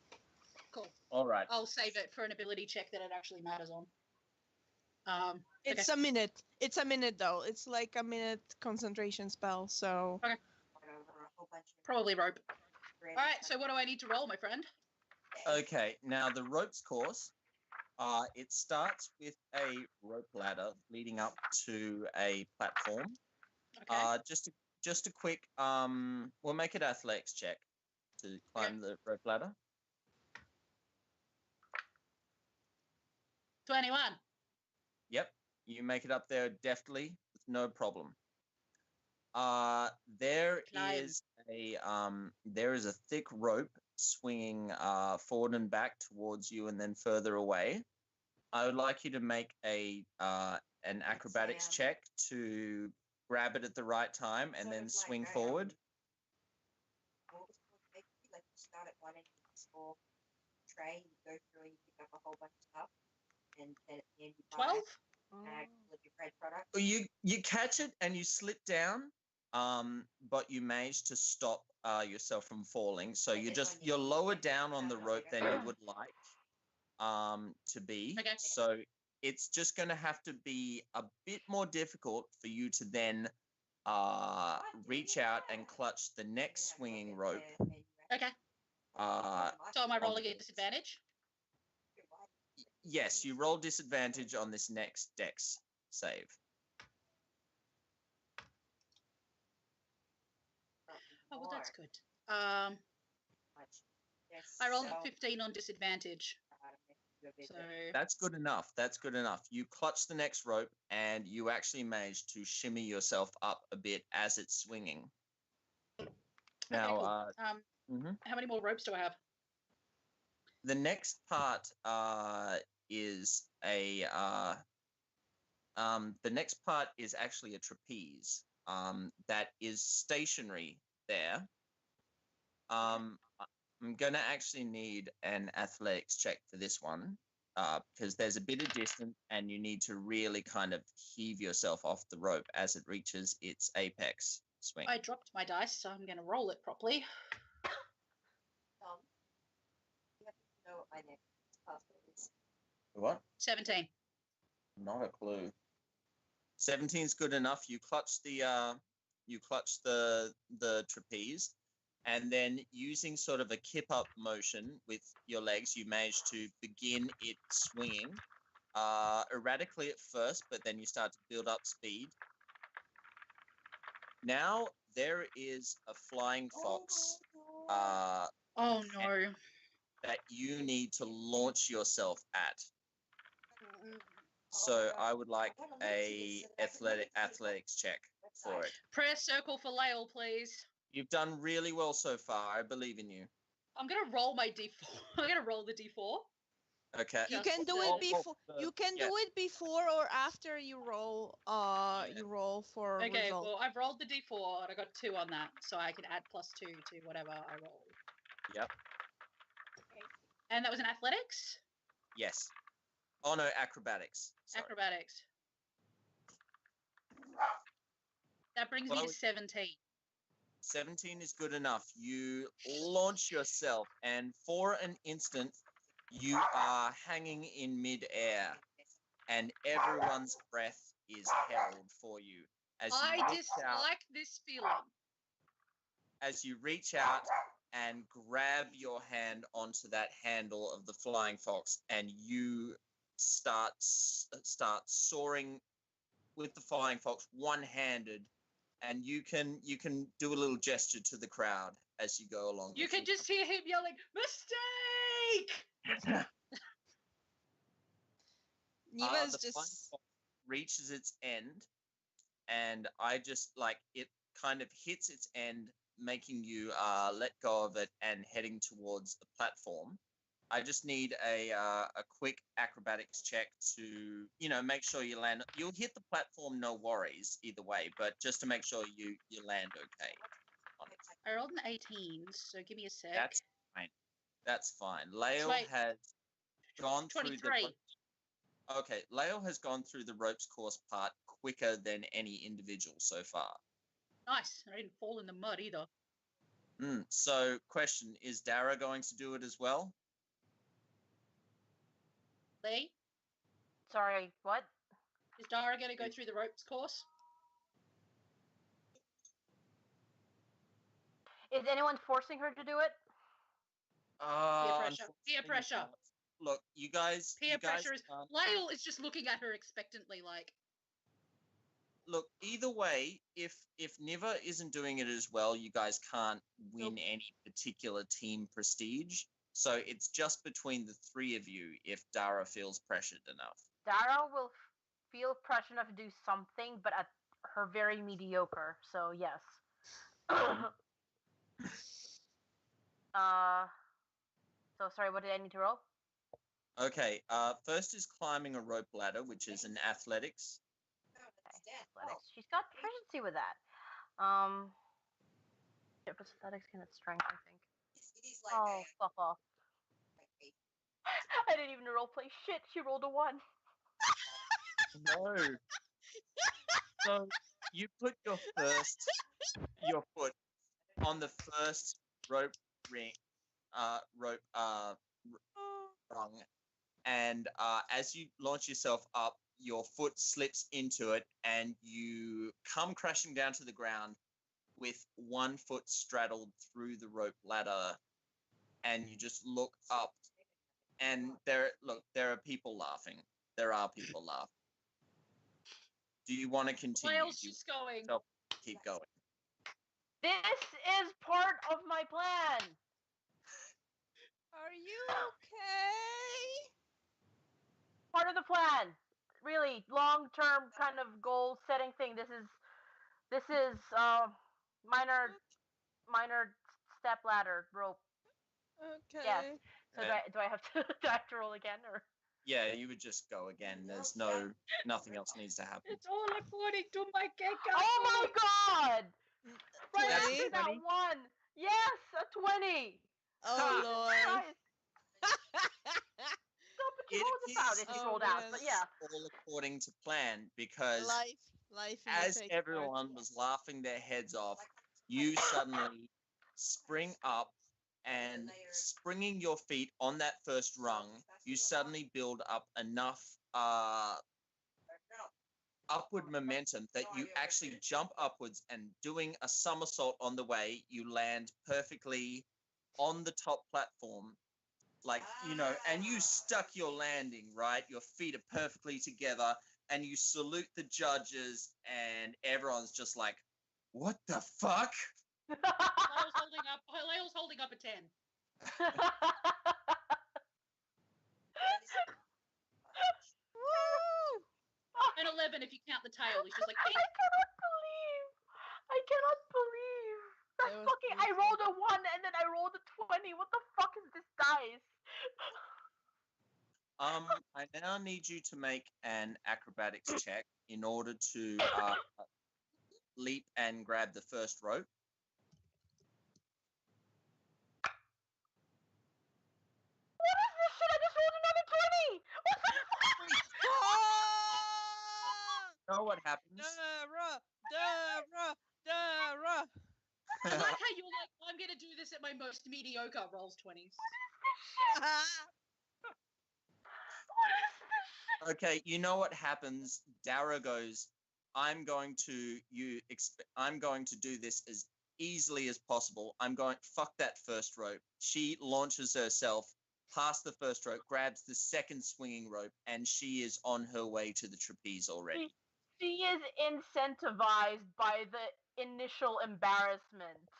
Cool. All right. I'll save it for an ability check that it actually matters on. It's a minute. It's a minute though. It's like a minute concentration spell, so. Okay. Probably rope. Alright, so what do I need to roll, my friend? Okay, now the ropes course, it starts with a rope ladder leading up to a platform. Okay. Just a quick, we'll make it athletics check to climb the rope ladder. 21. Yep, you make it up there deftly with no problem. There Climb. is a thick rope swinging forward and back towards you and then further away. I would like you to make an acrobatics check to grab it at the right time and then swing forward. What was called basically like you start at one end of the store tray, you go through and you pick up a whole bunch of stuff, and then at the end you buy 12? with your bread product. You catch it and you slip down, but you manage to stop yourself from falling. So you're lower down on the rope than you would like to be. Okay. So it's just going to have to be a bit more difficult for you to then reach out and clutch the next swinging rope. Okay. So am I rolling at disadvantage? Yes, you roll disadvantage on this next dex save. Oh, well, that's good. I rolled a 15 on disadvantage. So That's good enough. That's good enough. You clutch the next rope and you actually manage to shimmy yourself up a bit as it's swinging. Now, cool. How many more ropes do I have? the next part is actually a trapeze that is stationary there. I'm going to actually need an athletics check for this one because there's a bit of distance and you need to really kind of heave yourself off the rope as it reaches its apex swing. I dropped my dice, so I'm going to roll it properly. You have to know what my next password is. What? 17. Not a clue. 17's good enough. You clutch the trapeze, and then using sort of a kip up motion with your legs, you manage to begin it swinging erratically at first, but then you start to build up speed. Now there is a flying fox Oh no. that you need to launch yourself at. So I would like a athletics check for it. Press circle for Lael, please. You've done really well so far. I believe in you. I'm gonna roll my d4. I'm gonna roll the d4. Okay. You can do it before. You can do it before or after you roll. You roll for Okay. result. Well, I've rolled the d4 and I got 2 on that, so I can add +2 to whatever I roll. Yep. And that was an athletics. Yes. Oh no, acrobatics. Sorry. Acrobatics. That brings me to 17. 17 is good enough. You launch yourself, and for an instant, you are hanging in midair, and everyone's breath is held for you. I dislike this feeling. As you reach out and grab your hand onto that handle of the flying fox, and you start soaring with the flying fox one-handed. And you can do a little gesture to the crowd as you go along. You can just hear him yelling, "Mistake!" Neva's the flying just fox reaches its end, and I just it kind of hits its end, making you let go of it and heading towards a platform. I just need a quick acrobatics check to, make sure you land. You'll hit the platform, no worries, either way, but just to make sure you land okay. I rolled an 18, so give me a sec. That's fine. That's fine. Lael Wait. has gone 23. through the... Okay, Lael has gone through the ropes course part quicker than any individual so far. Nice. I didn't fall in the mud either. So, question, is Dara going to do it as well? Lee? Sorry, what? Is Dara going to go through the ropes course? Is anyone forcing her to do it? Peer pressure. Peer pressure. Look, you guys... Peer pressure is... Lael is just looking at her expectantly, like... Look, either way, if Niva isn't doing it as well, you guys can't win any particular team prestige. So it's just between the three of you if Dara feels pressured enough. Dara will feel pressure enough to do something, but at her very mediocre. So yes. So sorry. What did I need to roll? Okay. First is climbing a rope ladder, which is an athletics. Okay. Athletics. She's got proficiency with that. Yep, it's athletics and it's strength, I think. It is like Oh, fuck off. I didn't even roleplay shit. She rolled a 1. No. So you put your foot on the first rope rung, and as you launch yourself up, your foot slips into it, and you come crashing down to the ground with one foot straddled through the rope ladder, and you just look up, and there are people laughing. There are people laughing. Do you want to continue? Why else just going? Keep going. This is part of my plan. Are you okay? Part of the plan. Really long-term kind of goal-setting thing. This is minor step ladder rope. Okay. Yes. So do I have to roll again or? Yeah, you would just go again. There's nothing else needs to happen. It's all according to my cake. Oh my god! Right 20? after that 1. Yes, a 20. Oh lord. Stop it about it. She rolled out, but yeah. All according to plan, because Life. as everyone was laughing their heads off, you suddenly spring up, and springing your feet on that first rung, you suddenly build up enough upward momentum that you actually jump upwards, and doing a somersault on the way, you land perfectly on the top platform. Like, and you stuck your landing, right? Your feet are perfectly together, and you salute the judges, and everyone's just like, what the fuck? Lael's holding up a 10. Woo! An 11 if you count the tail. He's just like, I cannot believe. That's That was fucking. I rolled a 1 and then I rolled a 20. What the fuck is this dice? I now need you to make an acrobatics check in order to leap and grab the first rope. What is this shit? I just rolled another 20. What the fuck? You know what happens? Dara. I like how you're like, I'm going to do this at my most mediocre rolls 20s. Okay, you know what happens? Dara goes, I'm going to do this as easily as possible. Fuck that first rope. She launches herself past the first rope, grabs the second swinging rope, and she is on her way to the trapeze already. She is incentivized by the initial embarrassment.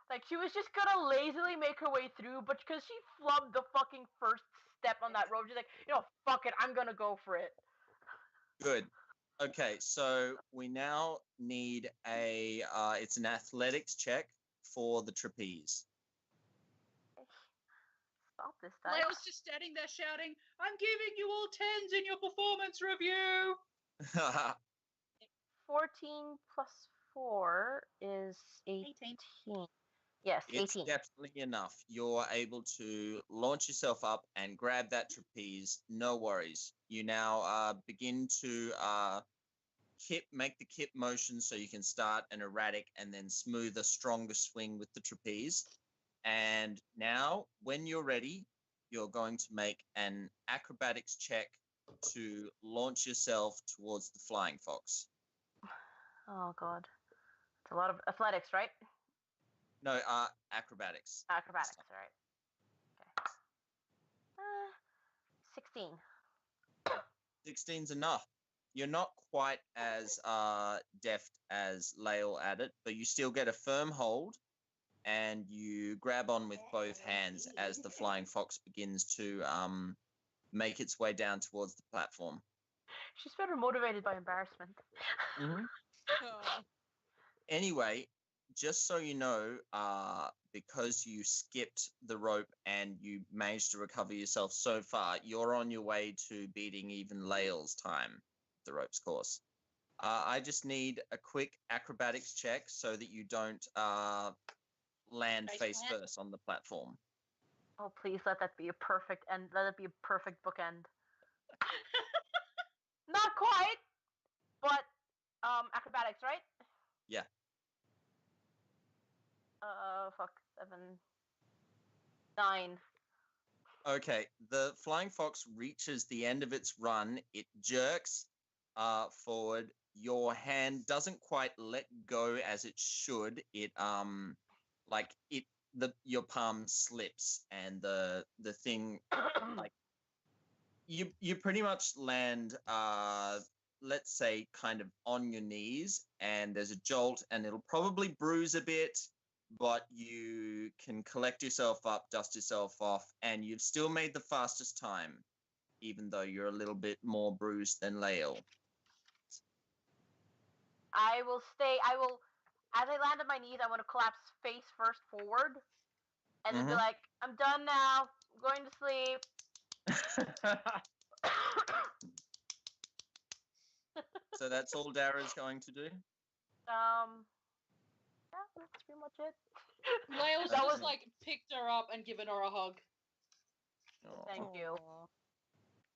Like, she was just gonna lazily make her way through, but because she flubbed the fucking first step on that rope, she's like, fuck it, I'm gonna go for it. Good. Okay, so we now need it's an athletics check for the trapeze. Stop this dice. Lael's just standing there shouting, I'm giving you all 10s in your performance review. 14 plus 4 is 18. Yes, 18. It's definitely enough. You're able to launch yourself up and grab that trapeze. No worries. You now begin to make the kip motion so you can start an erratic and then smoother, stronger swing with the trapeze. And now, when you're ready, you're going to make an acrobatics check to launch yourself towards the flying fox. Oh, God. It's a lot of athletics, right? No, acrobatics. Acrobatics, all right. Okay. 16. 16's enough. You're not quite as deft as Lael at it, but you still get a firm hold, and you grab on with both hands as the flying fox begins to make its way down towards the platform. She's better motivated by embarrassment. Mm-hmm. Oh. Anyway, just so you know, because you skipped the rope and you managed to recover yourself so far, you're on your way to beating even Lael's time, the ropes course. I just need a quick acrobatics check so that you don't land face first on the platform. Oh, please let that be a perfect end. Let it be a perfect bookend. Not quite, but acrobatics, right? Yeah. Fuck, 7, 9. Okay, the flying fox reaches the end of its run. It jerks forward. Your hand doesn't quite let go as it should. It your palm slips and the thing like you pretty much land let's say kind of on your knees, and there's a jolt and it'll probably bruise a bit, but you can collect yourself up, dust yourself off, and you've still made the fastest time, even though you're a little bit more bruised than Lael. I will, as I land on my knees, I want to collapse face first forward and then be like, I'm done now. I'm going to sleep. So that's all Dara's going to do? Yeah, that's pretty much it. Lael's That just was- like picked her up and given her a hug. Thank you. Aw.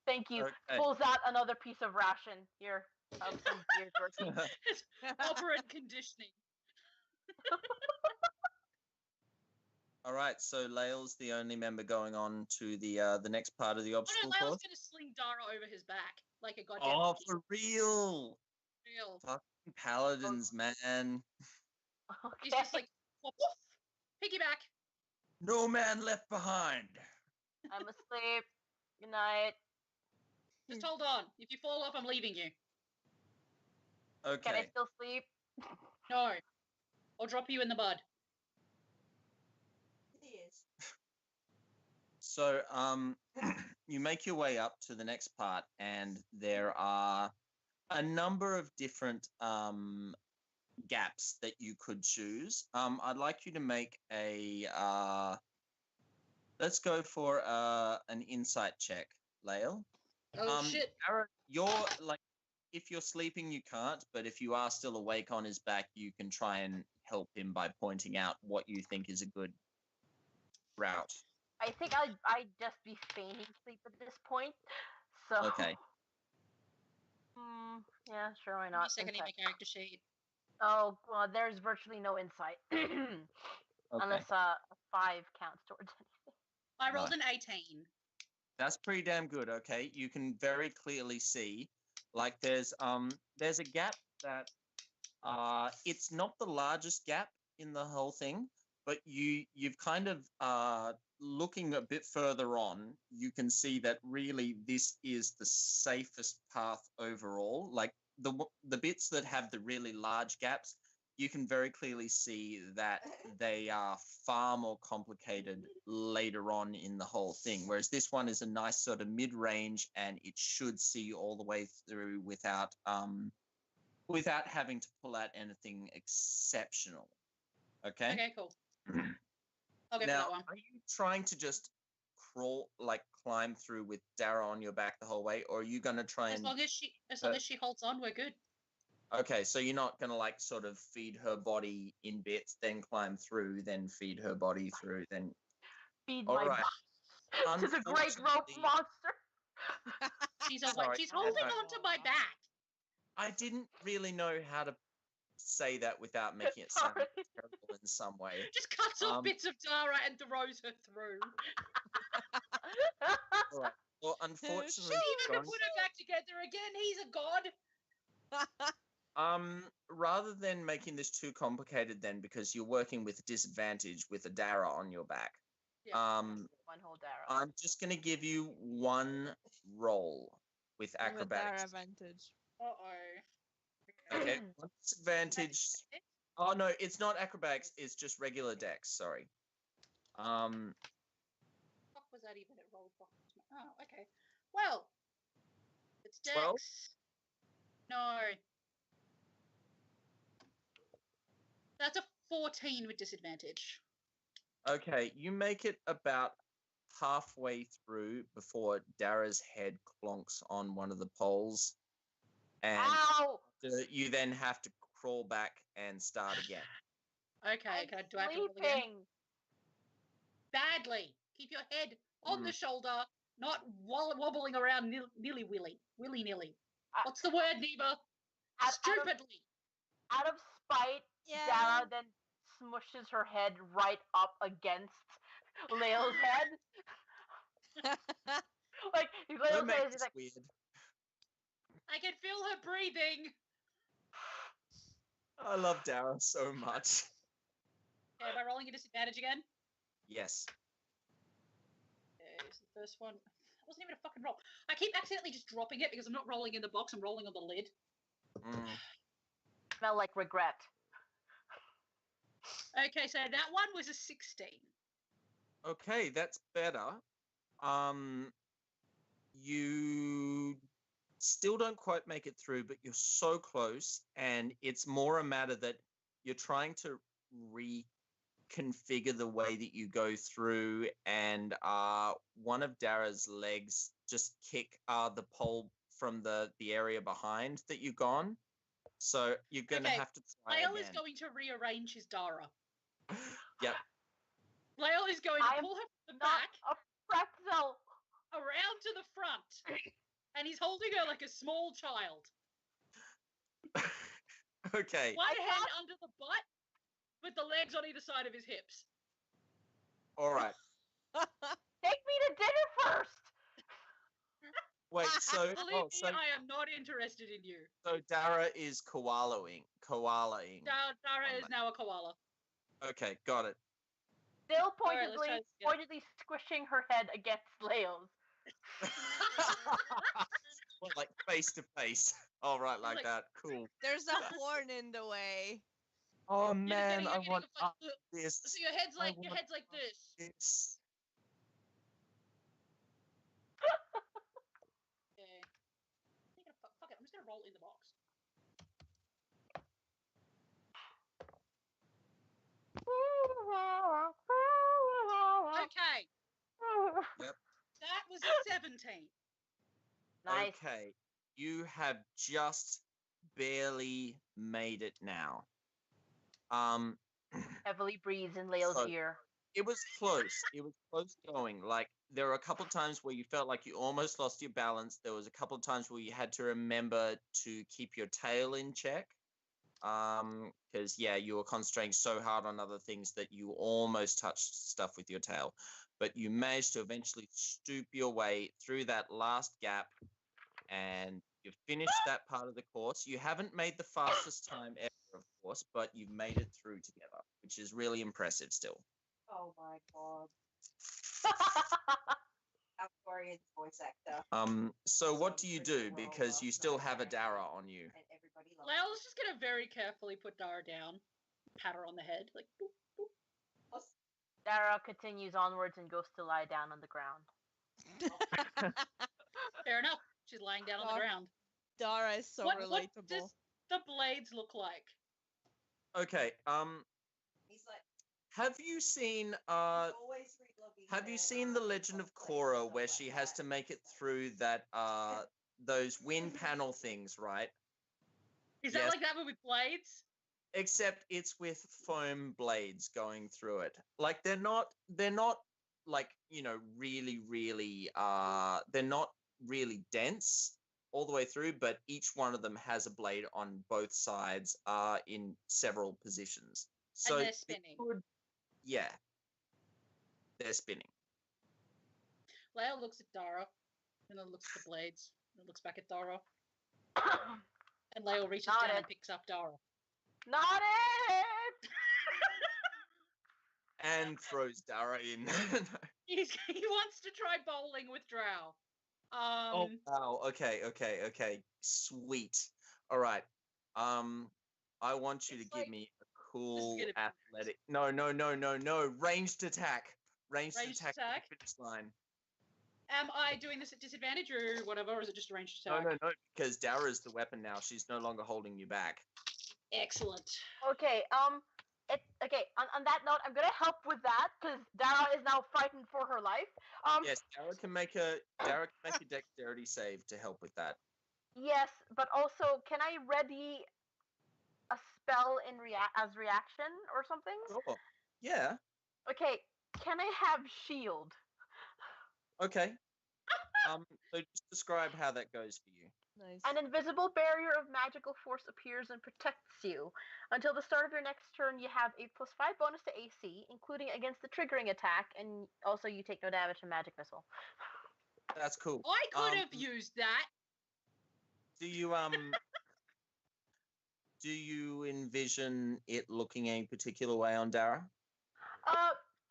Thank you. Okay. Pulls out another piece of ration. Here, have some beer jerky. Operant conditioning. All right, so Lael's the only member going on to the next part of the Oh obstacle no, Lael's course. gonna sling Dara over his back like a goddamn Oh, monkey. for real! Real. Fucking paladins, man. Okay. He's just like woof, woof, piggyback. No man left behind. I'm asleep. Good night. Just hold on. If you fall off, I'm leaving you. Can I Okay. still sleep? No. I'll drop you in the mud. It is. So, you make your way up to the next part, and there are a number of different gaps that you could choose. I'd like you to make a. Let's go for an insight check, Lael. Oh shit. Dara, you're like, if you're sleeping, you can't, but if you are still awake on his back, you can try and help him by pointing out what you think is a good route. I think I'd just be feigning sleep at this point. So. Okay. Yeah, sure, why Give me not? a second, I need my Insight. character sheet. Oh, well, there's virtually no insight. Okay. Unless 5 counts towards anything. I rolled Right. an 18. That's pretty damn good. Okay, you can very clearly see, like there's a gap that it's not the largest gap in the whole thing, but you've kind of looking a bit further on, you can see that really this is the safest path overall. Like the bits that have the really large gaps, you can very clearly see that they are far more complicated later on in the whole thing. Whereas this one is a nice sort of mid-range, and it should see all the way through without having to pull out anything exceptional. Okay. Okay, cool. I'll go for Now, that one. are you trying to just climb through with Dara on your back the whole way, or are you going to try As and? long as she holds on, we're good. Okay, so you're not going to sort of feed her body in bits, then climb through, then feed her body through, then. Feed All my right. boss to the great rope Unfortunately- monster. She's holding onto my back. I didn't really know how to say that without making it sound Sorry. terrible in some way. Just cuts off Um, bits of Dara and throws her through. All right. Well, unfortunately, Even to John, put her back together again, he's a god. rather than making this too complicated, then because you're working with disadvantage with a Dara on your back, Yeah. One whole Dara. I'm just going to give you one roll with With our acrobatics. advantage. Uh-oh. Okay, one disadvantage. Oh no, it's not acrobatics. It's just regular dex. Sorry. What was that even? It rolled. Oh, okay. Well, it's 12? dex. No. That's a 14 with disadvantage. Okay, you make it about halfway through before Dara's head clonks on one of the poles, and Ow! you then have to crawl back and start again. Okay, I'm do I have to roll again? sleeping. Badly. Keep your head on the shoulder, not wobbling around willy-nilly. What's the word, Neva? Stupidly. Out of spite, Yeah. Dara then smushes her head right up against Lael's head. Like, Lael Don't make says, he's this like, weird. I can feel her breathing. I love Dara so much. Okay, am I rolling a disadvantage again? Yes. Okay, so the first one. That wasn't even a fucking roll. I keep accidentally just dropping it because I'm not rolling in the box, I'm rolling on the lid. smell like regret. Okay, so that one was a 16. Okay, that's better. You still don't quite make it through, but you're so close, and it's more a matter that you're trying to reconfigure the way that you go through, and one of Dara's legs just kick the pole from the area behind that you've gone. So you're going to Okay, have to try Lael again. is going to rearrange his Dara. Yep. Lael is going to I'm pull her from the Not back a pretzel. around to the front, and he's holding her like a small child. Okay. One hand under the butt, with the legs on either side of his hips. All right. Take me to dinner first. Wait, so Believe me, I am not interested in you. so Dara is koalaing. Dara is now a koala. Okay, got it. Still Alright, let's try this again. pointedly squishing her head against Lael's. Well, like face to face. All right, like Like- that. Cool. There's a horn in the way. Oh You're man, getting I a want fuck- this. So your head's I like want this. This. Okay. Fuck it. I'm just gonna roll in the box. Okay. Yep. That was a 17. Nice. Okay, you have just barely made it now. Heavily breathes in Lael's So- ear. It was close. It was close going. Like there were a couple of times where you felt like you almost lost your balance. There was a couple of times where you had to remember to keep your tail in check. Because you were concentrating so hard on other things that you almost touched stuff with your tail. But you managed to eventually stoop your way through that last gap, and you've finished that part of the course. You haven't made the fastest time ever, of course, but you've made it through together, which is really impressive still. Oh my god. Our Florian's voice actor. So what do you do? Because you still have a Dara on you. And everybody loves Lael's just gonna very carefully put Dara down, pat her on the head, like boop, boop. Dara continues onwards and goes to lie down on the ground. Fair enough. She's lying down on the Dara- ground. Dara is so What relatable. does the blades look like? Okay. He's like, Have you seen he's always re-logging Have you their, seen The Legend of conflicts and Korra stuff where like she has that. to make it through that those wind panel things, right? Is that Yes. like that but with blades? Except it's with foam blades going through it. Like they're not like, really they're not really dense all the way through, but each one of them has a blade on both sides in several positions. So And they're it spinning. could- yeah. They're spinning. Lael looks at Dara, and then looks at the blades, and then looks back at Dara, and Lael reaches Not down it. and picks up Dara. Not it! And throws Dara in. He wants to try bowling with Drow. Oh wow. Okay. Sweet. All right. I want you to It's give like- me a cool get it. athletic. No. Ranged attack. Ranged Ranged attack. attack? To the finish line. Am I doing this at disadvantage or whatever, or is it just a ranged attack? No. Because Dara's the weapon now. She's no longer holding you back. Excellent. Okay, okay, on that note, I'm gonna help with that, because Dara is now frightened for her life. Yes, Dara can make a dexterity save to help with that. Yes, but also, can I ready a spell as reaction or something? Sure. Yeah. Okay, can I have shield? Okay. So just describe how that goes for you. Nice. An invisible barrier of magical force appears and protects you. Until the start of your next turn, you have a +5 bonus to AC, including against the triggering attack, and also you take no damage from magic missile. That's cool. I could have used that. Do you envision it looking a particular way on Dara?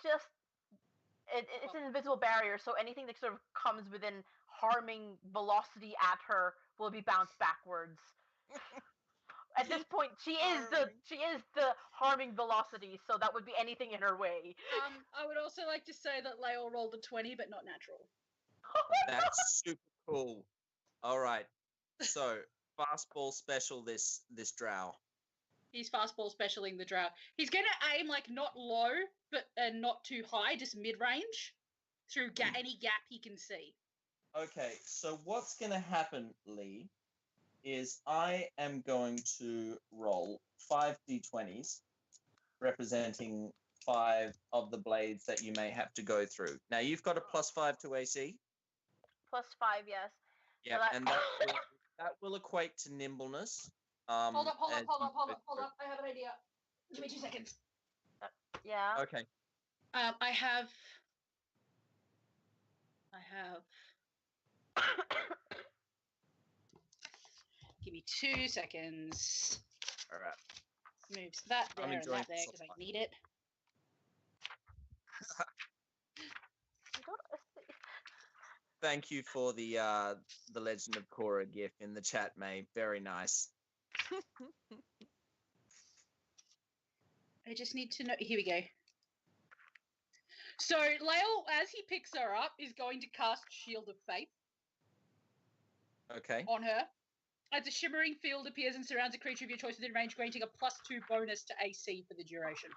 Just it's an invisible barrier, so anything that sort of comes within harming velocity at her will be bounced backwards. At this point, she is the harming velocity, so that would be anything in her way. I would also like to say that Leo rolled a 20, but not natural. That's super cool. All right. So fastball special this drow. He's fastball specialing the drow. He's gonna aim like not low, but not too high, just mid-range, through any gap he can see. Okay, so what's going to happen, Lee, is I am going to roll 5 d20s, representing 5 of the blades that you may have to go through. Now, you've got a +5 to AC. +5, yes. Yeah, So and that will equate to nimbleness. Hold up. as you go through. I have an idea. Give me 2 seconds. Yeah. Okay. I have. Give me 2 seconds. All right. Move that there I'm and enjoying that there this because so I far. need it. Thank you for the Legend of Korra gif in the chat, May. Very nice. I just need to know. Here we go. So Lael, as he picks her up, is going to cast Shield of Faith Okay. on her. As a shimmering field appears and surrounds a creature of your choice within range, granting a +2 bonus to AC for the duration.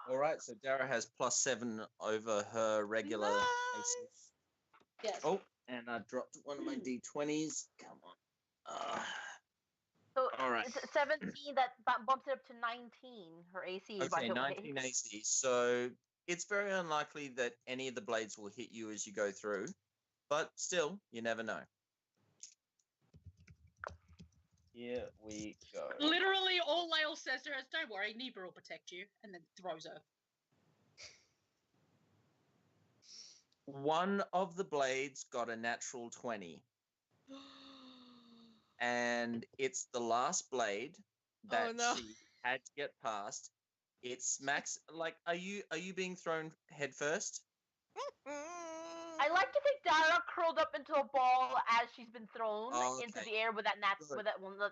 All right. So Dara has +7 over her regular AC. Yes. Oh, and I dropped one of my d20s. Come on. So All right. it's 17 that bumps it up to 19. Her AC, by Okay, the 19 way. AC. So it's very unlikely that any of the blades will hit you as you go through, but still, you never know. Here we go. Literally, all Lael says to her is, "Don't worry, Neba will protect you," and then throws her. One of the blades got a natural 20. And it's the last blade that no. she had to get past. It smacks like are you being thrown head first? I like to think Dara curled up into a ball as she's been thrown into Okay. the air with that Good.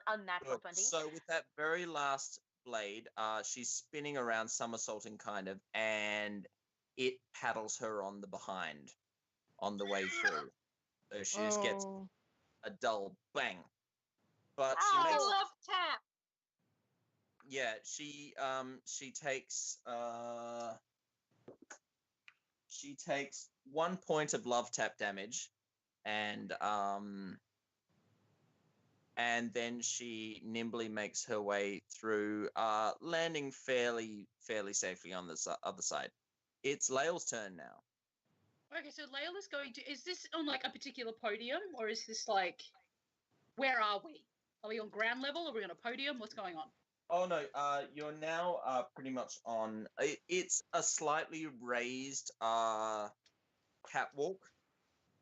unnatural Good. 20. So with that very last blade, she's spinning around, somersaulting kind of, and it paddles her on the behind on the way through. So she just gets a dull bang. But she I makes love tap. yeah, she takes 1 point of love tap damage, and then she nimbly makes her way through, landing fairly safely on the other side. It's Lael's turn now. Okay, so Lael is going to. Is this on like a particular podium, or is this like, where are we? Are we on ground level? Are we on a podium? What's going on? Oh no, you're now pretty much on. It's a slightly raised catwalk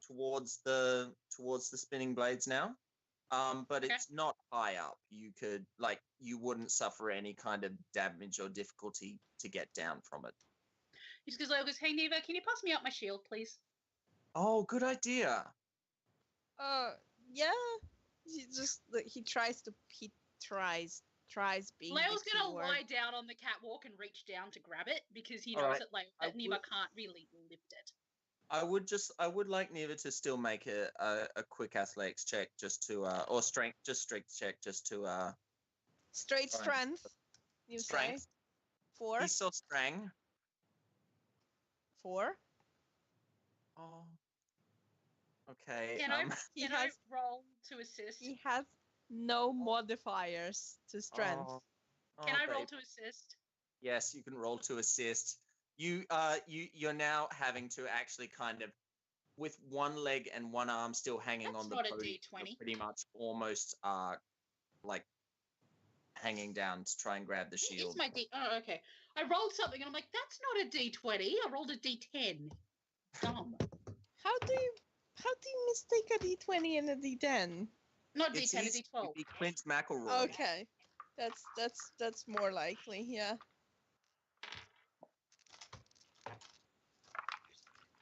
towards the spinning blades now. But Okay. it's not high up. You wouldn't suffer any kind of damage or difficulty to get down from it. He just goes, Lael goes, "Hey Neva, can you pass me out my shield, please?" Oh, good idea. Yeah. He tries tries being Lael's the gonna keyword. lie down on the catwalk and reach down to grab it because he All knows right. that Neva can't really lift it. I would like Neva to still make a quick athletics check just to or strength check just to Straight Fine. strength. You strength. say 4. He's so strong. 4. Oh. Okay. Can I He can I has roll to assist? he has no modifiers to strength. Can I roll babe. to assist? Yes, you can roll to assist. You're now having to actually kind of, with one leg and one arm still hanging That's on the not a podium, D20. you're pretty much almost like hanging down to try and grab the shield. It's my D. Oh, okay. I rolled something and I'm like, that's not a D20. I rolled a D10. Dumb. How do you mistake a D20 and a D10? Not It's D10, a easy to D12. be Clint McElroy. Okay. That's more likely, yeah.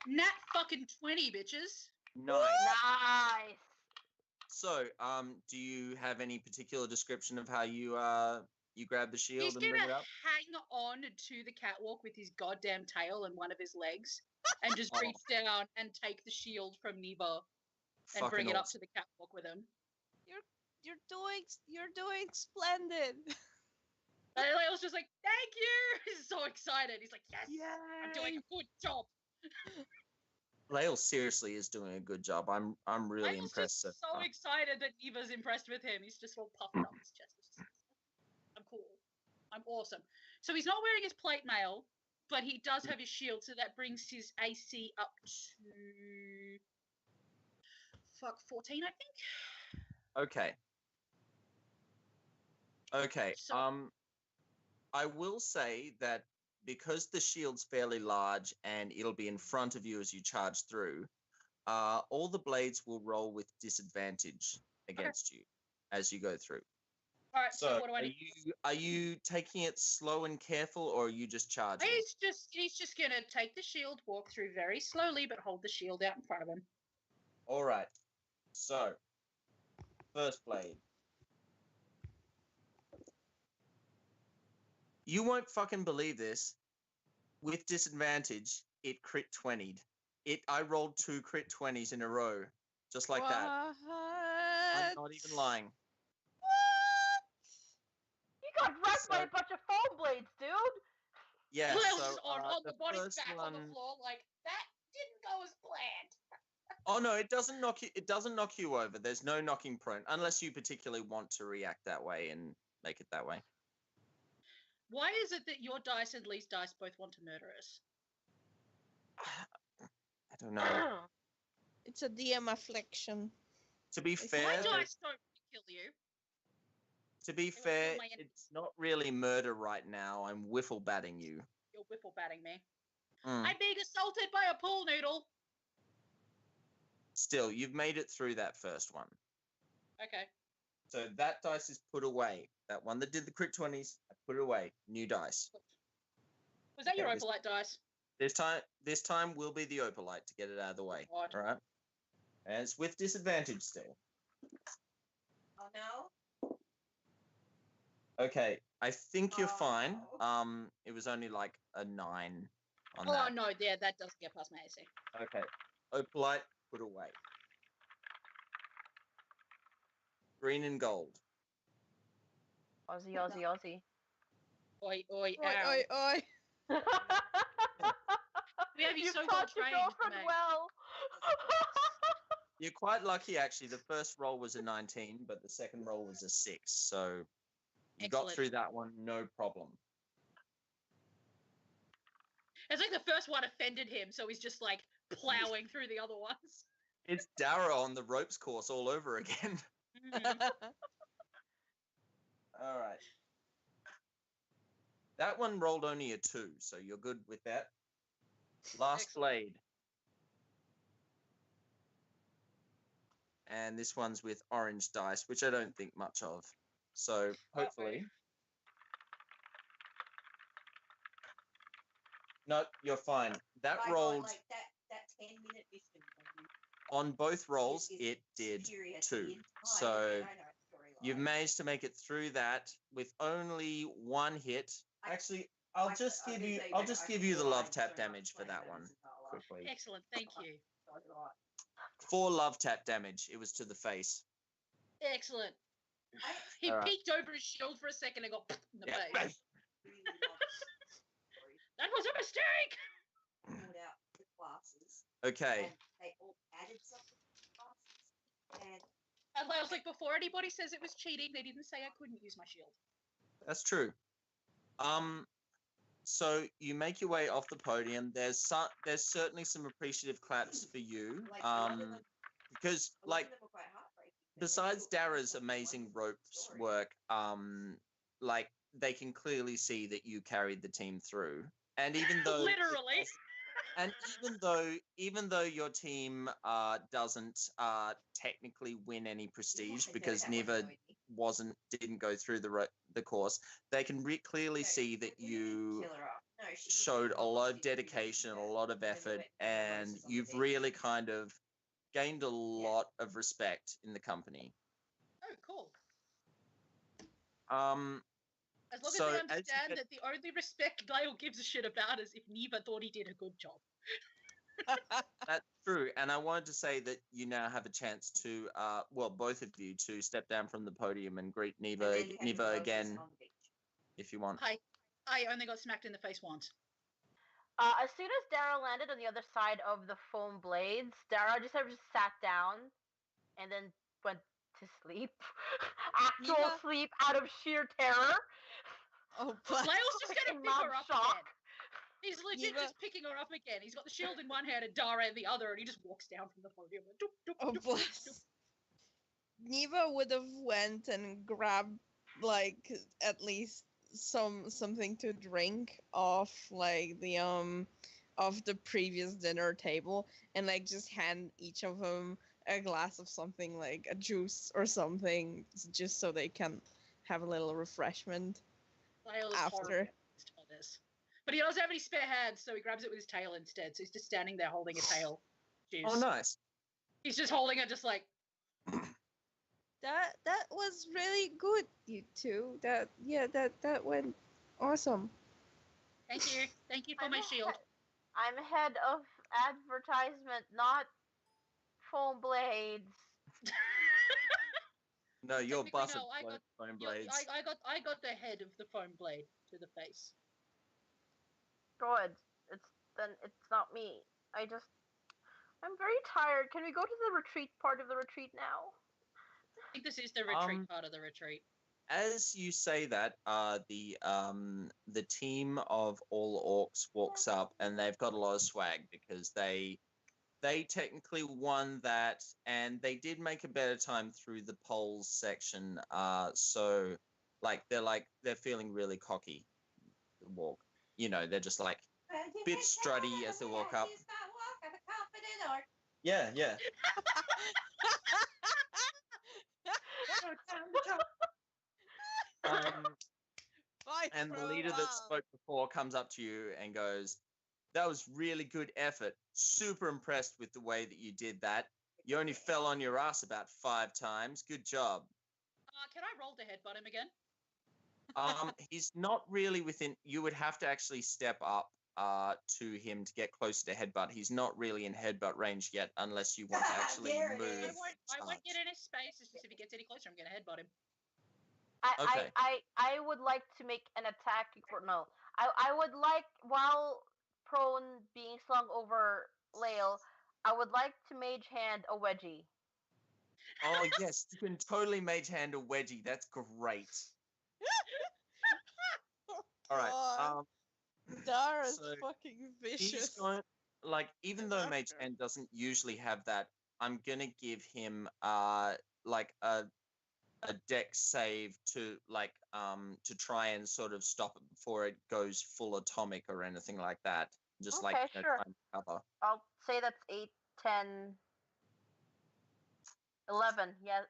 Nat fucking 20, bitches. Nice. Nice. So, do you have any particular description of how you grab the shield He's and bring gonna it up? hang on to the catwalk with his goddamn tail and one of his legs and just Oh. reach down and take the shield from Neva and Fucking bring it up awesome. to the catwalk with him. You're doing splendid. And I was just like, thank you! He's so excited. He's like, yes! I'm doing a good job. Lael seriously is doing a good job. I'm really I was impressed. just so so far. excited that Neva's impressed with him. He's just all puffed up his chest. It's just- I'm cool. I'm awesome. So he's not wearing his plate mail, but he does have his shield, so that brings his AC up to 14, I think. Okay. Okay. So- I will say that because the shield's fairly large and it'll be in front of you as you charge through, all the blades will roll with disadvantage against you as you go through. All right. So, So, what do I need? are you taking it slow and careful, or are you just charging? He's just gonna take the shield, walk through very slowly, but hold the shield out in front of him. All right. So, first blade. You won't fucking believe this. With disadvantage, it crit 20'd. I rolled 2 crit 20s in a row, just like that. I'm not even lying. You got wrecked by a bunch of foam blades, dude. Yeah. Who else So is on the body's first back on the one. floor like that didn't go as planned. Oh no, it doesn't knock you. It doesn't knock you over. There's no knocking prone, unless you particularly want to react that way and make it that way. Why is it that your dice and Lee's dice both want to murder us? I don't know. It's a DM affliction. To be It's fair, My fair, dice don't kill you. to be will kill fair, my enemies. it's not really murder right now. I'm wiffle batting you. You're whiffle batting me. Mm. I'm being assaulted by a pool noodle. Still, you've made it through that first one. Okay. So that dice is put away. That one that did the crit 20s, I put it away. New dice. Was that your Okay, opalite dice? This time will be the opalite to get it out of the way. God. All right. And it's with disadvantage still. Oh no. Okay, I think you're fine. Oh. It was only like a 9 on Oh that. no, yeah, that doesn't get past my AC. Okay, opalite put away. Green and gold. Aussie, Aussie, Aussie. Oi, oi, Oi, ow. oi, oi. We have you You've so well taught your trained, girlfriend mate. well. You're quite lucky, actually. The first roll was a 19, but the second roll was a 6. So you got Excellent. through that one, no problem. It's like the first one offended him, so he's just like plowing through the other ones. It's Dara on the ropes course all over again. Mm. All right. That one rolled only a 2, so you're good with that. Last Excellent. blade. And this one's with orange dice, which I don't think much of. So hopefully. No, you're fine. That I rolled like that 10-minute mission. on both rolls. is It did superior to 2. the entire So Dino storyline. You've managed to make it through that with only one hit. Actually, I'll just give you the love tap damage for that one quickly. Excellent, thank you. 4 love tap damage. It was to the face. Excellent. He All right. peeked over his shield for a second and got in the face. That was a mistake. Pulled out the classes. Okay. And they all added something to the classes. And I was like, before anybody says it was cheating, they didn't say I couldn't use my shield. That's true. So you make your way off the podium. There's certainly some appreciative claps for you. Because like besides Dara's amazing ropes work, like they can clearly see that you carried the team through. And even though literally, and even though your team doesn't technically win any prestige because Neva didn't go through the course, they can clearly see that you showed a lot of dedication, a lot of effort, and you've really kind of gained a lot of respect in the company. Oh, cool. As long So as they as you understand get- that the only respect Lyle gives a shit about is if Neva thought he did a good job. That's true, and I wanted to say that you now have a chance to, well, both of you, to step down from the podium and greet Neva again, if you want. Hi. I only got smacked in the face once. As soon as Dara landed on the other side of the foam blades, Dara just sort of sat down and then went to sleep. Actual Neva? sleep out of sheer terror. Oh, bless. Lyle's just gonna In pick her mad up shock. again. He's legit Neva- just picking her up again. He's got the shield in one hand and Dara in the other, and he just walks down from the podium. And doop, doop, Oh, doop, doop, bless. doop. Neva would have went and grabbed like at least something to drink off like the of the previous dinner table and like just hand each of them a glass of something like a juice or something just so they can have a little refreshment. Lyle is After. horrible by this. But he doesn't have any spare hands, so he grabs it with his tail instead. So he's just standing there holding a tail juice. Oh, nice. He's just holding it, just like, That was really good, you two. That went awesome. thank you for my I'm shield. I'm head of advertisement, not foam blades. No, you're Technically, butter no, I got- foam Yeah, blades. I got the head of the foam blade to the face. Good. It's not me. I'm very tired. Can we go to the retreat part of the retreat now? I think this is the retreat Um, part of the retreat. As you say that, the team of all orcs walks up, and they've got a lot of swag because they technically won that, and they did make a better time through the polls section. So they're feeling really cocky. The walk, they're just like bit strutty as they walk up. Yeah, yeah. And the leader that spoke before comes up to you and goes, "That was really good effort. Super impressed with the way that you did that. You only fell on your ass about 5 times. Good job." Can I roll to headbutt him again? He's not really within. You would have to actually step up to him to get closer to headbutt. He's not really in headbutt range yet, unless you want to actually There it move. is. I won't get in his space. It's just if he gets any closer, I'm going to headbutt him. Okay. I would like to make an attack. No, I would like, while prone being slung over Lael, I would like to mage hand a wedgie. Oh yes, you can totally mage hand a wedgie. That's great. All right. God. Dara's so fucking He's vicious. going even though Mage Hand doesn't usually have that, I'm gonna give him like a dex save to try and sort of stop it before it goes full atomic or anything like that. Just Okay, sure. try and cover. I'll say that's 8, 10, 11. Yeah,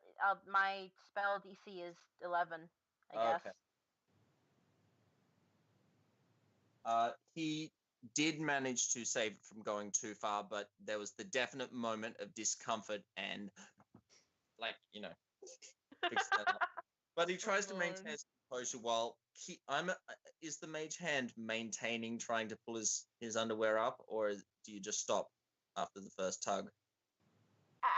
my spell DC is 11, I guess. Okay. He did manage to save it from going too far, but there was the definite moment of discomfort and fix that up. But he tries to Lord. maintain his composure while is the mage hand maintaining trying to pull his underwear up, or do you just stop after the first tug?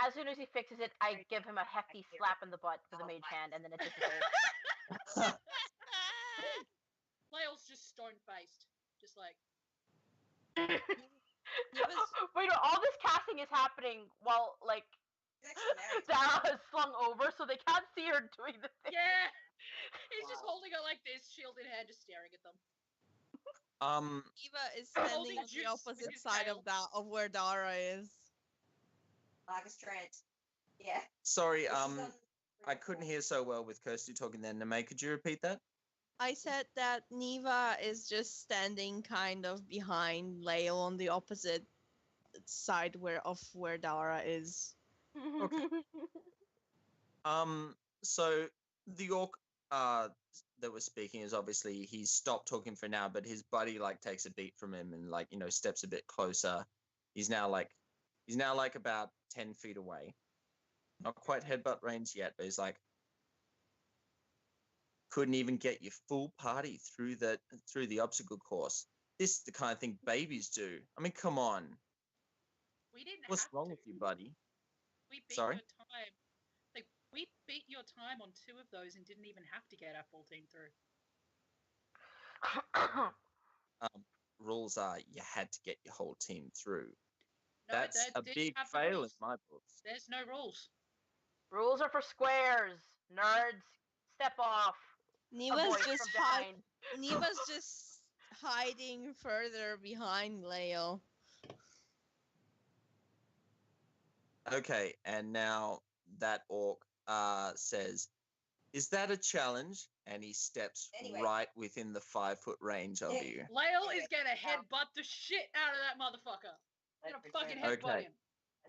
As soon as he fixes it, I give him a hefty slap in the butt with the mage hand, and then it disappears. Lael's just stone-faced. Just like... Wait, no, all this casting is happening while, like, He's actually married. Dara is slung over, so they can't see her doing the thing. Yeah! He's just Wow. holding her like this, shield in hand, just staring at them. Eva is standing Holding on juice the with opposite his side tail. of where Dara is. Marcus Trent. Yeah. Sorry, This is on I couldn't hear so well with Kirsty talking there. Name, could you repeat that? I said that Neva is just standing kind of behind Lael on the opposite side where Dara is. Okay. So the orc that was speaking is obviously he's stopped talking for now, but his buddy like takes a beat from him and like, you know, steps a bit closer. He's now like about 10 feet away. Not quite headbutt range yet, but he's like, couldn't even get your full party through the obstacle course. This is the kind of thing babies do. I mean, come on. We didn't What's have wrong to. with you, buddy? We beat Sorry? your time. Like, we beat your time on 2 of those and didn't even have to get our full team through. Rules are you had to get your whole team through. No, That's that a didn't big have the fail in rules. my books. There's no rules. Rules are for squares, nerds. Step off. Neva's Avoid just from behind. Neva's just hiding further behind Lael. Okay, and now that orc says, "Is that a challenge?" And he steps Anyway. right within the 5-foot range of you. Lael is Anyway, gonna headbutt the shit out of that motherfucker. I'm gonna fucking headbutt Okay. him.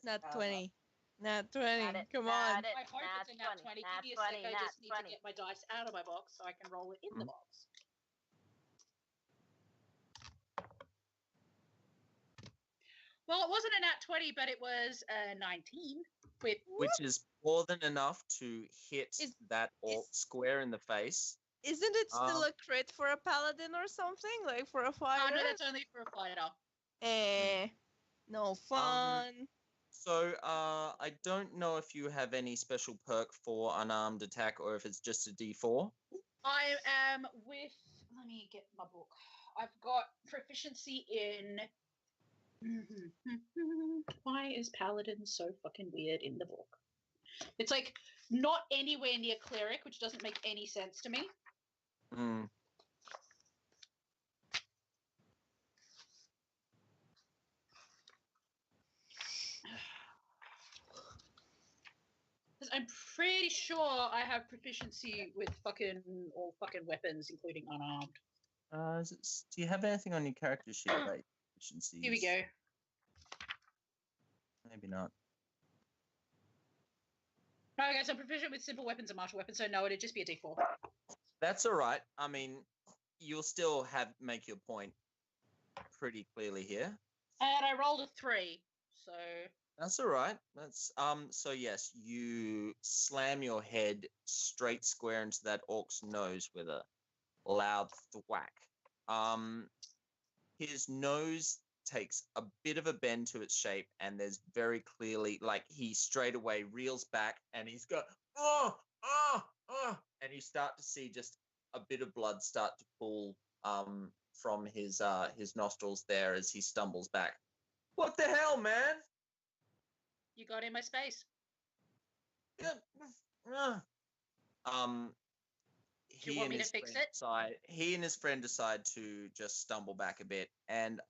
Nat 20. Nat 20. Nat it, Come nat on. it, I hope nat it's a nat 20. Give me a sec. I just need to get my dice out of my box so I can roll it in the box. Well, it wasn't a nat 20, but it was a 19. With Which is more than enough to hit Is- that orc is- square in the face. Isn't it still a crit for a paladin or something? Like for a fighter? no, that's only for a fighter. No fun. So I don't know if you have any special perk for unarmed attack or if it's just a D4. I am with. Let me get my book. I've got proficiency in. Why is paladin so fucking weird in the book? It's like not anywhere near cleric, which doesn't make any sense to me. Mm. Because I'm pretty sure I have proficiency with all fucking weapons, including unarmed. Do you have anything on your character sheet about your proficiencies? Here we go. Maybe not. Okay, so I'm proficient with simple weapons and martial weapons, so no, it'd just be a D4. That's all right. I mean, you'll still make your point pretty clearly here. And I rolled a 3, so That's all right. That's So yes, you slam your head straight square into that orc's nose with a loud thwack. His nose takes a bit of a bend to its shape, and there's very clearly, like, he straight away reels back, and he's got and you start to see just a bit of blood start to pool from his nostrils there as he stumbles back. What the hell, man? you got in my space. He you want and me to his fix friend it? he and his friend decide to just stumble back a bit. And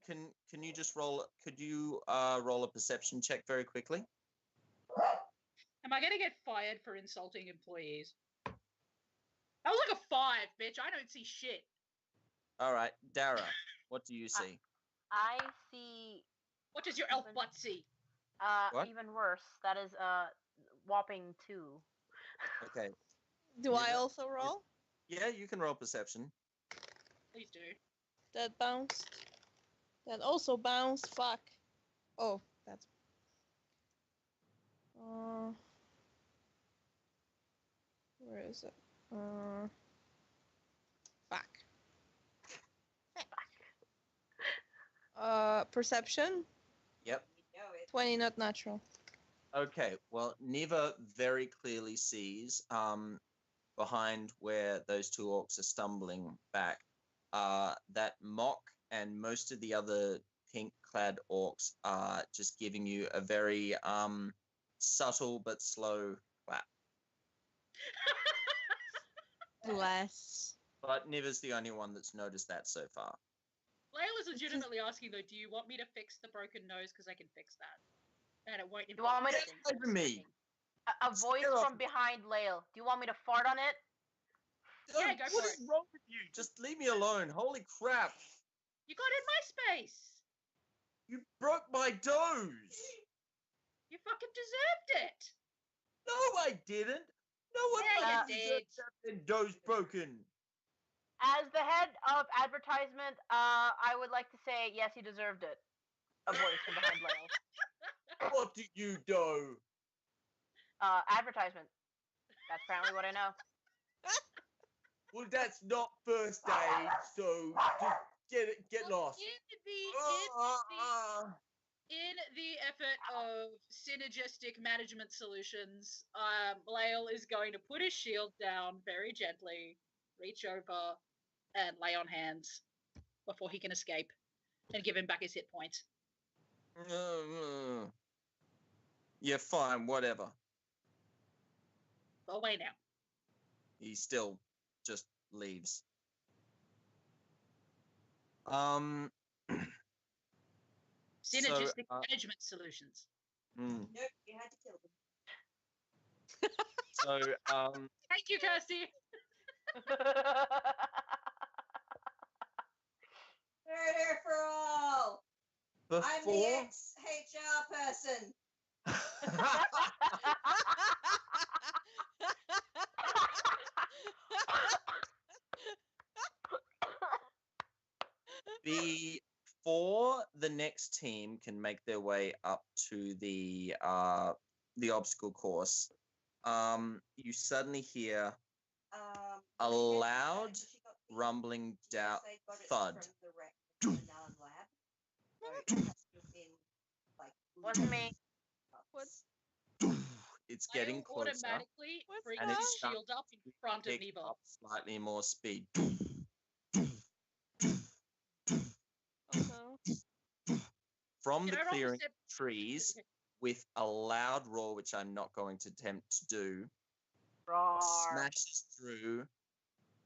can you just roll? Could you roll a perception check very quickly? Am I gonna get fired for insulting employees? That was like a 5, bitch. I don't see shit. All right, Dara, what do you see? I see What does your elf butt see? What? even worse. That is whopping 2. Okay. Do I yeah. also roll? Yeah, you can roll perception. Please do. That bounced. That also bounced. Fuck. Oh, that's. Where is it? Fuck. Perception? Yep. You know it. 20, not natural. Okay, well, Neva very clearly sees behind where those two orcs are stumbling back that Mock and most of the other pink-clad orcs are just giving you a very subtle but slow clap. Bless. But Neva's the only one that's noticed that so far. Layla's legitimately asking though, do you want me to fix the broken nose? Because I can fix that. And it won't You want me to- anything. Get over me. A voice Sarah. from behind Lael. Do you want me to fart on it? Yeah, go What for is it. wrong with you? Just leave me alone. Holy crap. You got in my space. You broke my doze. You fucking deserved it. No, I didn't. No one Yeah, fucking you deserves did. to have their doze broken. As the head of advertisement, I would like to say yes, he deserved it. A voice from behind Lael. What do you do? Advertisement. That's apparently what I know. Well, that's not first aid, so just get lost. In the effort of synergistic management solutions, Lael is going to put his shield down very gently, reach over, and lay on hands before he can escape, and give him back his hit points. Yeah, fine, whatever. Go away now. He still just leaves. Synergistic management solutions. Mm. Nope, you had to kill them. So, Thank you, Kirsty. Murder for all! I'm the before ex-HR person. before the next team can make their way up to the obstacle course, you suddenly hear a loud rumbling down thud. Wasn't me. What? It's getting Lael closer. automatically What's brings And that? his it's starting shield up in front of Pick Neva. up slightly more speed. Oh no. From Can the I roll clearing percep- trees Okay. with a loud roar, which I'm not going to attempt to do, Roar. smashes through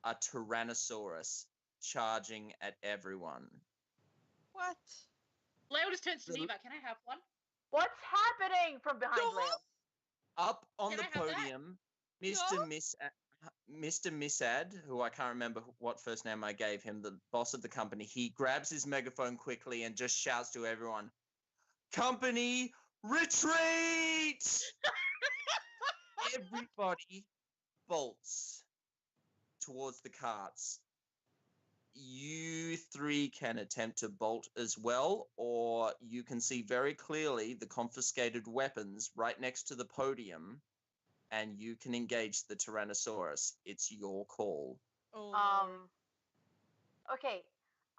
a Tyrannosaurus charging at everyone. What? Lael just turns to The- Neva. Can I have one? What's happening from behind No. Lael? Up on Can the I have that? podium, No. Mr. Missad, who I can't remember what first name I gave him, the boss of the company, he grabs his megaphone quickly and just shouts to everyone, "Company, retreat!" Everybody bolts towards the carts. You three can attempt to bolt as well, or you can see very clearly the confiscated weapons right next to the podium, and you can engage the Tyrannosaurus. It's your call. Oh. Lord. Okay.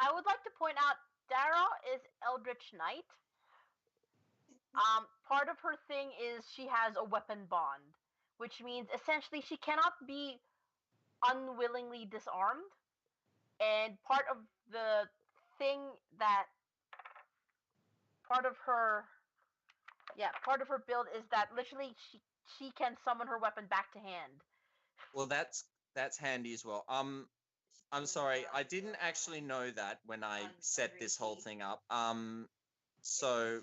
I would like to point out Dara is Eldritch Knight. Part of her thing is she has a weapon bond, which means essentially she cannot be unwillingly disarmed. And part of the thing that part of her build is that literally she can summon her weapon back to hand. Well, that's handy as well. I'm sorry, I didn't actually know that when I set this whole thing up. So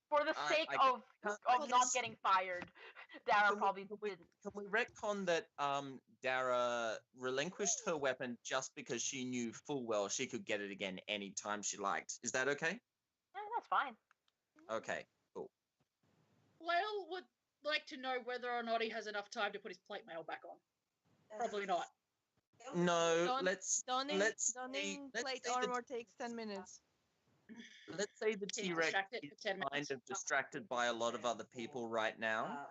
For the sake of I not guess- getting fired, Dara Can we- probably can we- didn't. Can we retcon that Dara relinquished her weapon just because she knew full well she could get it again anytime she liked? Is that okay? Yeah, that's fine. Okay. Lael would like to know whether or not he has enough time to put his plate mail back on. Probably not. No, Don- let's Donning say plate the- armor takes 10 minutes. let's say the He's T-Rex distracted for is 10 kind minutes. of distracted by a lot of other people right now.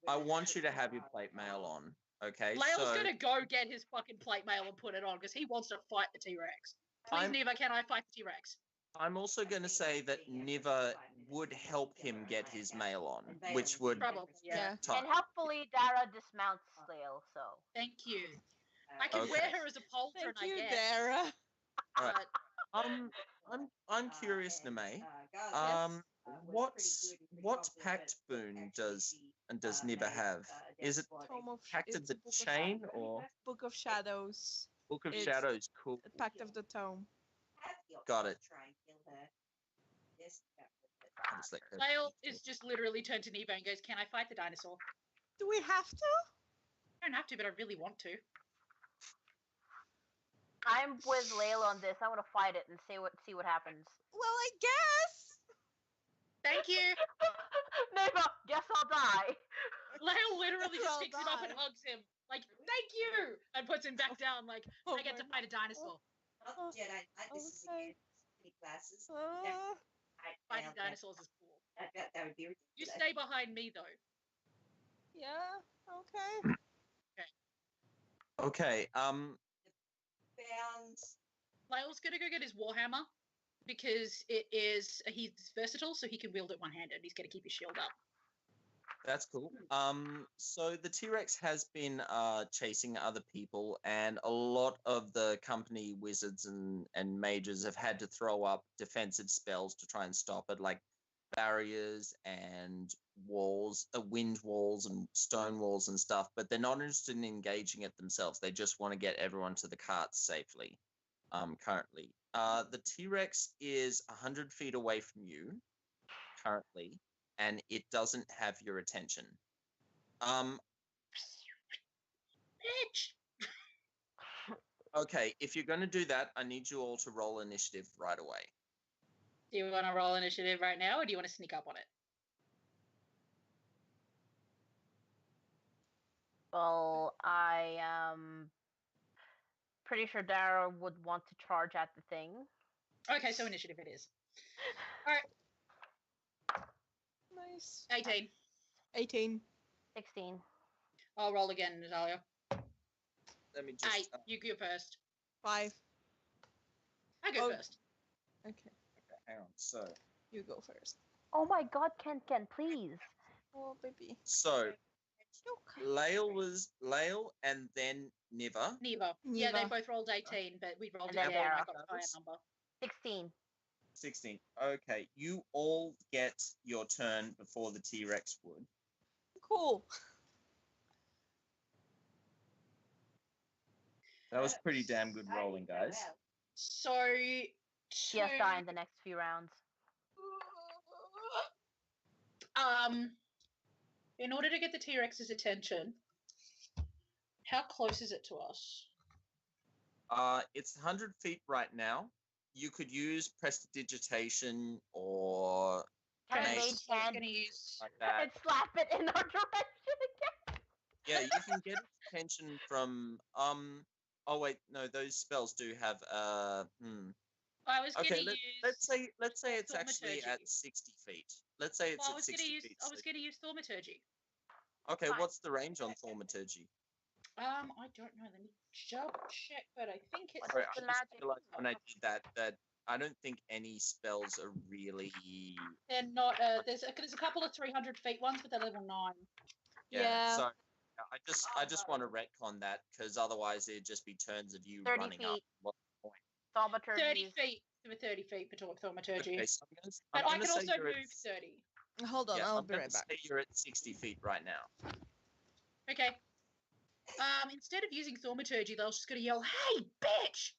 I want you to have your plate mail on. Okay, Lael's so gonna go get his fucking plate mail and put it on because he wants to fight the T-Rex. Please, I'm- Neva, can I fight the T-Rex? I'm also going to say that Niva would help him get his mail on, which would Probably, yeah. And helpfully, Dara dismounts Slail, so. Thank you. I can wear her as a pauldron, Thank you, I guess. Dara. Alright. But I'm curious, Name. What pact boon does Niva have? Is it Tome of Pact of it's a the book Chain or Book of Shadows. Book of It's- Shadows? Cool. Pact of the Tome. Got it. Try and kill her. Yes, that would be I'll just let her- Lael is just literally turned to Neva and goes, "Can I fight the dinosaur?" Do we have to? I don't have to, but I really want to. I'm with Layla on this. I want to fight it and see what happens. Well, I guess. Thank you. Neva, guess I'll die. Lael literally just Well picks him up and done. hugs him. Like, "Thank you!" And puts him back down like, Oh I get to my- fight a dinosaur. Not Oh, Jedi Knight. This is okay. again big classes. Uh, Fighting dinosaurs is cool. That would be ridiculous. You stay behind me, though. yeah. Okay. Okay. Bounds. Lael's gonna go get his warhammer because he's versatile, so he can wield it one-handed. He's gonna keep his shield up. That's cool. So the T-Rex has been chasing other people, and a lot of the company wizards and mages have had to throw up defensive spells to try and stop it, like barriers and walls, wind walls and stone walls and stuff. But they're not interested in engaging it themselves. They just want to get everyone to the carts safely. Currently, the T-Rex is 100 feet away from you currently, and it doesn't have your attention. Bitch! Okay, if you're going to do that, I need you all to roll initiative right away. Do you want to roll initiative right now, or do you want to sneak up on it? Well, I am pretty sure Dara would want to charge at the thing. Okay, so initiative it is. All right, Nice. 18. 18. 16. I'll roll again, Natalia. Let me just... 8. You go first. 5. I go Oh. first. Okay. hang on. So, You go first. Oh my god, Ken, please. Oh, baby. so Okay. Lael and then Niva. Neva. Yeah, they Neva. both rolled 18, but we rolled And it then together and I Dara. got a higher number. 16. 16. Okay, you all get your turn before the T-Rex would. Cool. That was pretty damn good rolling, guys. So, She has die in the next few rounds. In order to get the T-Rex's attention, how close is it to us? It's 100 feet right now. You could use prestidigitation or Can Mage. a mage hand Gonna use. like that. and slap it in our direction again? Yeah, you can get its attention from oh wait, no, those spells do have I was Okay, gonna use. let's say it's actually Thaumaturgy. at 60 feet. Let's say it's Well, I at was 60 gonna use. feet. I was gonna use thaumaturgy. Okay, Fine. what's the range on thaumaturgy? I don't know. Let me double check, but I think it's. Sorry, the I just magic? realized when I did that I don't think any spells are really. They're not. There's a couple of 300 feet ones, but they're level 9. Yeah. So I just want to retcon that because otherwise it'd just be turns of you 30 running up. feet. What's the point? Thaumaturgy 30 is- feet. There were 30 feet for thaumaturgy. Okay, so but I'm I gonna can say also you're at- move 30. Hold on, yeah, I'll I'm be gonna right back. say you're at 60 feet right now. Okay. Instead of using thaumaturgy, they're just gonna yell, "Hey, bitch!"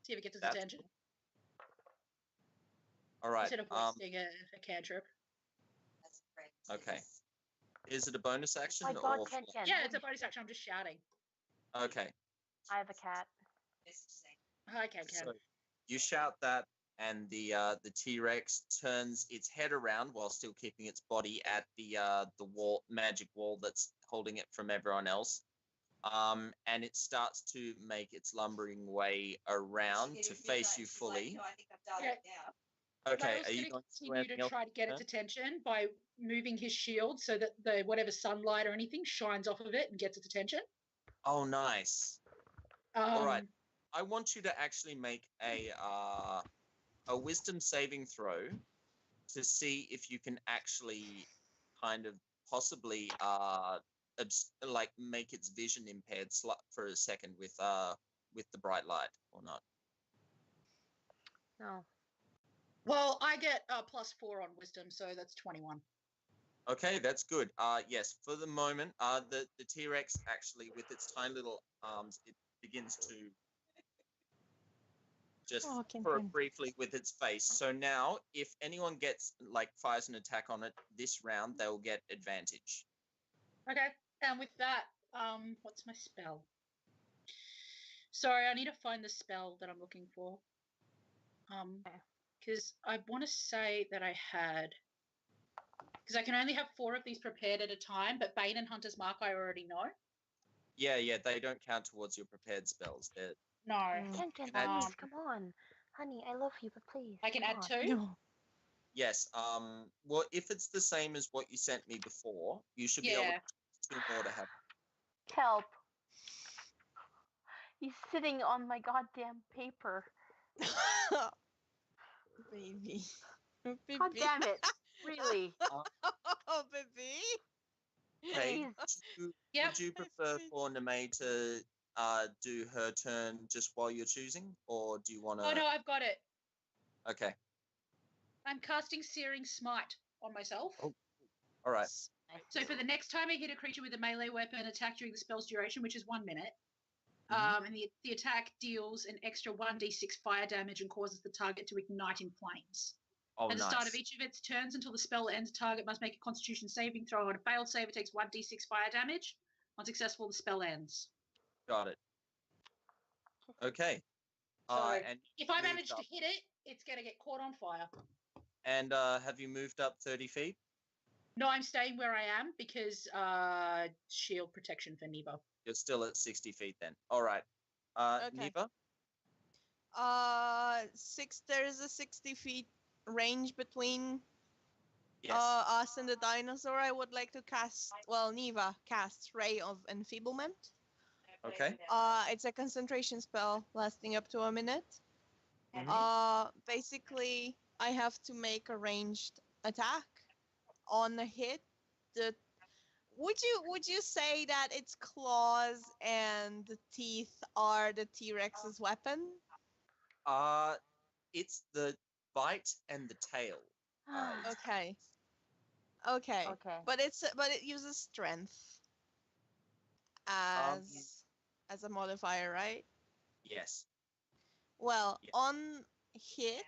See if it gets his That's attention. All right. Instead of wasting a cantrip. That's great. Okay. Is it a bonus action My god, or? Ken, Yeah, it's a holy bonus shit. action. I'm just shouting. Okay. I have a cat. This is saying, Okay, Ken. So you shout that, and the T-Rex turns its head around while still keeping its body at the magic wall that's holding it from everyone else. And it starts to make its lumbering way around to face you fully. I think I've done Yeah. it now. Okay, Rail's are you going going to to do continue anything to else? try to get its attention by moving his shield so that the whatever sunlight or anything shines off of it and gets its attention. Oh, nice. All right. Um, I want you to actually make a wisdom saving throw to see if you can actually kind of possibly like make its vision impaired for a second with the bright light or not. No. Well, I get +4 on wisdom, so that's 21. Okay, that's good. Yes, for the moment, the T-Rex actually, with its tiny little arms, it begins to just throw it briefly with its face. So now, if anyone gets fires an attack on it this round, they will get advantage. Okay, and with that, what's my spell? Sorry, I need to find the spell that I'm looking for. Because I want to say that I had, because I can only have 4 of these prepared at a time, but Bane and Hunter's Mark I already know. Yeah, they don't count towards your prepared spells. They're No. Kenton, add please, come on. Honey, I love you, but please. I can come add on. 2? No. Yes. Well, if it's the same as what you sent me before, you should be able to 2 more to have. Help. He's sitting on my goddamn paper. Baby. God damn it. Really. Oh, baby. Okay. Please. Would you prefer for Name to do her turn just while you're choosing, or do you want to? Oh no, I've got it. Okay. I'm casting Searing Smite on myself. Oh. All right. So for the next time I hit a creature with a melee weapon attack during the spell's duration, which is 1 minute, and the attack deals an extra 1d6 fire damage and causes the target to ignite in flames. Oh, At the nice. start of each of its turns until the spell ends, the target must make a Constitution saving throw. On a failed save, it takes 1d6 fire damage. On successful, the spell ends. Got it. Okay. So And if I manage to hit it, it's going to get caught on fire. And have you moved up 30 feet? No, I'm staying where I am because shield protection for Neva. You're still at 60 feet then. All right. Okay. Neva? There's a 60 feet range between Yes. us and the dinosaur. I would like to cast, Neva casts Ray of Enfeeblement. Okay. It's a concentration spell lasting up to a minute. Basically, I have to make a ranged attack on a hit. Would you say that its claws and teeth are the T-Rex's weapon? It's the bite and the tail. Okay. Okay. But it uses strength as a modifier, right? Yes. Well, Yes. on hit,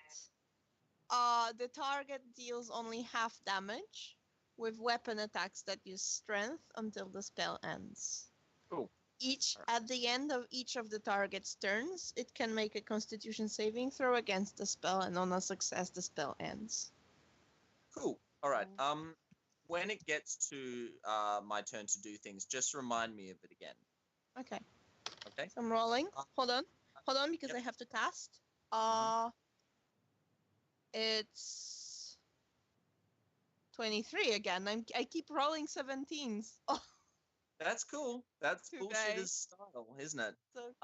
the target deals only half damage with weapon attacks that use strength until the spell ends. Cool. At the end of each of the target's turns, it can make a Constitution saving throw against the spell, and on a success, the spell ends. Cool. All right. When it gets to my turn to do things, just remind me of it again. Okay. Okay. So I'm rolling. Hold on, because I have to cast. It's 23 again. I keep rolling 17s. Oh. That's cool. That's Too bullshitter's bad. style, isn't it? So,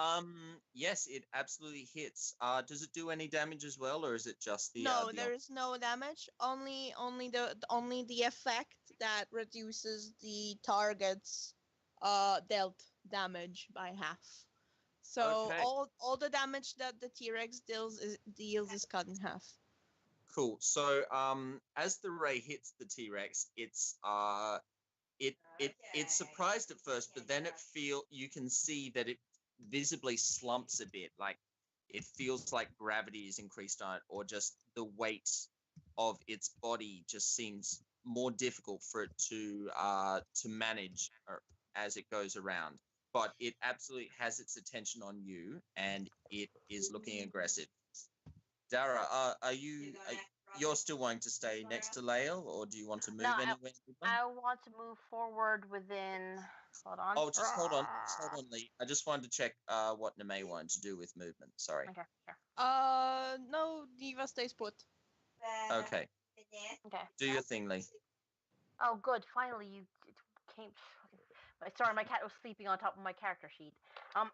Yes, it absolutely hits. Does it do any damage as well, or is it just the? no, there is no damage. Only the effect that reduces the target's dealt damage by half. So Okay. all the damage that the T-Rex deals is cut in half. Cool. So as the ray hits the T-Rex, it's surprised at first, but then you can see that it visibly slumps a bit, like it feels like gravity is increased on it, or just the weight of its body just seems more difficult for it to manage as it goes around. But it absolutely has its attention on you, and it is looking aggressive. Dara, you're still wanting to stay next to Lael, or do you want to move anywhere? I want to move forward within. Hold on. Oh, just hold on, Lee. I just wanted to check what Name wanted to do with movement. Sorry. Okay. Sure. No, Neva stays put. Okay, Okay. do your thing, Lee. Oh, good. Finally, you came. Sorry, my cat was sleeping on top of my character sheet. I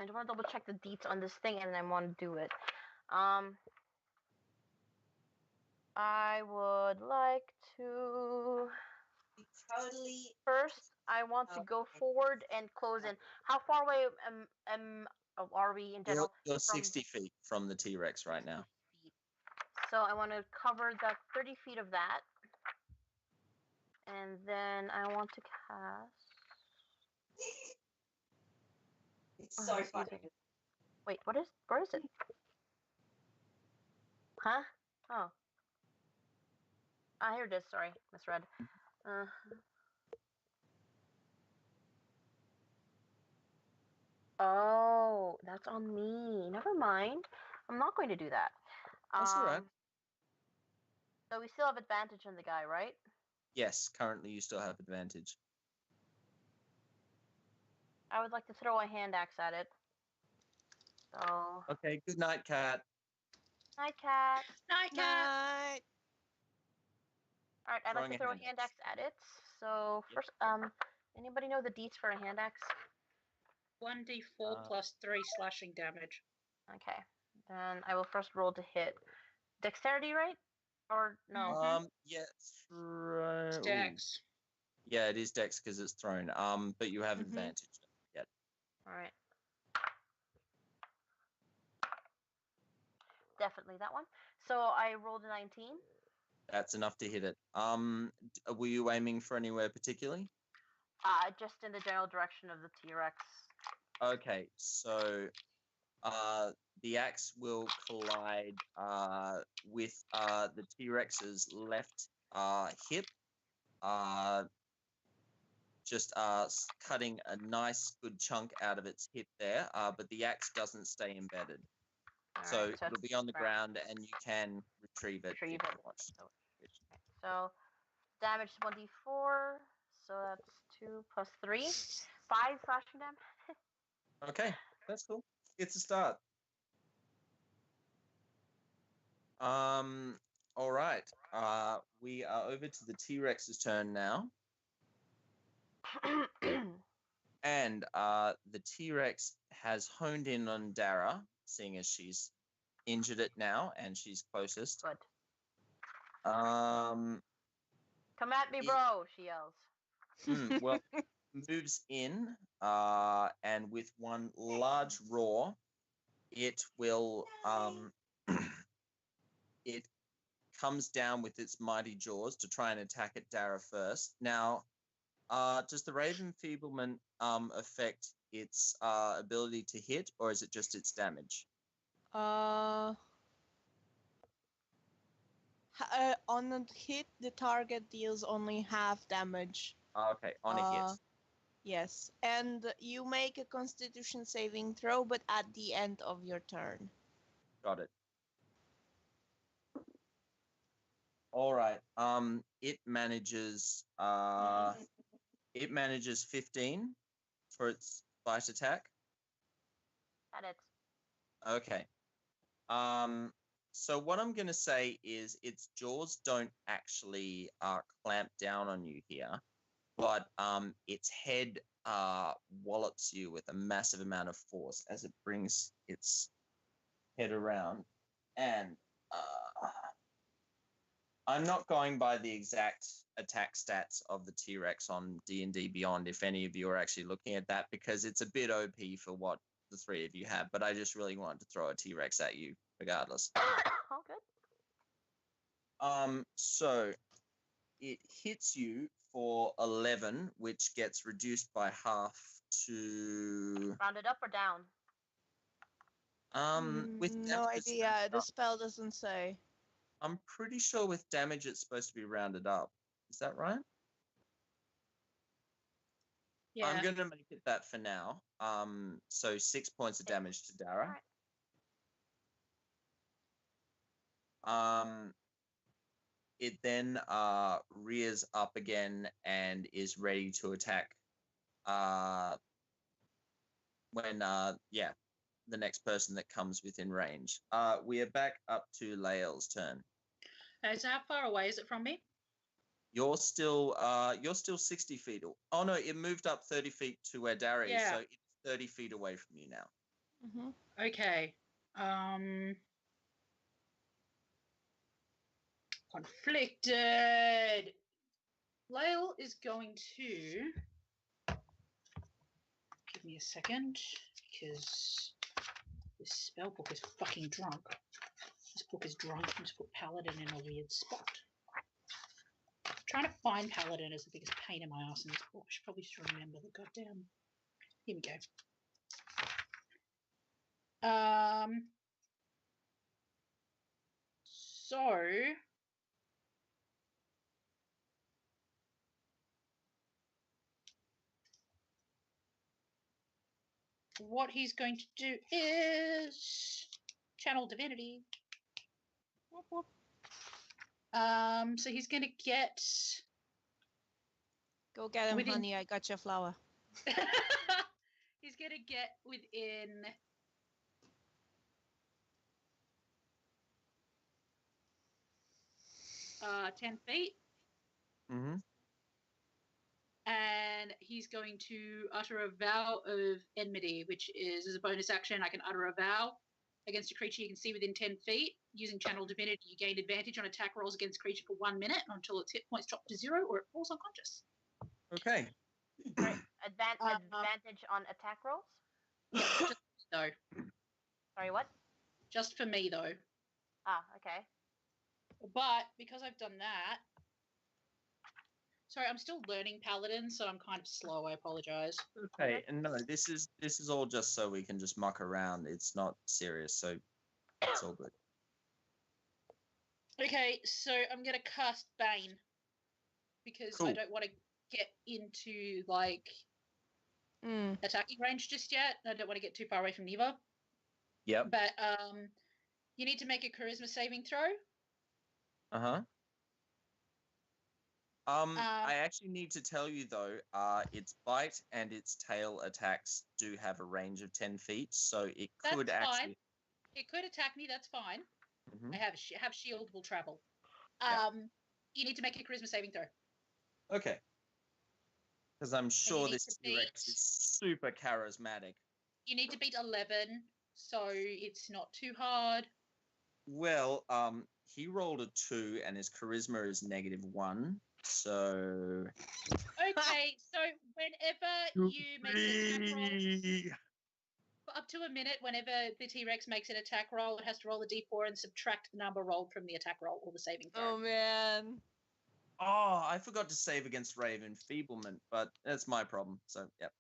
just want to double check the deets on this thing, and then I want to do it. I would like to. Totally. First, I want to go forward and close in. How far away are we in general? You're 60 feet from the T-Rex right now. Feet. So I want to cover the 30 feet of that. And then I want to cast. It's so funny. Wait, where is it? Huh? Oh. Ah, here it is. Sorry, misread. Oh, that's on me. Never mind. I'm not going to do that. That's all right. So we still have advantage on the guy, right? Yes, currently you still have advantage. I would like to throw a hand axe at it. So. Okay, good night, cat. Night, cat. Night, cat. Night. All right, I'd like to throw a hand axe at it. So first, anybody know the deets for a hand axe? 1d4 plus 3 slashing damage. Okay, then I will first roll to hit. Dexterity, right? Or no? Yeah, It's Dex. Yeah, it is Dex because it's thrown. But you have advantage. Yeah. All right. Definitely that one. So I rolled a 19. That's enough to hit it. Were you aiming for anywhere particularly? Just in the general direction of the T-Rex. Okay, so the axe will collide with the T-Rex's left hip, just cutting a nice good chunk out of its hip there, but the axe doesn't stay embedded. So it'll be on the ground and you can retrieve it. If you want. So damage 1d4. So that's 2 plus 3. 5 slashing damage. Okay, that's cool. It's a start. All right. We are over to the T-Rex's turn now. And the T-Rex has honed in on Dara, seeing as she's injured it now and she's closest. Good. Come at me, bro, she yells. Well, moves in, and with one large roar, it will it comes down with its mighty jaws to try and attack at Dara first. Now, does the Raven Feeblement affect its ability to hit, or is it just its damage? On a hit, the target deals only half damage. Okay, on a hit. Yes, and you make a Constitution saving throw, but at the end of your turn. Got it. All right. It manages 15 for its bite attack. Got it. Okay. So what I'm gonna say is its jaws don't actually clamp down on you here, but its head wallops you with a massive amount of force as it brings its head around, and I'm not going by the exact attack stats of the T-Rex on D&D Beyond, if any of you are actually looking at that, because it's a bit OP for what the three of you have, but I just really wanted to throw a T-Rex at you regardless. Oh, good. So it hits you for 11, which gets reduced by half to... Rounded up or down? With no idea. The spell doesn't say. I'm pretty sure with damage it's supposed to be rounded up. Is that right? Yeah. I'm going to make it that for now. So 6 points of damage to Dara. Right. It then rears up again and is ready to attack when the next person that comes within range. We are back up to Lael's turn. So how far away is it from me? You're still 60 feet. Oh no, it moved up 30 feet to where Dari is, Yeah. so it's 30 feet away from you now. Mm-hmm. Okay. Conflicted. Lael is going to give me a second because this spell book is fucking drunk. This book is drunk. I just put Paladin in a weird spot. Trying to find Paladin is the biggest pain in my ass in this book. I should probably just remember the goddamn. Here we go. So what he's going to do is channel divinity. So he's going to get. Go get him, Within- honey. I got your flower. He's going to get within. Uh, 10 feet. Mm-hmm. And he's going to utter a vow of enmity, which is as a bonus action. I can utter a vow against a creature you can see within 10 feet. Using channel divinity, you gain advantage on attack rolls against creature for 1 minute until its hit points drop to 0 or it falls unconscious. Okay. Right. Advantage on attack rolls? Yeah, just though. Sorry, what? Just for me though. Ah, okay. But because I've done that, sorry, I'm still learning Paladin, so I'm kind of slow. I apologize. Okay, and no, this is all just so we can just muck around. It's not serious, so it's all good. Okay, so I'm gonna cast Bane because I Cool. don't want to get into like Mm. attacking range just yet. I don't want to get too far away from Neva. Yep. But you need to make a charisma saving throw. Uh-huh. I actually need to tell you though, its bite and its tail attacks do have a range of 10 feet, so it could That's actually. fine. It could attack me. That's fine. Mhm. I have shield will travel. Yeah. You need to make a charisma saving throw. Okay. Because I'm sure need this to T-Rex beat- is super charismatic. You need to beat 11, so it's not too hard. Well, he rolled a 2 and his charisma is -1, so. Okay, so whenever you make an attack roll, for up to a minute, whenever the T-Rex makes an attack roll, it has to roll a d4 and subtract the number rolled from the attack roll or the saving throw. Oh man. Oh, I forgot to save against Rave Enfeeblement, but that's my problem. So, yep.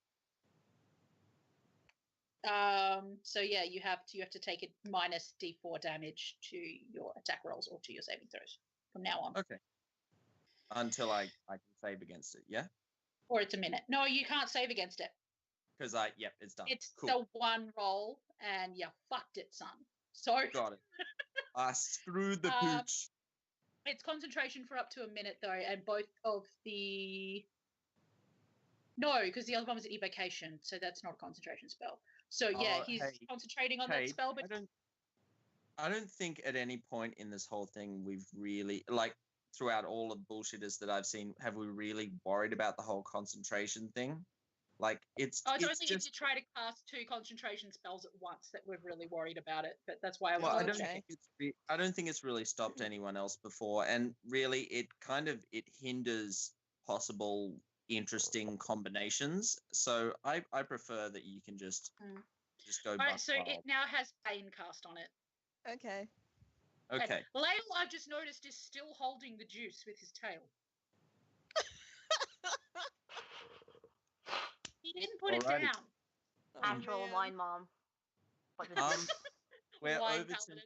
So yeah, you have to take a minus d4 damage to your attack rolls or to your saving throws from now on. Okay. Until I can save against it, yeah? Or it's a minute. No, you can't save against it. Because yep, it's done. It's cool. the one roll, and you fucked it, son. So Got it. I screwed the pooch. it's concentration for up to a minute though, and both of the because the other one was an evocation, so that's not a concentration spell. So yeah, Oh, he's hey, concentrating on that spell, but I don't think at any point in this whole thing we've really, like, throughout all of bullshitters that I've seen, have we really worried about the whole concentration thing? Like, it's I don't it's think just. if you try to cast 2 concentration spells at once that we're really worried about it, but that's why I Well, was I don't think it's really stopped anyone else before, and really, it hinders possible interesting combinations. So I prefer that you can just go. Alright, so buck it wild. now has Bane cast on it. Okay. Okay. And Lael, I've just noticed, is still holding the juice with his tail. He didn't put Alrighty. it down. Actual man. wine mom. But We're Wine over to paladin.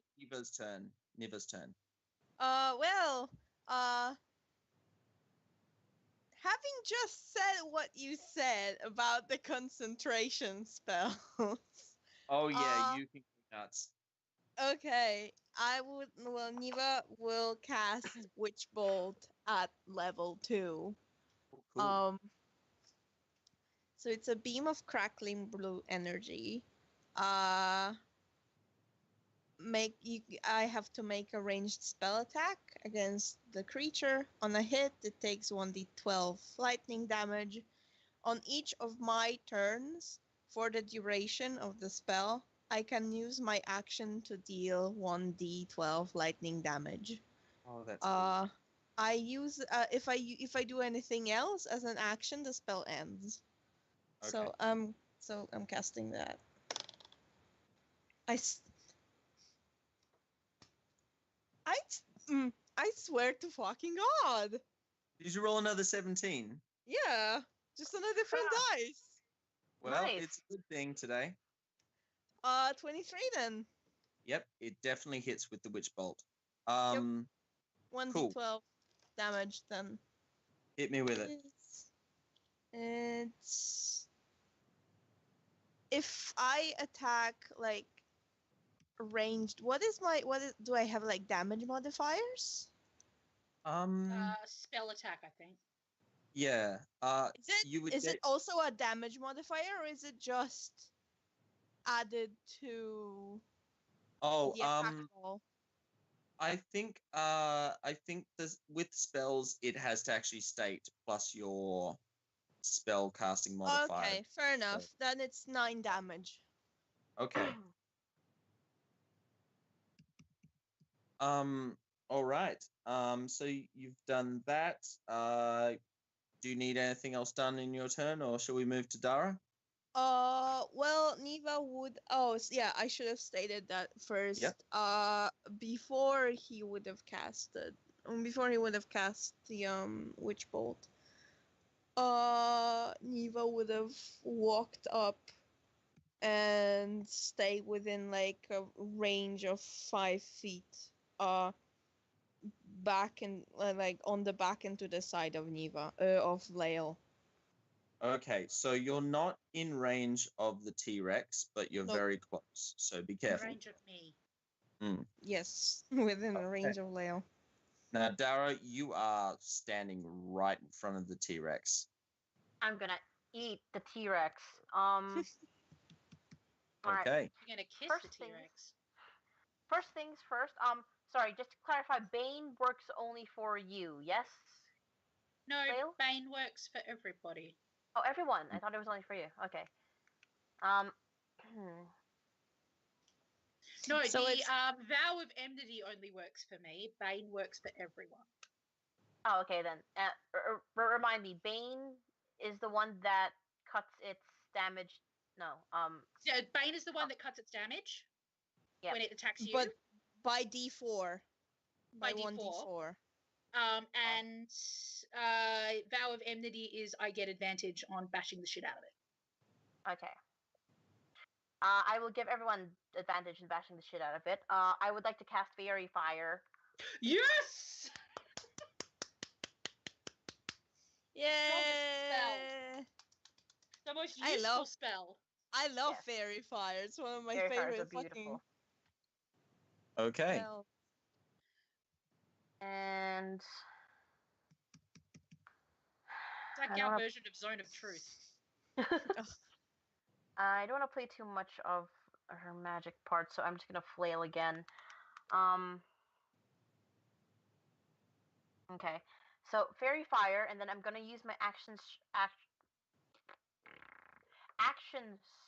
Niva's turn. Well, having just said what you said about the concentration spells. Oh yeah, Uh, you can go nuts. Okay, Niva will cast Witch Bolt at level 2. Cool. So it's a beam of crackling blue energy. I have to make a ranged spell attack against the creature. On a hit, it takes 1d12 lightning damage. On each of my turns, for the duration of the spell, I can use my action to deal 1d12 lightning damage. Oh, that's cool. I use if I do anything else as an action, the spell ends. Okay. So I'm casting that. I swear to fucking God. Did you roll another 17? Yeah, just on a different dice. Well, Nice. it's a good thing today. 23 then. Yep, it definitely hits with the witch bolt. 1d12 damage then. Hit me with it. It's if I attack like ranged. Do I have like damage modifiers? Spell attack, I think. Yeah. Is it also a damage modifier, or is it just added to the attack roll? I think this, with spells it has to actually state plus your spell casting modifier. Okay, fair enough. Then it's 9 damage. Okay. All right. So you've done that. Do you need anything else done in your turn, or shall we move to Dara? Well, Neva would. Yeah, I should have stated that first. Yep. Before he would have cast the witch bolt. Neva would have walked up and stay within like a range of 5 feet. Back and like on the back and to the side of Neva, of Lael. Okay, so you're not in range of the T-Rex, but you're Nope. very close. So be In careful. range of me. Yes, within a range of Lael. Now, Dara, you are standing right in front of the T-Rex. I'm gonna eat the T-Rex. Alright. Okay. You're gonna kiss First the T-Rex. First things first. Sorry, just to clarify, Bane works only for you, yes? No, Lael? Bane works for everybody. Oh, everyone. I thought it was only for you. Okay. No, So the it's- vow of enmity only works for me. Bane works for everyone. Oh, okay then. Remind me, Bane is the one that cuts its damage. No. So Bane is the one that cuts its damage when it attacks you. But by D4. By By 1d4. And vow of enmity is I get advantage on bashing the shit out of it. Okay. I will give everyone advantage in bashing the shit out of it. I would like to cast Fairy Fire. Yes! Yeah. The most I useful love- spell. I love Yes. Fairy Fire. It's one of my Fairy Fires are favorite fucking beautiful. Okay. spells. And It's like I our don't version of Zone of Truth. I don't want to play too much of her magic part, so I'm just gonna flail again. Okay. So Fairy Fire, and then I'm gonna use my action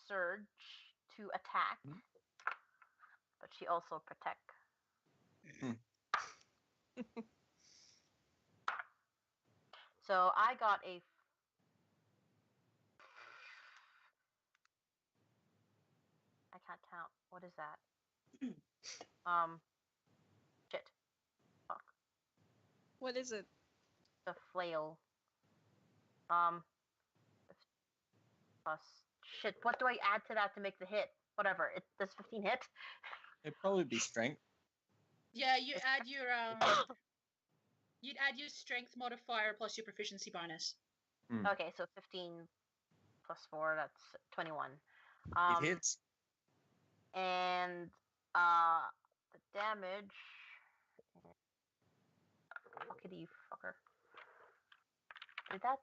surge to attack, but she also protect. So I got a. I can't count. What is that? Shit. Fuck. What is it? The flail. Plus. Shit. What do I add to that to make the hit? Whatever. Does 15 hit? It'd probably be strength. Yeah, you add your you'd add your strength modifier plus your proficiency bonus. Okay, so 15 plus 4, that's 21. It hits. And the damage. Fuckity fucker. Did that?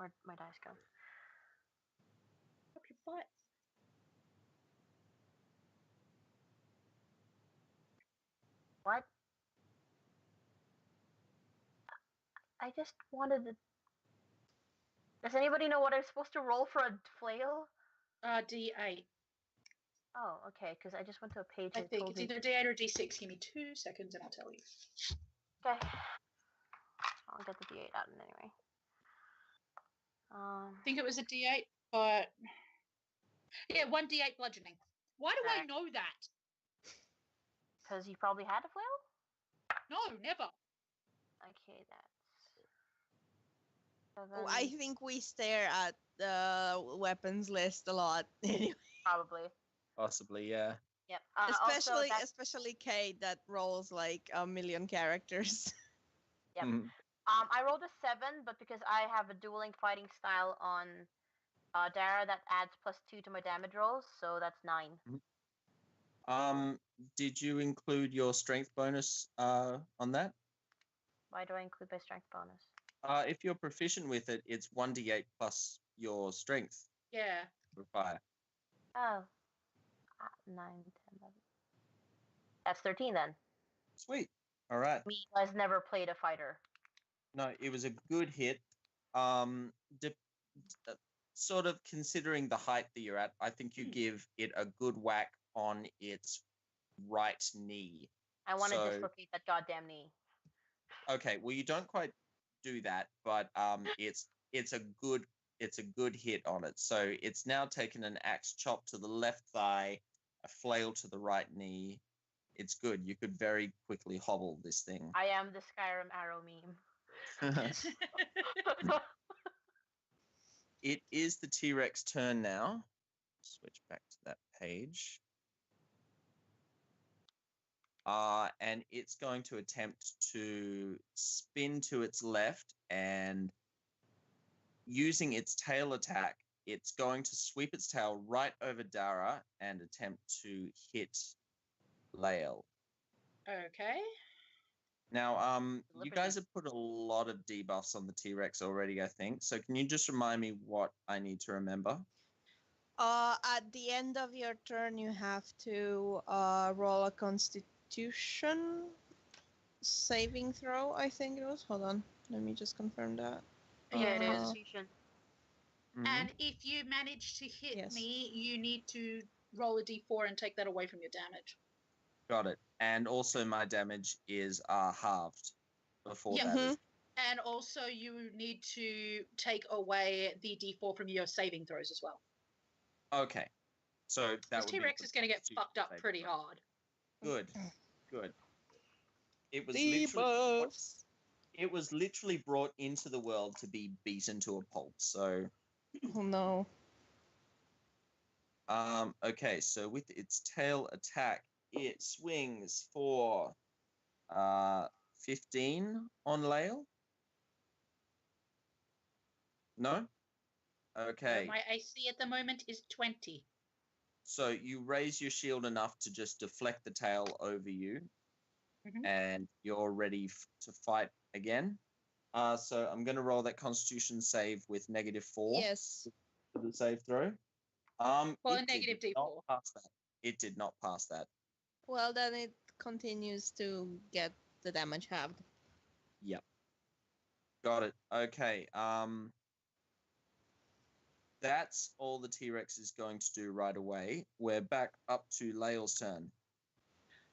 Where'd my dice go? Up your butt. What? I just wanted to. Does anybody know what I'm supposed to roll for a flail? D8. Oh, okay, because I just went to a page I that think told it's me. either D8 or D6. Give me 2 seconds and I'll tell you. Okay. I'll get the D8 out anyway. I think it was a D8, but yeah, 1 D8 bludgeoning. Why do I Alright. know that? Because you probably had a flail? No, never. Okay, that's. Oh, I think we stare at the weapons list a lot. Anyway, Probably. Possibly, yeah. Yep. especially Also, especially Kate that rolls like a million characters. Yep. Mhm. I rolled a 7, but because I have a dueling fighting style on Dara, that adds +2 to my damage rolls, so that's 9. Did you include your strength bonus on that? Why do I include my strength bonus? If you're proficient with it, it's 1d8 plus your strength Yeah. for fire. Oh. 9, 10, 11. That's 13 then. Sweet. All right. Me has never played a fighter. No, it was a good hit. Sort of considering the height that you're at, I think you give it a good whack on its right knee. I want to So- dislocate that goddamn knee. Okay, well you don't quite do that, but it's a good hit on it. So it's now taken an axe chop to the left thigh, a flail to the right knee. It's good. You could very quickly hobble this thing. I am the Skyrim arrow meme. It is the T-Rex turn now. Switch back to that page. And it's going to attempt to spin to its left, and using its tail attack, it's going to sweep its tail right over Dara and attempt to hit Lael. Okay. Now, you Liberty. guys have put a lot of debuffs on the T-Rex already, I think. So can you just remind me what I need to remember? At the end of your turn, you have to roll a Constitution saving throw. I think it was. Hold on, let me just confirm that. Yeah, it is. Constitution. Mhm. And if you manage to hit Yes. me, you need to roll a d4 and take that away from your damage. Got it. And also my damage is halved before Yeah. that. Mhm. And also you need to take away the d4 from your saving throws as well. Okay. So that This would be T-Rex the is going to get Constitution fucked up saving pretty throw. hard. Good. Good. It was literally Debuffs. it was literally brought into the world to be beaten to a pulp. So Oh no. okay, so with its tail attack, it swings for 15 on Lael. No? Okay. My AC at the moment is 20. So you raise your shield enough to just deflect the tail over you, Mhm. and you're ready to fight again. So I'm going to roll that Constitution save with -4 Yes. for the save throw. Well, a It did negative not D4. pass that. It did not pass that. Well, then it continues to get the damage halved. Yep. Got it. Okay. That's all the T-Rex is going to do right away. We're back up to Lael's turn.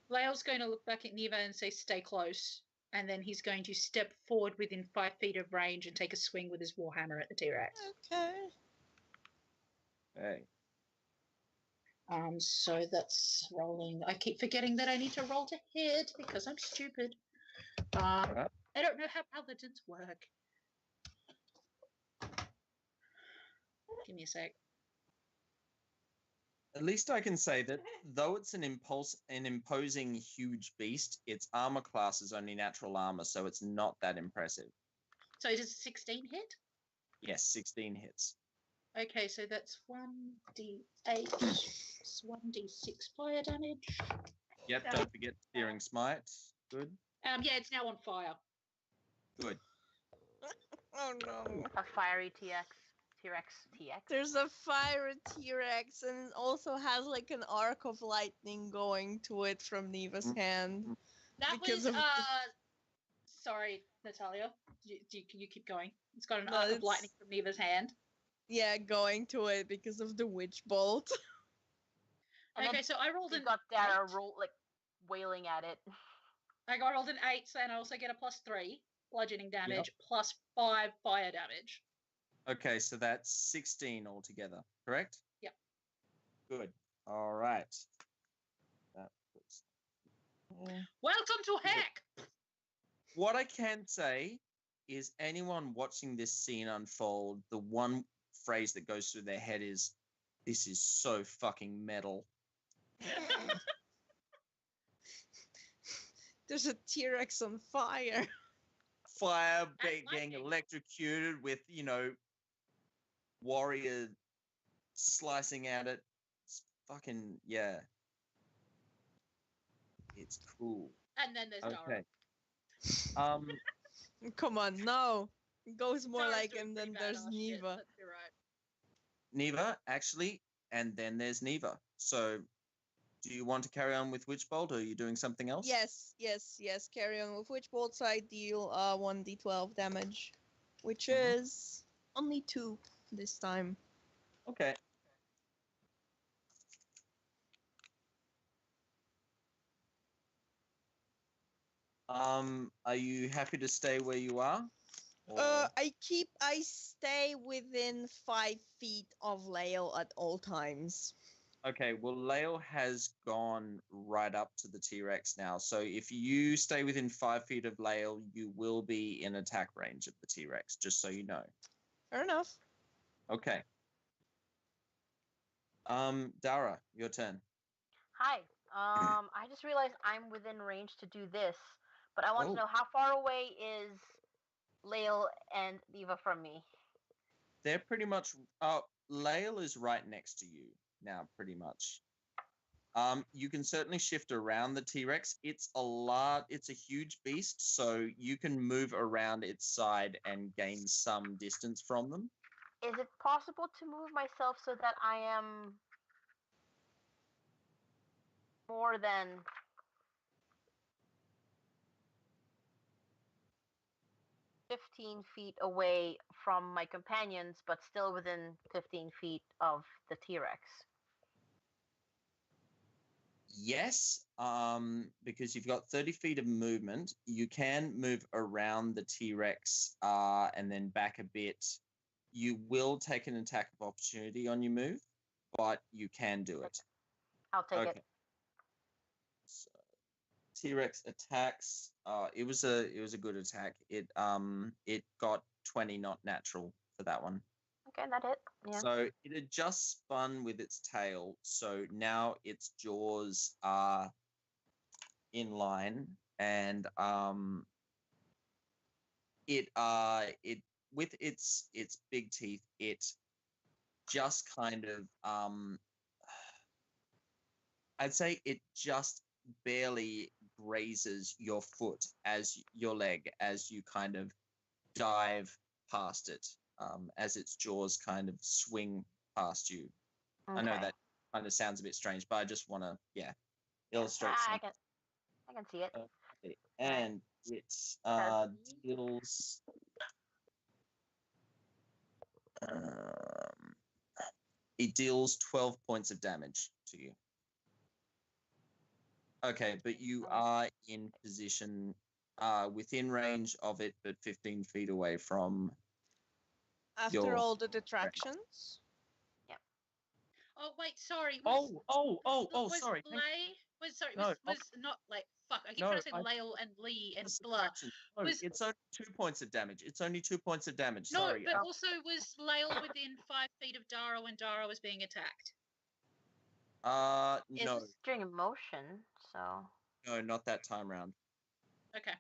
Lael's going to look back at Neva and say, stay close. And then he's going to step forward within 5 feet of range and take a swing with his warhammer at the T-Rex. Okay. Okay. So that's rolling. I keep forgetting that I need to roll to hit because I'm stupid. I don't know how paladins work. Give me a sec. At least I can say that though it's an imposing huge beast, its armor class is only natural armor, so it's not that impressive. So does 16 hit? Yes, 16 hits. Okay, so that's 1d8 plus 1d6 fire damage. Yep, don't forget Searing Smite. Good. Yeah, it's now on fire. Good. Oh no. A fiery T-Rex. There's a fire T-Rex, and it also has like an arc of lightning going to it from Neva's hand. That Because was of- sorry, Natalia. You keep going. It's got an No, arc of it's- lightning from Neva's hand. Yeah, going to it because of the witch bolt. And Okay, then so I rolled you an got Dara 8. wailing at it. I got rolled an 8, so and I also get a +3 bludgeoning damage plus 5 fire damage. Okay, so that's 16 altogether, correct? Yep. Good. All right. That puts... Welcome to heck. What I can say is anyone watching this scene unfold, the one phrase that goes through their head is, "This is so fucking metal." There's a T-Rex on fire. Fire That's getting lightning. electrocuted with, warrior slicing at it. It's fucking, yeah. It's cool. And then there's Dara. Okay. Come on, no. It goes more Dara's like doing him pretty than there's badass shit, Neva. let's be right. Neva, actually, and then there's Neva. So, do you want to carry on with Witch Bolt, or are you doing something else? Yes. Carry on with Witch Bolt, so I deal 1d12 damage, which Mhm. is only 2 this time. Okay. Are you happy to stay where you are? Or- I stay within 5 feet of Lael at all times. Okay, well, Lael has gone right up to the T-Rex now. So if you stay within 5 feet of Lael, you will be in attack range of the T-Rex, just so you know. Fair enough. Okay. Dara, your turn. Hi. I just realized I'm within range to do this, but I want Oh. to know how far away is Lael and Neva from me. They're pretty much... Lael is right next to you now, pretty much. You can certainly shift around the T-Rex. It's a huge beast, so you can move around its side and gain some distance from them. Is it possible to move myself so that I am more than 15 feet away from my companions, but still within 15 feet of the T-Rex? Yes, because you've got 30 feet of movement. You can move around the T-Rex and then back a bit. You will take an attack of opportunity on your move, but you can do it. I'll take it. So, T-Rex attacks. It was a good attack. It got 20, not natural for that one. Okay, that hit. Yeah. So it had just spun with its tail, so now its jaws are in line, and it with its big teeth, it just kind of I'd say it just barely grazes your foot your leg as you kind of dive past it. As its jaws kind of swing past you. Okay. I know that kind of sounds a bit strange, but I just want to, illustrate I something. can see it. Okay. And it deals... it deals 12 points of damage to you. Okay, but you are in position within range of it, but 15 feet away from... After all the detractions. Oh wait, sorry. Sorry. Was not like fuck. I keep trying to say Lael and Lee and blah. No, it's only 2 points of damage. It's only 2 points of damage. No, Sorry. but also was Lael within 5 feet of Dara when Dara was being attacked? It's No, during motion, so. no, not that time round. Okay.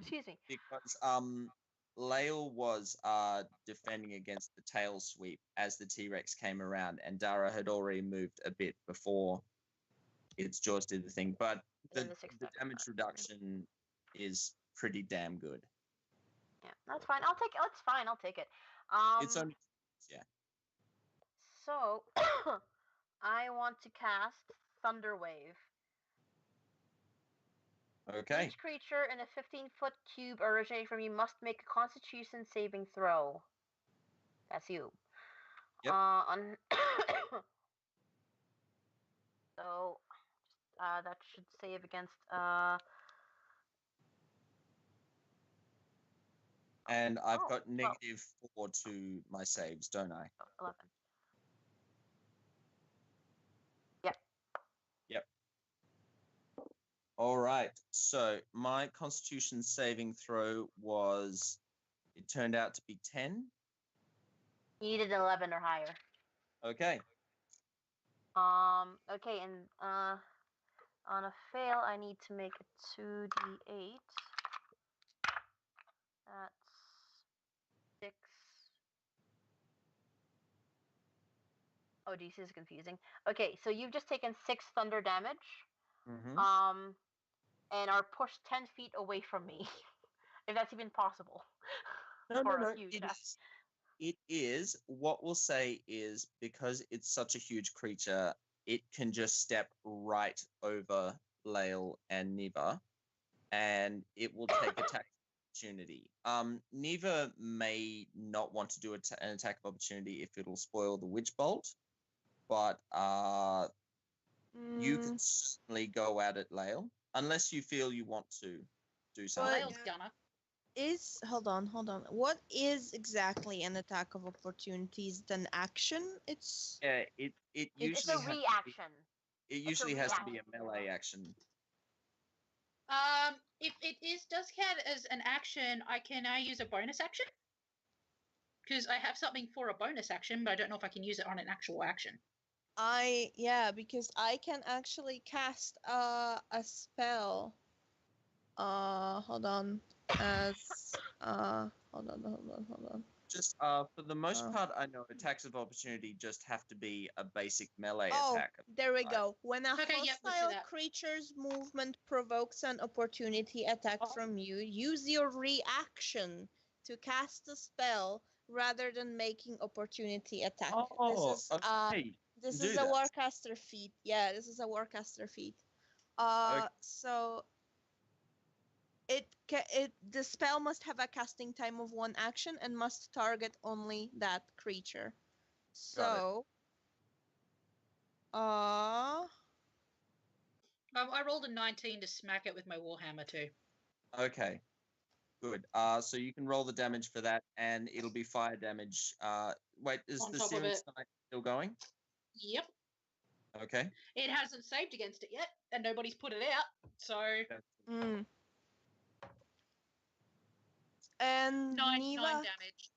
Excuse me. Because Lael was defending against the tail sweep as the T-Rex came around, and Dara had already moved a bit before its jaws did the thing. But the damage reduction is pretty damn good. Yeah, that's fine. I'll take it. It's fine. I'll take it. It's only yeah. So I want to cast Thunder Wave. Okay. Each creature in a 15-foot cube originating from you must make a Constitution saving throw. That's you. Yep. So that should save against And I've got well, -4 to my saves, don't I? 11. Yep. Yep. All right. So my Constitution saving throw it turned out to be 10. You needed 11 or higher. Okay. Okay, and on a fail, I need to make a 2d8. That's 6. Oh, DC is confusing. Okay, so you've just taken 6 thunder damage. Mm-hmm. And are pushed 10 feet away from me, if that's even possible. No. A huge It is. What we'll say is because it's such a huge creature, it can just step right over Lael and Neva, and it will take attack opportunity. Neva may not want to do an attack of opportunity if it'll spoil the Witch Bolt, but you can certainly go at it, Lael, unless you feel you want to do something. Lael's gonna. Hold on. What is exactly an attack of opportunity? Is it an action? It's it usually it's a reaction. It usually has to be a melee action. If it does count as an action, can I use a bonus action? Because I have something for a bonus action, but I don't know if I can use it on an actual action. Because I can actually cast a spell. Hold on. Hold on. Just for the most part, I know attacks of opportunity just have to be a basic melee attack. There we go. When a Okay, yep, let's do hostile that. creature's movement provokes an opportunity attack from you, use your reaction to cast a spell rather than making opportunity attack. Okay. This is a Warcaster feat. Yeah, this is a Warcaster feat. So the spell must have a casting time of 1 action and must target only that creature. So I rolled a 19 to smack it with my warhammer too. Okay. Good. So you can roll the damage for that, and it'll be fire damage. Wait, is the Searing Smite still going? Yep. Okay. It hasn't saved against it yet, and nobody's put it out. So. And 9 Neva, damage.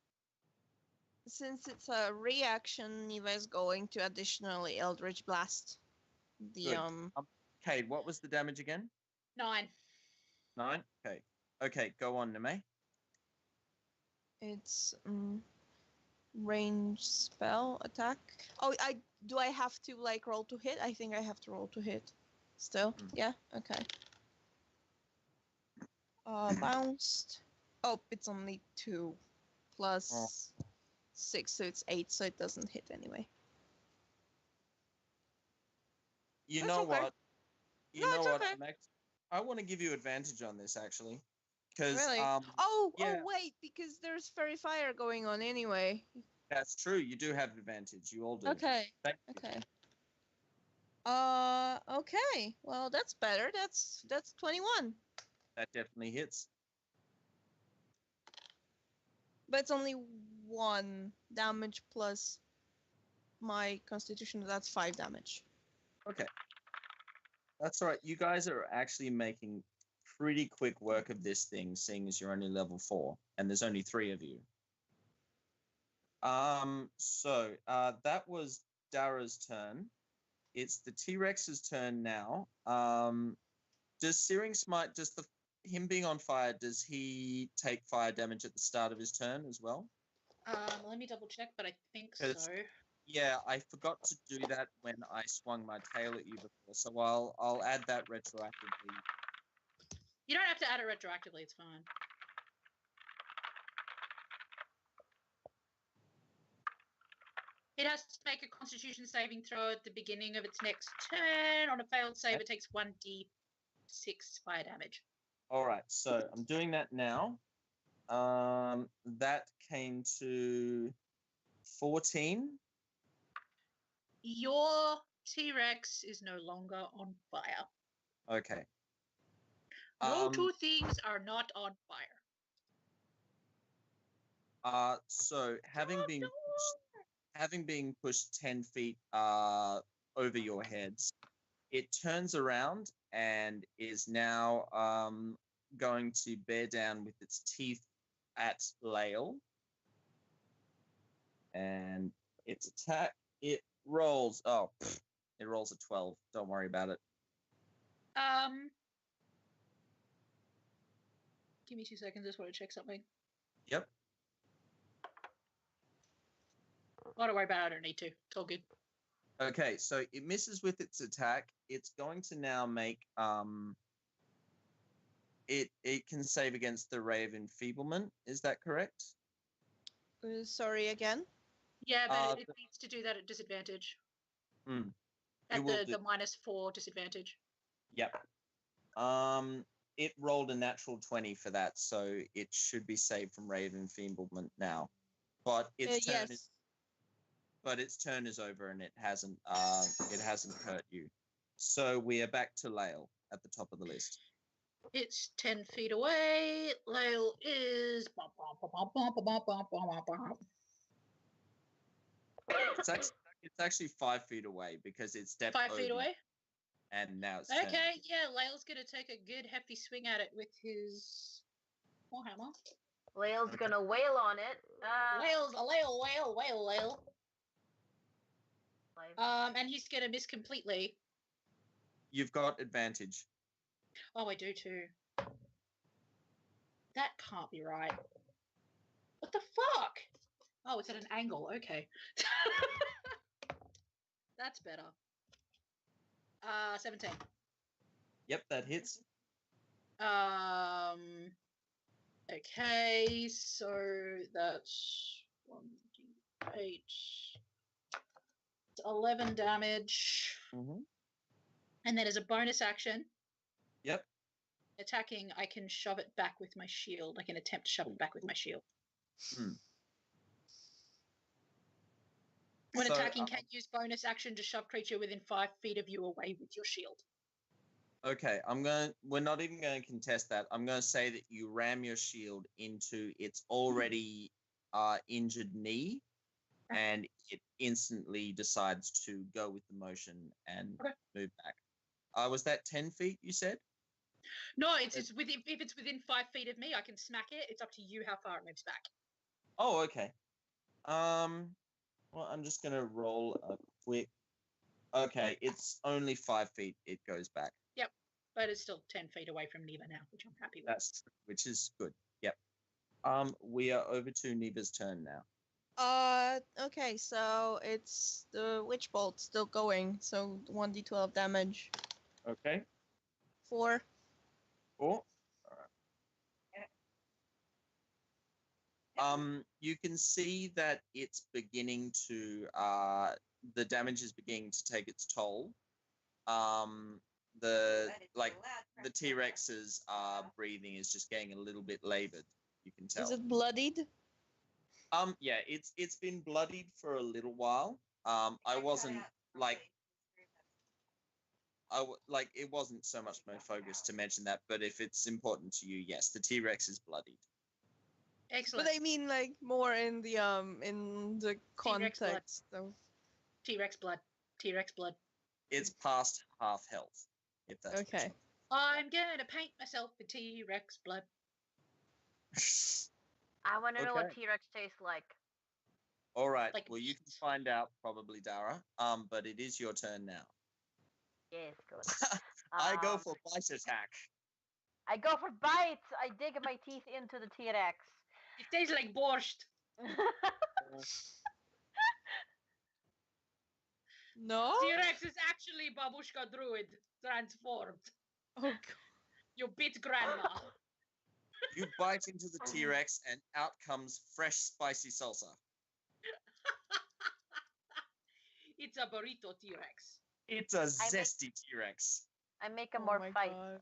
Since it's a reaction, Neva is going to additionally Eldritch Blast. Cade, what was the damage again? 9. 9? Okay. Okay, go on, Neme. It's range spell attack. Oh, do I have to roll to hit? I think I have to roll to hit. Still? Yeah? Okay. Bounced. Oh, it's only 2 plus 6, so it's 8, so it doesn't hit anyway. You know what? Okay. Max, I want to give you advantage on this, actually. Because, really? Wait, because there's fairy fire going on anyway. That's true. You do have advantage. You all do. Okay. Thank you. Okay. Okay. Well, that's better. That's 21. That definitely hits. But it's only 1 damage plus my constitution. That's 5 damage. Okay. That's all right. You guys are actually making pretty quick work of this thing, seeing as you're only level 4, and there's only 3 of you. So that was Dara's turn. It's the T-Rex's turn now. Does Searing Smite, him being on fire, does he take fire damage at the start of his turn as well? Let me double check, but I think so. Yeah, I forgot to do that when I swung my tail at you before, so I'll add that retroactively. You don't have to add it retroactively, it's fine. It has to make a Constitution saving throw at the beginning of its next turn. On a failed save, it takes 1d6 fire damage. All right, so I'm doing that now. That came to 14. Your T-Rex is no longer on fire. Okay. No two things are not on fire. So having been pushed 10 feet over your heads, it turns around and is now going to bear down with its teeth at Lael. And its attack, it rolls. Oh, it rolls a 12. Don't worry about it. Give me 2 seconds. I just want to check something. Yep. Oh, don't worry about it. I don't need to. It's all good. Okay, so it misses with its attack. It's going to now make it can save against the ray of enfeeblement. Is that correct? Sorry again. Yeah, but it needs to do that at disadvantage. At the -4 disadvantage. Yep. It rolled a natural 20 for that, so it should be saved from ray of enfeeblement now. But its turn yes. its turn is over and it hasn't hurt you. So we are back to Lael at the top of the list. It's 10 feet away. Lael is. It's actually 5 feet away because it's stepped 5 feet over away? And now it's okay. Yeah, Lael's gonna take a good hefty swing at it with his warhammer. Lael's gonna wail on it. Lael. And he's gonna miss completely. You've got advantage. Oh, I do too. That can't be right. What the fuck? Oh, it's at an angle. Okay. That's better. 17. Yep, that hits. Okay, so that's 1d8. 11 damage. Mm-hmm. And then as a bonus action. Yep. Attacking, I can shove it back with my shield. I can attempt to shove it back with my shield. When attacking, can use bonus action to shove creature within 5 feet of you away with your shield. Okay, we're not even going to contest that. I'm going to say that you ram your shield into its already injured knee, and it instantly decides to go with the motion and move back. Was that 10 feet, you said? No, if it's within 5 feet of me, I can smack it. It's up to you how far it moves back. Oh, okay. Well, I'm just going to roll a quick... Okay, it's only 5 feet it goes back. Yep, but it's still 10 feet away from Neva now, which I'm happy with. Which is good, yep. We are over to Neva's turn now. Okay, so it's the Witch Bolt still going, so 1d12 damage. Okay. 4. 4. You can see that it's beginning to, the damage is beginning to take its toll. The T-Rex's breathing is just getting a little bit labored. You can tell. Is it bloodied? Yeah, it's been bloodied for a little while. I wasn't it wasn't so much my focus to mention that, but if it's important to you, yes, the T-Rex is bloodied. Excellent. But I mean, like, more in the context of T-Rex blood. T-Rex blood. It's past half health. If that's okay. I'm gonna paint myself with T-Rex blood. I want to know what T-Rex tastes like. All right. Well, you can find out probably, Dara. But it is your turn now. Yes, good. I go for bite attack. I go for bites. I dig my teeth into the T-Rex. It tastes like borscht. No? T-Rex is actually Babushka Druid transformed. Oh, God. You bit grandma. You bite into the T-Rex and out comes fresh spicy salsa. it's a burrito T-Rex. It's a zesty T-Rex. I make a Oh more my fight. God.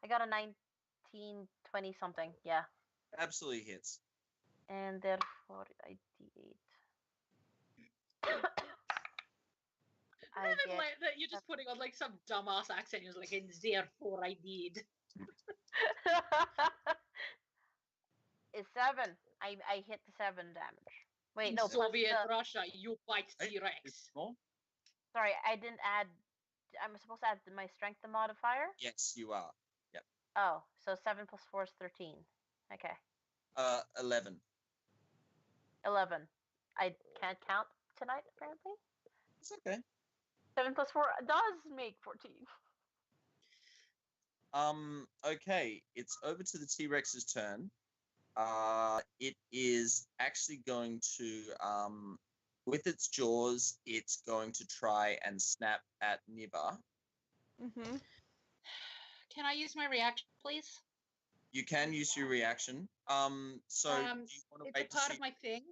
I got a 19, 20 something. Yeah. Absolutely hits. And therefore I D8. I get Like that you're just putting on like some dumbass accent. You're like, and therefore I did. It's 7. I hit the 7 damage. Wait, In no, plus Soviet the, Russia, you bite Hey, T-Rex. it's small. sorry, I didn't add. I'm supposed to add my strength modifier. Yes, you are. Oh, so 7 plus 4 is 13. Okay, 11. 11. I can't count tonight apparently. It's okay. 7 plus 4 does make 14. Okay, it's over to the T-Rex's turn. It is actually going to, with its jaws, it's going to try and snap at Niva. Mm-hmm. Can I use my reaction, please? You can use your reaction. So do you want to It's a wait to part see? of my thing.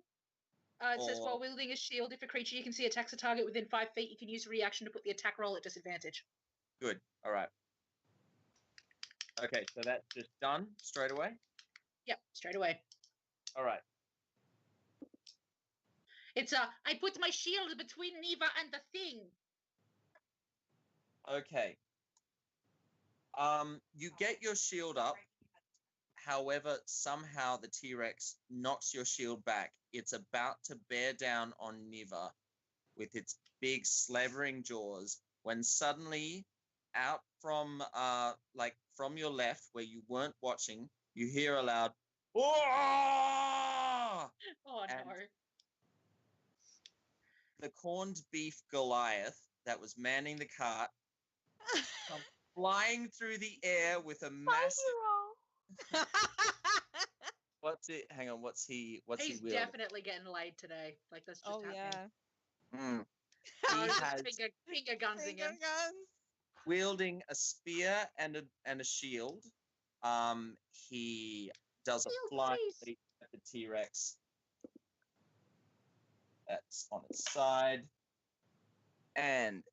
It says while wielding a shield, if a creature you can see attacks a target within 5 feet, you can use a reaction to put the attack roll at disadvantage. Good. All right. Okay, so that's just done straight away. Yep, straight away. All right. It's I put my shield between Niva and the thing. Okay. You get your shield up. However, somehow the T-Rex knocks your shield back. It's about to bear down on Niva with its big slavering jaws when suddenly out from from your left where you weren't watching, you hear a loud "Whoa!" Oh And no. the corned beef Goliath that was manning the cart comes flying through the air with a My massive hero. what's it hang on, what's he He's wielding? definitely getting laid today. Like that's just Oh happening. yeah. Mm. Oh, He just has finger guns Finger him. guns. wielding a spear and a shield. He does a Shield, flying please. leap at the T-Rex. That's on its side. And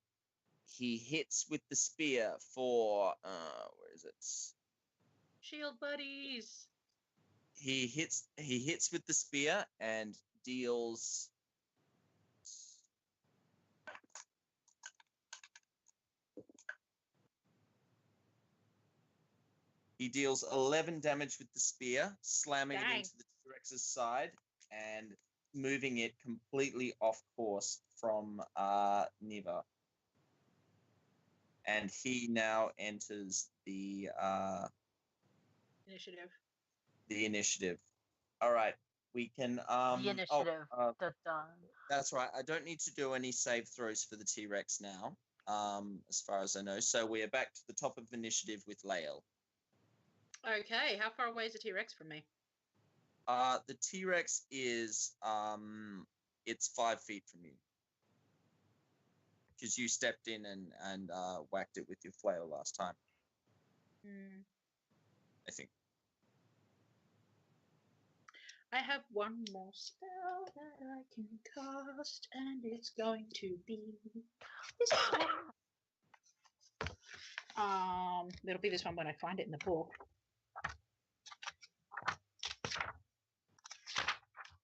he hits with the spear for where is it? Shield buddies. He hits with the spear and deals He deals 11 damage with the spear, slamming it Dang. into the T-Rex's side and moving it completely off course from Niva. And he now enters the Initiative. All right, we can. The initiative. Dun. That's right. I don't need to do any save throws for the T-Rex now, as far as I know. So we are back to the top of initiative with Lael. Okay, how far away is the T-Rex from me? The T-Rex is it's 5 feet from you because you stepped in and whacked it with your flail last time. I think. I have one more spell that I can cast, and it's going to be this one. It'll be this one when I find it in the book.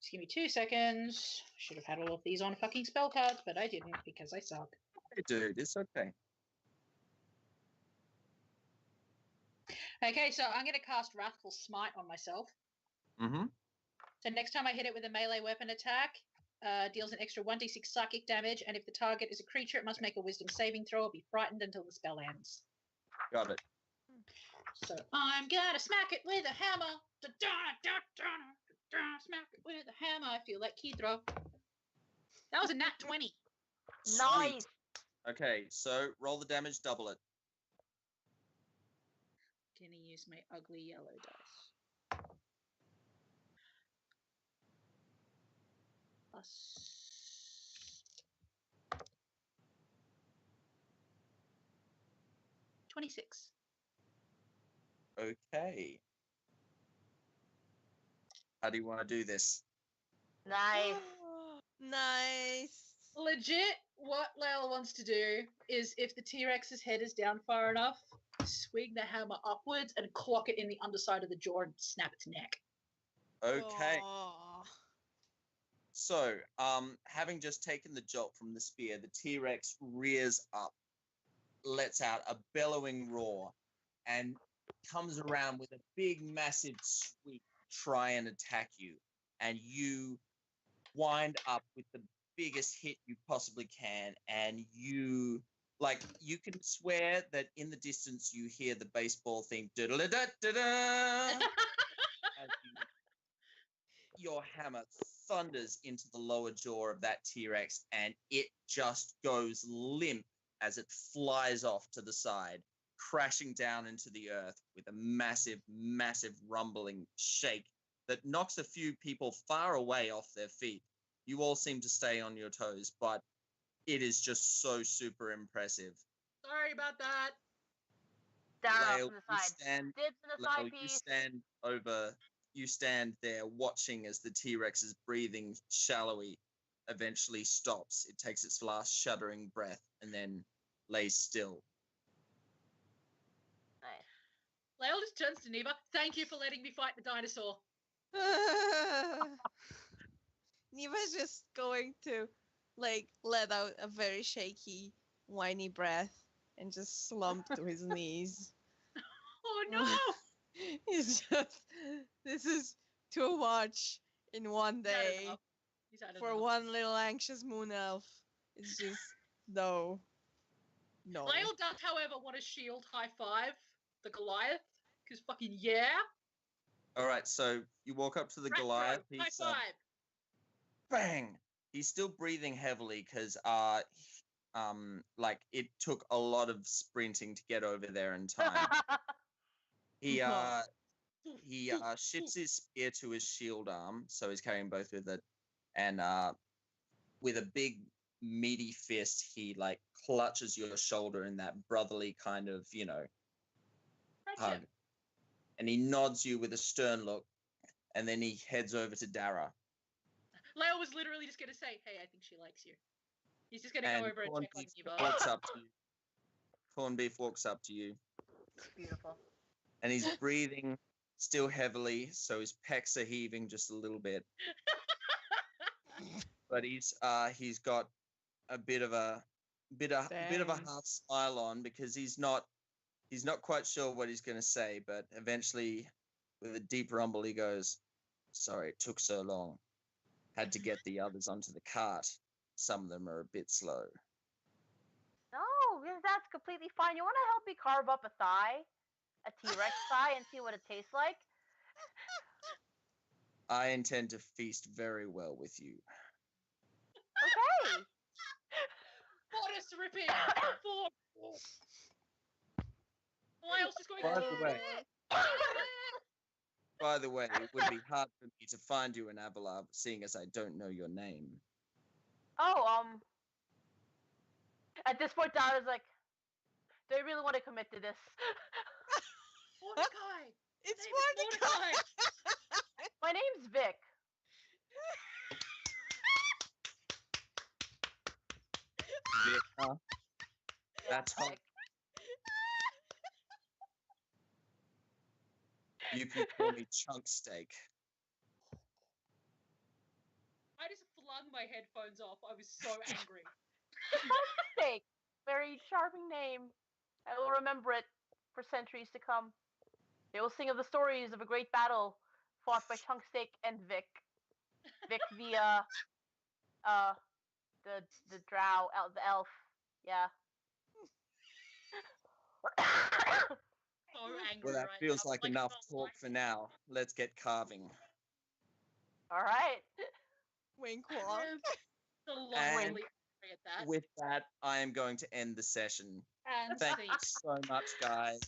Just give me 2 seconds. Should have had all of these on fucking spell cards, but I didn't because I suck. Hey, dude, it's okay. Okay, so I'm going to cast Wrathful Smite on myself. Mm-hmm. So next time I hit it with a melee weapon attack, deals an extra 1d6 psychic damage, and if the target is a creature, it must make a wisdom saving throw or be frightened until the spell ends. Got it. So I'm gonna smack it with a hammer. Smack it with a hammer. I feel like Kidro. That was a nat 20. Nice. Okay, so roll the damage, double it. Gonna use my ugly yellow dice. Plus 26. Okay. How do you want to do this? Nice. Nice. Legit, what Layla wants to do is if the T-Rex's head is down far enough, swing the hammer upwards and clock it in the underside of the jaw and snap its neck. Okay. Oh. So, having just taken the jolt from the spear, the T-Rex rears up, lets out a bellowing roar, and comes around with a big, massive sweep to try and attack you. And you wind up with the biggest hit you possibly can, and you can swear that in the distance you hear the baseball theme da-da-da-da-da, as your hammer thunders into the lower jaw of that T-Rex, and it just goes limp as it flies off to the side, crashing down into the earth with a massive, massive rumbling shake that knocks a few people far away off their feet. You all seem to stay on your toes, but it is just so super impressive. Sorry about that. Down Lale, from the side. Dibs in the side piece. You stand there watching as the T-Rex's breathing shallowly eventually stops. It takes its last shuddering breath and then lays still. Nice. Lael just turns to Neva. Thank you for letting me fight the dinosaur. Neva's just going to let out a very shaky, whiny breath and just slump to his knees. Oh no! He's just, this is too much in one day for one little anxious moon elf. It's just, no. Lael does, however, want to shield high five the Goliath, because fucking yeah. All right, so you walk up to the Goliath. High five. Bang! He's still breathing heavily because it took a lot of sprinting to get over there in time. He shifts his spear to his shield arm, so he's carrying both with it, and with a big meaty fist, he clutches your shoulder in that brotherly kind of, hug, and he nods you with a stern look, and then he heads over to Dara. Leo was literally just gonna say, "Hey, I think she likes you." He's just gonna go over and check on Eva. Walks up to you. Corned beef walks up to you. Beautiful. And he's breathing still heavily, so his pecs are heaving just a little bit. But he's got a bit of a half smile on because he's not quite sure what he's going to say, but eventually, with a deep rumble, he goes, "Sorry, it took so long. Had to get the others onto the cart. Some of them are a bit slow." No, that's completely fine. You want to help me carve up a thigh? A T-Rex thigh and see what it tastes like? I intend to feast very well with you. Okay. Bodice ripping. Lyle's just going. By the way, it would be hard for me to find you in Avila, seeing as I don't know your name. Oh, at this point, Dara's like, do I really want to commit to this? Mordecai! It's Mordecai! My name's Vic. Vic, huh? That's hot. You can call me Chunk Steak. I just flung my headphones off. I was so angry. Steak. Very charming name. I will remember it for centuries to come. They will sing of the stories of a great battle fought by Chunk Steak and Vic. Vic the drow, the elf. Yeah. So angry. Well, that right feels now. like enough talk for now. Let's get carving. All right. Wink I'm wonk. so lonely And at that. with that, I am going to end the session. And Thank see. you so much, guys.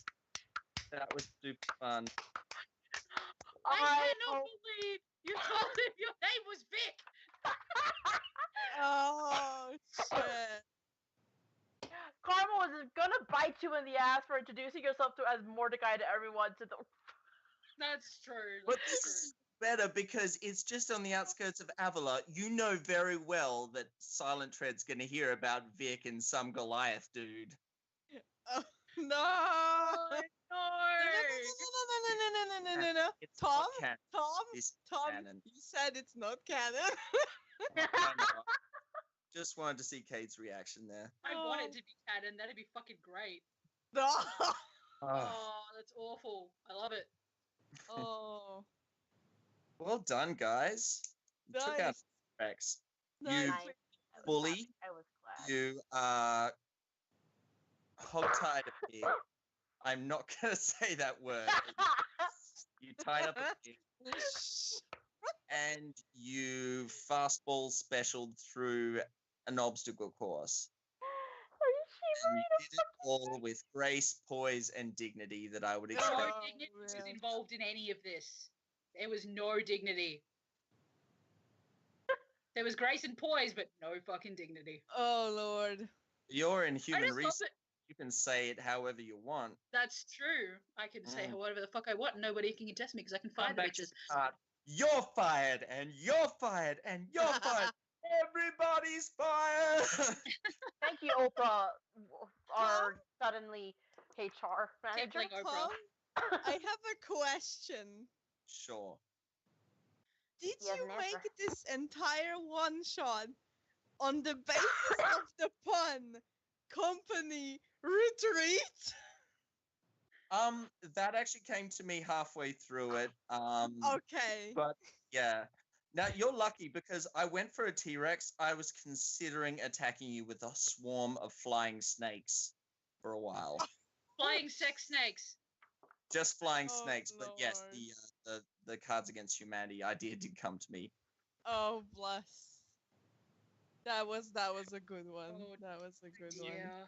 That was super fun. I Alright, cannot believe you told him your name was Vic. Oh, shit. Karma was gonna bite you in the ass for introducing yourself to as Mordecai to everyone. To the That's true. But That's this true. is better because it's just on the outskirts of Avila. You know very well that Silent Tread's going to hear about Vic and some Goliath dude. Oh, no. Oh, No. It's Tom, not canon. This is Tom, canon. you said it's not canon. I know. Just wanted to see Kate's reaction there. I want it to be canon. That'd be fucking great. No. Oh, that's awful. I love it. Oh. Well done, guys. You took out Nice. Rex. Nice. You I was bully. happy. I was glad. You hog-tied a pig. I'm not going to say that word. You tied up a pig. And you fastball specialed through an obstacle course. And you did it all with grace, poise, and dignity that I would No expect. Oh, dignity was man. involved in any of this. There was no dignity. There was grace and poise, but no fucking dignity. Oh, Lord. You're in I human just love research. it. You can say it however you want. That's true. I can say whatever the fuck I want, and nobody can contest me because I can Come fire the back to bitches. the part. You're fired, and you're fired, and you're fired. Everybody's fired. Thank you, Oprah, our suddenly HR manager. Tickling Oprah. Tom, I have a question. Sure. Did He has you an answer. make this entire one shot on the basis of the pun company retreat? That actually came to me halfway through it. Okay. But yeah. Now you're lucky because I went for a T-Rex. I was considering attacking you with a swarm of flying snakes for a while. Flying sex snakes. Just flying Oh, snakes, but yes, Lord. the Cards Against Humanity idea did come to me. Oh, bless. That was a good one. Oh, That was a good one. Yeah.